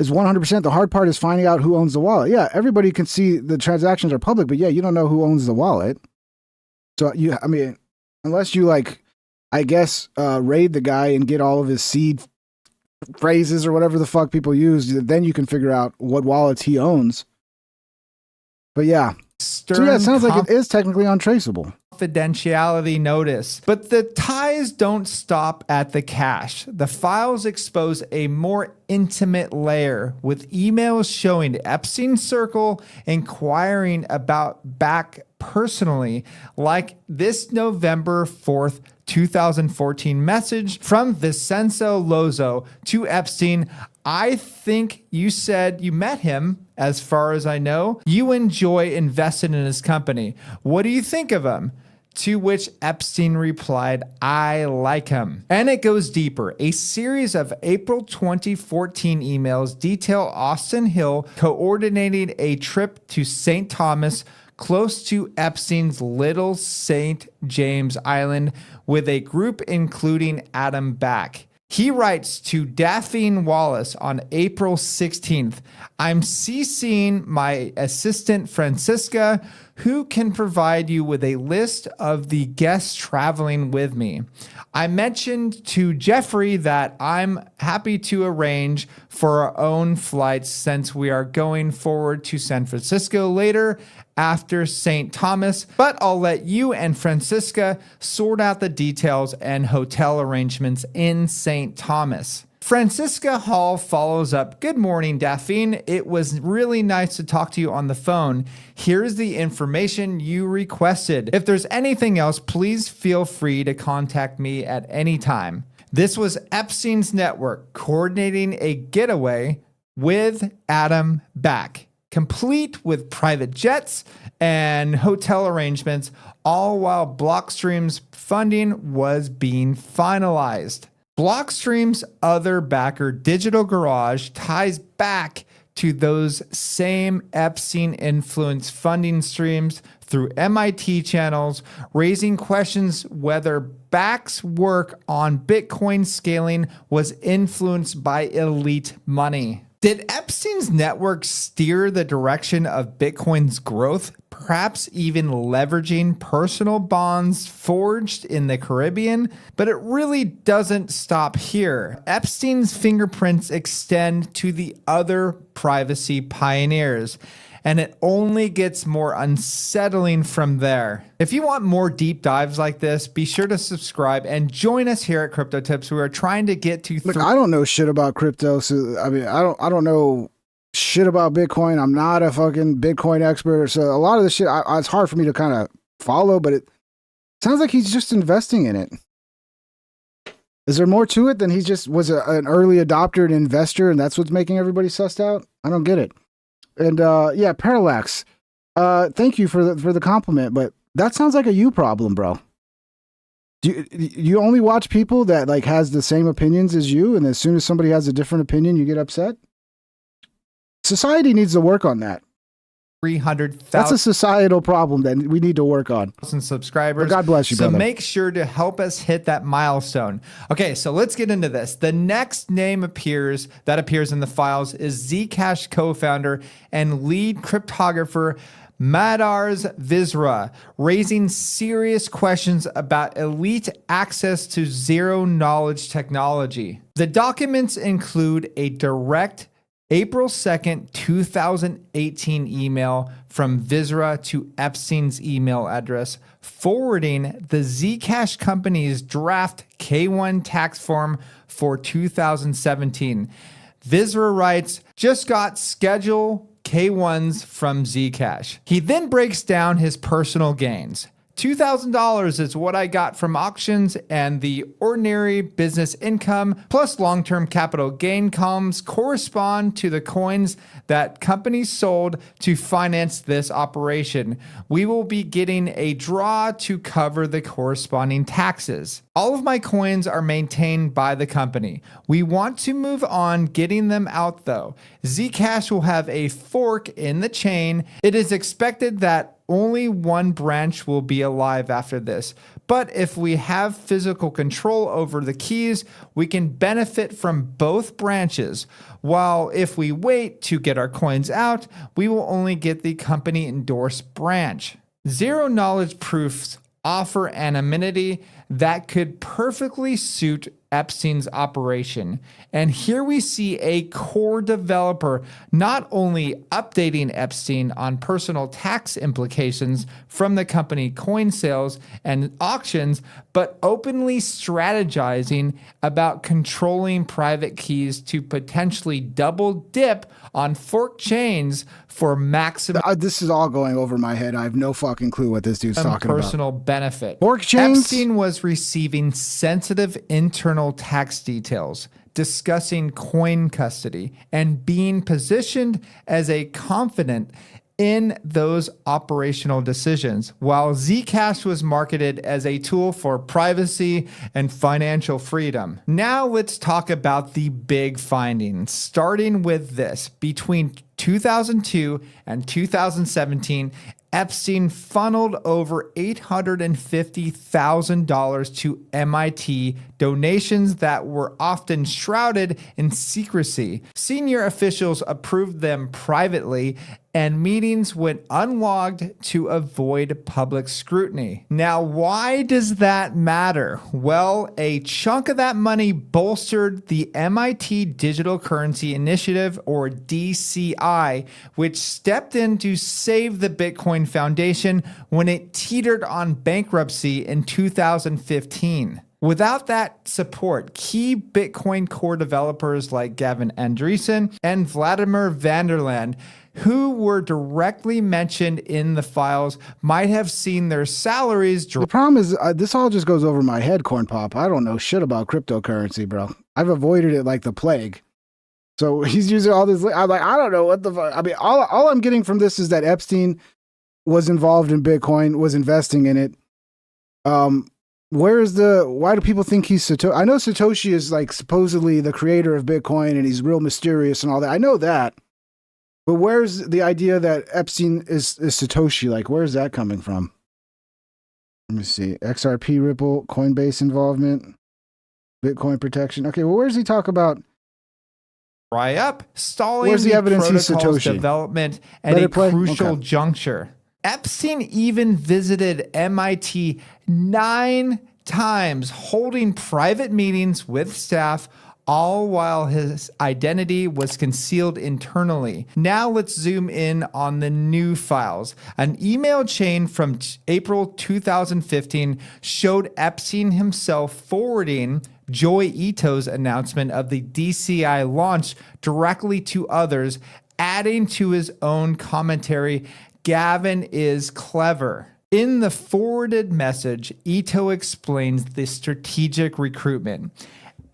Is 100%. The hard part is finding out who owns the wallet. Yeah, everybody can see the transactions are public, but yeah, you don't know who owns the wallet. So I mean, unless you I guess, raid the guy and get all of his seed phrases or whatever the fuck people use, then you can figure out what wallets he owns. But yeah. So yeah, it sounds like it is technically untraceable. Confidentiality notice. But the ties don't stop at the cache. The files expose a more intimate layer with emails showing Epstein Circle inquiring about back personally, like this November 4th, 2014 message from Vincenzo Lozo to Epstein. I think you said you met him, as far as I know. You enjoy investing in his company. What do you think of him? To which Epstein replied, I like him. And it goes deeper. A series of April 2014 emails detail Austin Hill coordinating a trip to St. Thomas, close to Epstein's Little St. James Island, with a group including Adam Back. He writes to Daphne Wallace on April 16th, I'm CCing my assistant Francisca, who can provide you with a list of the guests traveling with me. I mentioned to Jeffrey that I'm happy to arrange for our own flights since we are going forward to San Francisco later after St. Thomas, but I'll let you and Francisca sort out the details and hotel arrangements in St. Thomas. Francisca Hall follows up, good morning, Daphne. It was really nice to talk to you on the phone. Here's the information you requested. If there's anything else, please feel free to contact me at any time. This was Epstein's network coordinating a getaway with Adam Back, complete with private jets and hotel arrangements, all while Blockstream's funding was being finalized. Blockstream's other backer, Digital Garage, ties back to those same Epstein influence funding streams through MIT channels, raising questions whether Back's work on Bitcoin scaling was influenced by elite money. Did Epstein's network steer the direction of Bitcoin's growth, perhaps even leveraging personal bonds forged in the Caribbean? But it really doesn't stop here. Epstein's fingerprints extend to the other privacy pioneers, and it only gets more unsettling from there. If you want more deep dives like this, be sure to subscribe and join us here at Crypto Tips. We are trying to get to... Look, I don't know shit about crypto, so I mean, I don't know shit about Bitcoin. I'm not a fucking Bitcoin expert, so a lot of this shit, it's hard for me to kind of follow, but it sounds like he's just investing in it. Is there more to it than he just was an early adopter and investor, and that's what's making everybody sussed out? I don't get it. And yeah, Parallax, thank you for the compliment, but that sounds like a you problem, bro. Do you only watch people that like has the same opinions as you, and as soon as somebody has a different opinion, you get upset? Society needs to work on that. 300,000. That's a societal problem that we need to work on. Subscribers. But God bless you, so brother. Make sure to help us hit that milestone. Okay, so let's get into this. The next name that appears in the files is Zcash co-founder and lead cryptographer Madars Vizra, raising serious questions about elite access to zero-knowledge technology. The documents include a direct April 2nd, 2018 email from Vizra to Epstein's email address, forwarding the Zcash company's draft K1 tax form for 2017. Vizra writes, just got Schedule K1s from Zcash. He then breaks down his personal gains. $2,000 is what I got from auctions, and the ordinary business income plus long-term capital gain columns correspond to the coins that companies sold to finance this operation. We will be getting a draw to cover the corresponding taxes. All of my coins are maintained by the company. We want to move on getting them out though. Zcash will have a fork in the chain. It is expected that only one branch will be alive after this. But if we have physical control over the keys, we can benefit from both branches. While if we wait to get our coins out, we will only get the company endorsed branch. Zero knowledge proofs offer anonymity that could perfectly suit Epstein's operation. And here we see a core developer not only updating Epstein on personal tax implications from the company coin sales and auctions, but openly strategizing about controlling private keys to potentially double dip on fork chains for maximum. This is all going over my head. I have no fucking clue what this dude's talking about. Personal benefit. Fork chains? Epstein was receiving sensitive internal tax details, discussing coin custody, and being positioned as a confidant in those operational decisions, while Zcash was marketed as a tool for privacy and financial freedom. Now let's talk about the big findings, starting with this. Between 2002 and 2017, Epstein funneled over $850,000 to MIT, donations that were often shrouded in secrecy. Senior officials approved them privately, and meetings went unlogged to avoid public scrutiny. Now, why does that matter? Well, a chunk of that money bolstered the MIT Digital Currency Initiative, or DCI, which stepped in to save the Bitcoin Foundation when it teetered on bankruptcy in 2015. Without that support, key Bitcoin core developers like Gavin Andresen and Vladimir Vanderland, who were directly mentioned in the files, might have seen their salaries drop. The problem is, this all just goes over my head, Corn Pop. I don't know shit about cryptocurrency, bro. I've avoided it like the plague. So he's using all this. I'm like, I don't know what the fuck. I mean, all I'm getting from this is that Epstein was involved in Bitcoin, was investing in it. Why do people think he's Satoshi? I know Satoshi is like supposedly the creator of Bitcoin and he's real mysterious and all that. I know that. But where's the idea that Epstein is Satoshi? Like, where's that coming from? Let me see. XRP, Ripple, Coinbase involvement, Bitcoin protection. Okay, well, where does he talk about? Dry up, stalling Where's the evidence he's protocol's Satoshi? development at a crucial juncture. Epstein even visited MIT 9 times, holding private meetings with staff, all while his identity was concealed internally. Now let's zoom in on the new files. An email chain from April 2015 showed Epstein himself forwarding Joi Ito's announcement of the DCI launch directly to others, adding to his own commentary, "Gavin is clever." In the forwarded message, Ito explains the strategic recruitment.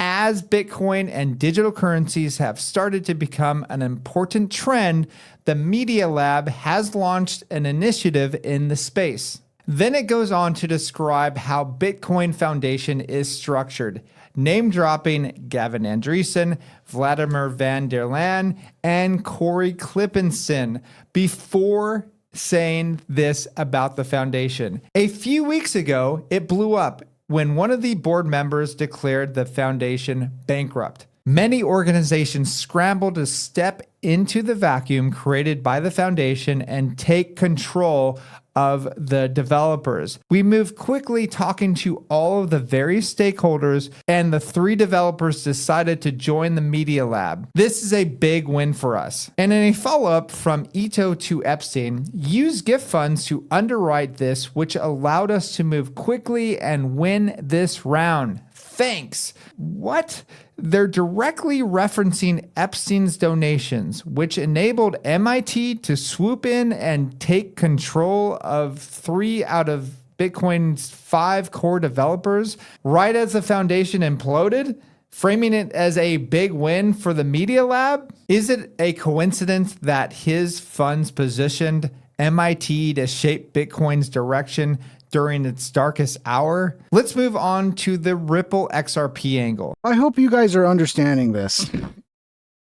As Bitcoin and digital currencies have started to become an important trend, the Media Lab has launched an initiative in the space. Then it goes on to describe how Bitcoin Foundation is structured, name-dropping Gavin Andresen, Vladimir Vanderland, and Corey Klippenson before saying this about the foundation. A few weeks ago, it blew up when one of the board members declared the foundation bankrupt. Many organizations scrambled to step into the vacuum created by the foundation and take control of the developers. We moved quickly, talking to all of the various stakeholders, and the 3 developers decided to join the Media Lab. This is a big win for us. And in a follow-up from Ito to Epstein, use gift funds to underwrite this, which allowed us to move quickly and win this round. Thanks. What? They're directly referencing Epstein's donations, which enabled MIT to swoop in and take control of 3 out of Bitcoin's 5 core developers right as the foundation imploded, framing it as a big win for the Media Lab? Is it a coincidence that his funds positioned MIT to shape Bitcoin's direction during its darkest hour? Let's move on to the Ripple XRP angle. I hope you guys are understanding this.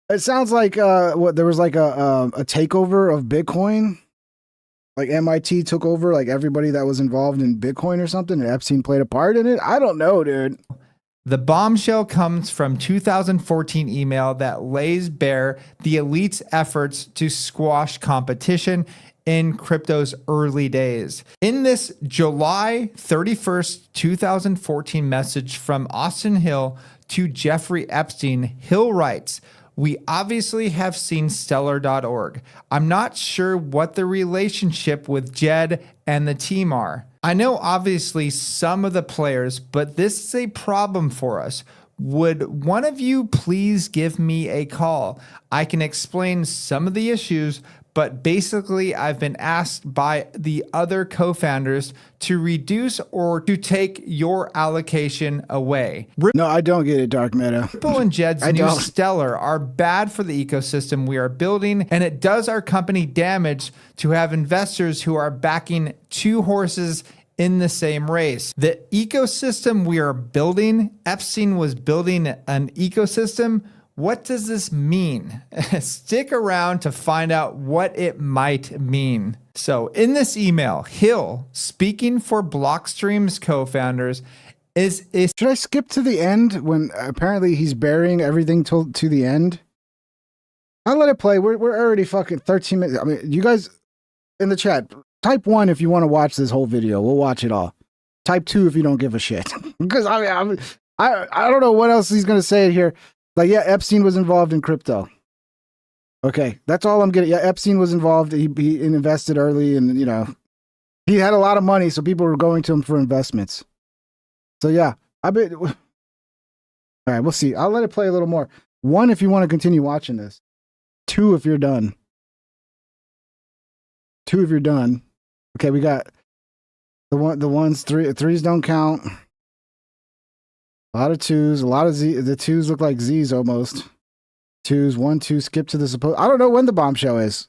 It sounds like there was like a takeover of Bitcoin. Like MIT took over like everybody that was involved in Bitcoin or something, and Epstein played a part in it. I don't know, dude. The bombshell comes from 2014 email that lays bare the elite's efforts to squash competition in crypto's early days. In this July 31st, 2014 message from Austin Hill to Jeffrey Epstein, Hill writes, "We obviously have seen Stellar.org. I'm not sure what the relationship with Jed and the team are. I know obviously some of the players, but this is a problem for us. Would one of you please give me a call? I can explain some of the issues, but basically I've been asked by the other co-founders to reduce or to take your allocation away." No, I don't get it, Dark Meta. Ripple and Jed's new Stellar are bad for the ecosystem we are building, and it does our company damage to have investors who are backing two horses in the same race. The ecosystem we are building, Epstein was building an ecosystem. What does this mean? Stick around to find out what it might mean. So in this email, Hill, speaking for Blockstream's co-founders, is should I skip to the end when apparently he's burying everything to the end? I'll let it play. We're already fucking 13 minutes. I mean, you guys in the chat, type 1 if you want to watch this whole video. We'll watch it all. Type 2 if you don't give a shit. Because I don't know what else he's gonna say here. Like, yeah, Epstein was involved in crypto. Okay, that's all I'm getting. Yeah, Epstein was involved. He invested early, and you know, he had a lot of money, so people were going to him for investments. So yeah, I bet. All right, we'll see. I'll let it play a little more. 1 if you want to continue watching this. 2 if you're done. 2 if you're done. Okay, we got the ones. Threes don't count. A lot of 2s, a lot of Z. The 2s look like Z's almost. 2s, 1, 2, skip to the supposed. I don't know when the bombshell is.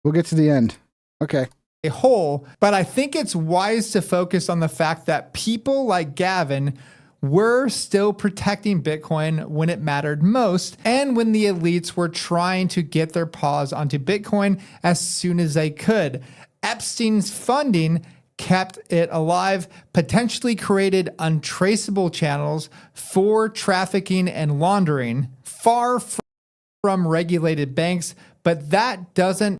We'll get to the end. Okay. A whole, but I think it's wise to focus on the fact that people like Gavin were still protecting Bitcoin when it mattered most, and when the elites were trying to get their paws onto Bitcoin as soon as they could. Epstein's funding kept it alive, potentially created untraceable channels for trafficking and laundering, far from regulated banks, but that doesn't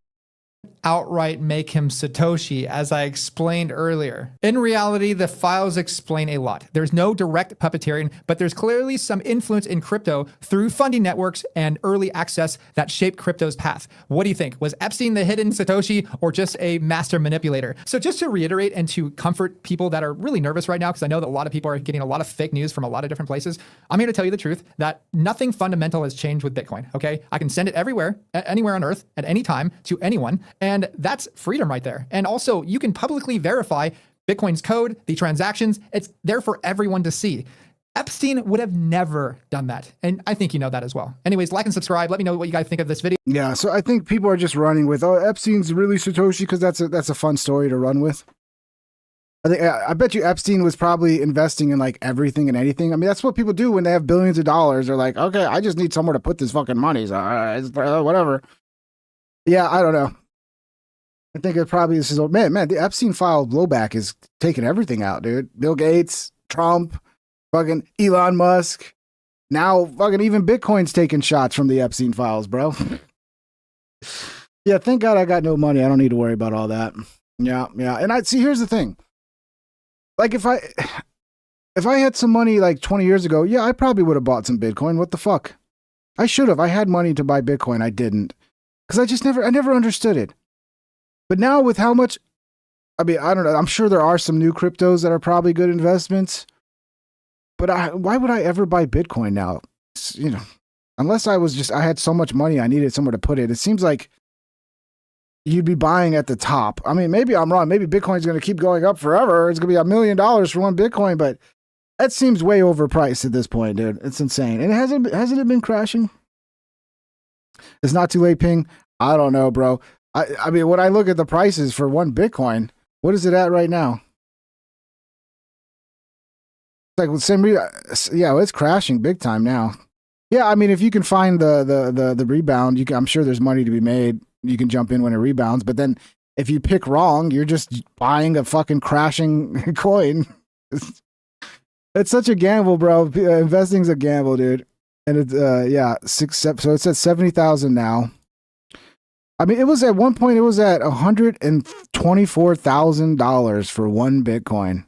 outright make him Satoshi, as I explained earlier. In reality, the files explain a lot. There's no direct puppeteering, but there's clearly some influence in crypto through funding networks and early access that shaped crypto's path. What do you think? Was Epstein the hidden Satoshi or just a master manipulator? So just to reiterate and to comfort people that are really nervous right now, because I know that a lot of people are getting a lot of fake news from a lot of different places, I'm here to tell you the truth that nothing fundamental has changed with Bitcoin, okay? I can send it everywhere, anywhere on earth, at any time, to anyone, and that's freedom right there. And also, you can publicly verify Bitcoin's code, the transactions. It's there for everyone to see. Epstein would have never done that. And I think you know that as well. Anyways, like and subscribe. Let me know what you guys think of this video. Yeah, so I think people are just running with, oh, Epstein's really Satoshi, because that's a fun story to run with. I bet you Epstein was probably investing in like everything and anything. I mean, that's what people do when they have billions of dollars. They're like, okay, I just need somewhere to put this fucking money. So whatever. Yeah, I don't know. I think it probably this is man. The Epstein file blowback is taking everything out, dude. Bill Gates, Trump, fucking Elon Musk. Now fucking even Bitcoin's taking shots from the Epstein files, bro. Yeah, thank God I got no money. I don't need to worry about all that. Yeah. And I see. Here's the thing. Like if I had some money like 20 years ago, yeah, I probably would have bought some Bitcoin. What the fuck? I should have. I had money to buy Bitcoin. I didn't, because I never understood it. But now with how much, I mean, I don't know. I'm sure there are some new cryptos that are probably good investments. But why would I ever buy Bitcoin now? You know, unless I had so much money I needed somewhere to put it. It seems like you'd be buying at the top. I mean, maybe I'm wrong. Maybe Bitcoin's going to keep going up forever. It's going to be $1 million for one Bitcoin, but that seems way overpriced at this point, dude. It's insane. And hasn't it been crashing? It's not too late, Ping. I don't know, bro. I mean, when I look at the prices for one Bitcoin, what is it at right now? Like with some yeah, it's crashing big time now. Yeah, I mean, if you can find the rebound, I'm sure there's money to be made. You can jump in when it rebounds, but then if you pick wrong, you're just buying a fucking crashing coin. It's such a gamble, bro. Investing's a gamble, dude. And it's so it's at 70,000 now. I mean, it was at one point, it was at $124,000 for one Bitcoin.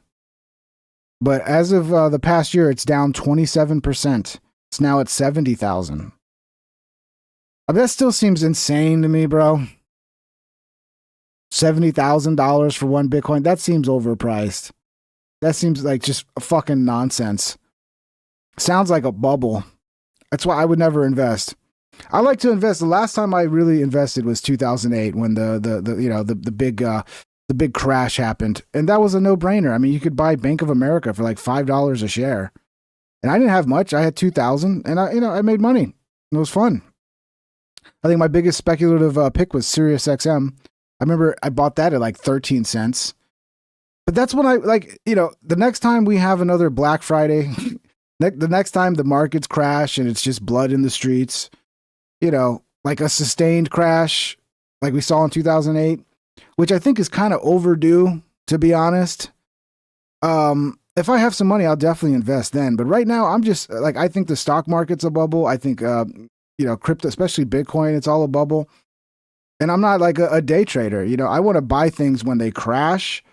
But as of the past year, it's down 27%. It's now at 70,000. I mean, that still seems insane to me, bro. $70,000 for one Bitcoin. That seems overpriced. That seems like just fucking nonsense. Sounds like a bubble. That's why I would never invest. I like to invest. The last time I really invested was 2008 when the big crash happened, and that was a no-brainer. I mean, you could buy Bank of America for like $5 a share, and I didn't have much. I had 2,000, and I made money. It was fun. I think my biggest speculative pick was SiriusXM. I remember I bought that at like 13 cents. But that's when the next time we have another Black Friday, the next time the markets crash and it's just blood in the streets, like a sustained crash like we saw in 2008, which I think is kind of overdue, to be honest. If I have some money, I'll definitely invest then. But right now, I'm just like, I think the stock market's a bubble. I think, crypto, especially Bitcoin, it's all a bubble. And I'm not like a day trader. I want to buy things when they crash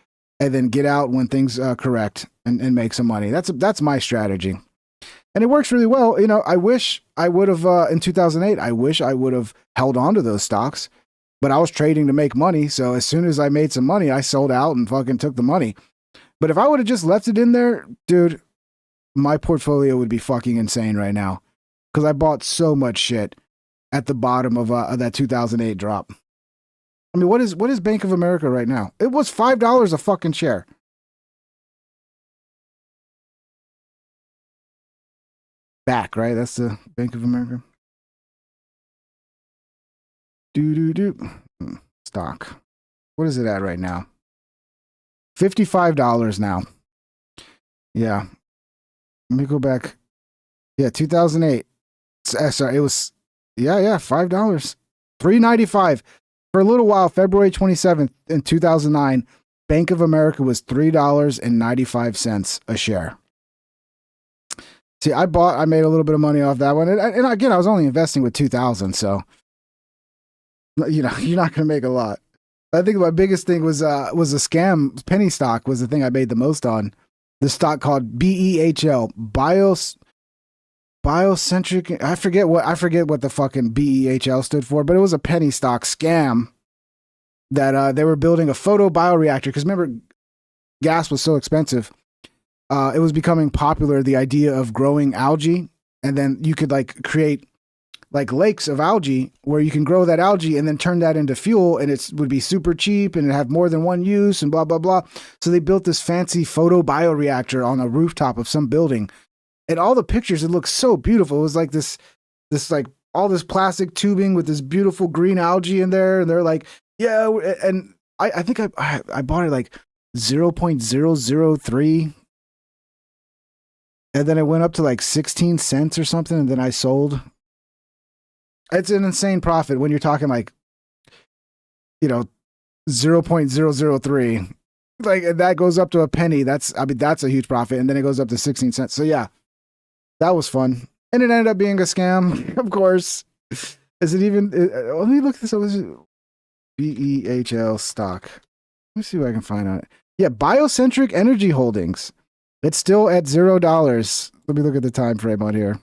and then get out when things correct and make some money. That's my strategy. And it works really well. I wish I would have, in 2008, I wish I would have held on to those stocks, but I was trading to make money. So as soon as I made some money, I sold out and fucking took the money. But if I would have just left it in there, dude, my portfolio would be fucking insane right now. Because I bought so much shit at the bottom of that 2008 drop. I mean, what is Bank of America right now? It was $5 a fucking share. Back, right? That's the Bank of America. Stock. What is it at right now? $55 now. Yeah. Let me go back. Yeah, 2008. Sorry, it was, $5. $3.95. For a little while, February 27th in 2009, Bank of America was $3.95 a share. See, I made a little bit of money off that one. And again, I was only investing with 2,000. So, you're not going to make a lot. I think my biggest thing was a scam. Penny stock was the thing I made the most on. The stock called BEHL, Biocentric. I forget what the fucking BEHL stood for, but it was a penny stock scam that they were building a photobioreactor. Because remember, gas was so expensive. It was becoming popular, the idea of growing algae, and then you could like create like lakes of algae where you can grow that algae and then turn that into fuel, and it would be super cheap and have more than one use and blah, blah, blah. So they built this fancy photobioreactor on a rooftop of some building. And all the pictures, it looked so beautiful. It was like this like all this plastic tubing with this beautiful green algae in there. And they're like, yeah. And I think I bought it like 0.003. And then it went up to like 16 cents or something. And then I sold. It's an insane profit when you're talking like, 0.003. Like that goes up to a penny. That's a huge profit. And then it goes up to 16 cents. So yeah. That was fun. And it ended up being a scam, of course. Is it even... let me look this up. BEHL stock. Let me see if I can find out. Yeah, Biocentric Energy Holdings. It's still at $0. Let me look at the time frame on here.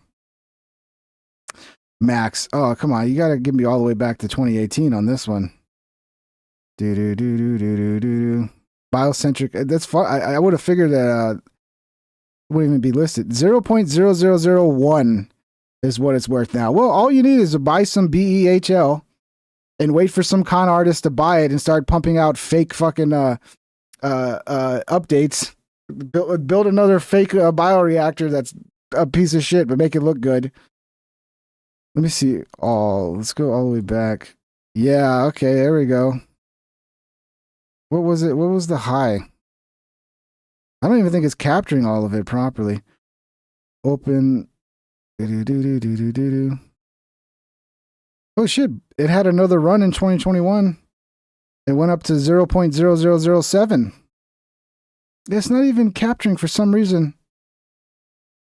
Max. Oh, come on. You got to give me all the way back to 2018 on this one. Biocentric. That's fun. I would have figured that... wouldn't even be listed. 0.0001 is what it's worth now. Well, all you need is to buy some BEHL and wait for some con artist to buy it and start pumping out fake fucking updates. Build another fake bioreactor that's a piece of shit, but make it look good. Let me see. Oh, let's go all the way back. Yeah, okay, there we go. What was it? What was the high? I don't even think it's capturing all of it properly. Open. Oh shit, it had another run in 2021. It went up to 0.0007. It's not even capturing for some reason.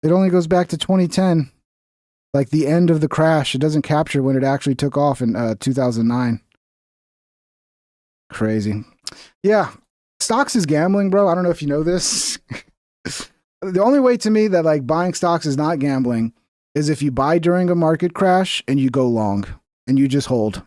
It only goes back to 2010. Like the end of the crash. It doesn't capture when it actually took off in 2009. Crazy. Yeah. Stocks is gambling, bro. I don't know if you know this. The only way to me that like buying stocks is not gambling is if you buy during a market crash and you go long and you just hold.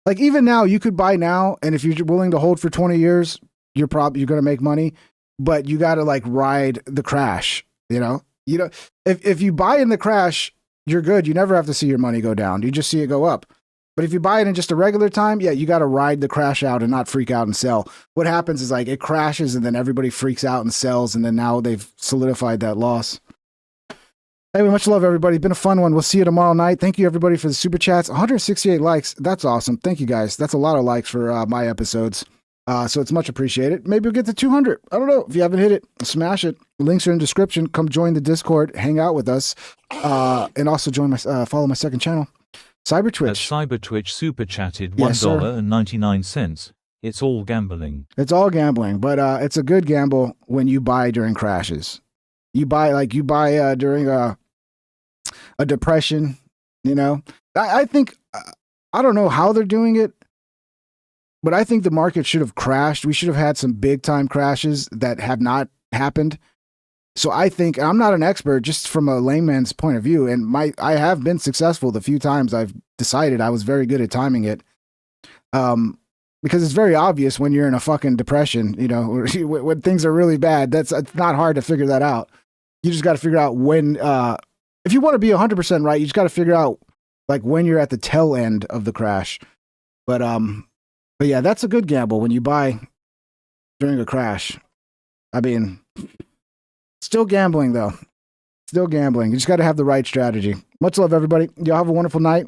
Like even now, you could buy now, and if you're willing to hold for 20 years, you're going to make money, but you got to like ride the crash, you know? You know, if you buy in the crash, you're good. You never have to see your money go down. You just see it go up. But if you buy it in just a regular time, yeah, you got to ride the crash out and not freak out and sell. What happens is like it crashes and then everybody freaks out and sells, and then now they've solidified that loss. Anyway, much love, everybody. Been a fun one. We'll see you tomorrow night. Thank you, everybody, for the super chats. 168 likes. That's awesome. Thank you, guys. That's a lot of likes for my episodes. So it's much appreciated. Maybe we'll get to 200. I don't know. If you haven't hit it, smash it. Links are in the description. Come join the Discord. Hang out with us. And also join my follow my second channel, CyberTwitch. CyberTwitch super chatted Yes, sir. $1.99. It's all gambling. It's all gambling, but it's a good gamble when you buy during crashes. You buy during a depression, you know. I think, I don't know how they're doing it, but I think the market should have crashed. We should have had some big time crashes that have not happened. So I think, I'm not an expert, just from a layman's point of view, and I have been successful the few times I've decided I was very good at timing it. Because it's very obvious when you're in a fucking depression, you know, when things are really bad. It's not hard to figure that out. You just got to figure out when, if you want to be 100% right, you just got to figure out like when you're at the tail end of the crash. But yeah, that's a good gamble when you buy during a crash. I mean, still gambling though. Still gambling. You just got to have the right strategy. Much love, everybody. Y'all have a wonderful night.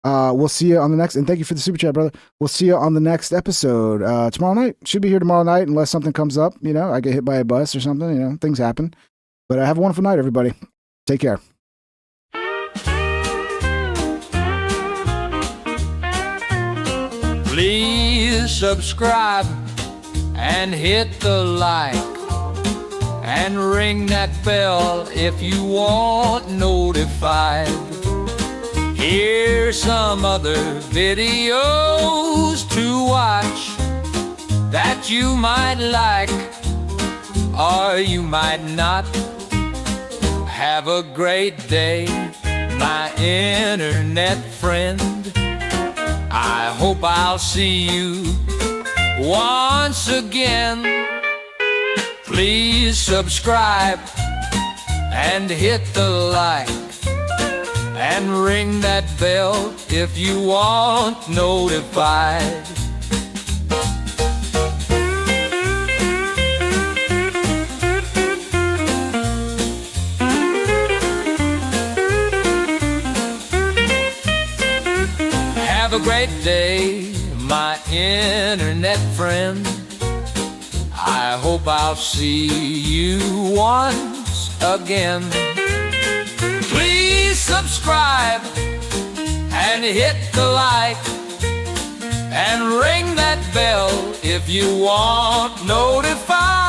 We'll see you on the next, and thank you for the super chat, brother. We'll see you on the next episode tomorrow night. Should be here tomorrow night unless something comes up. You know, I get hit by a bus or something. You know, things happen. But have a wonderful night, everybody. Take care. Please subscribe and hit the like and ring that bell if you want notified. Here's some other videos to watch that you might like or you might not. Have a great day, my internet friend. I hope I'll see you once again. Please subscribe and hit the like and ring that bell if you want notified. Have a great day, my internet friend. I hope I'll see you once again. Please subscribe and hit the like and ring that bell if you want notified.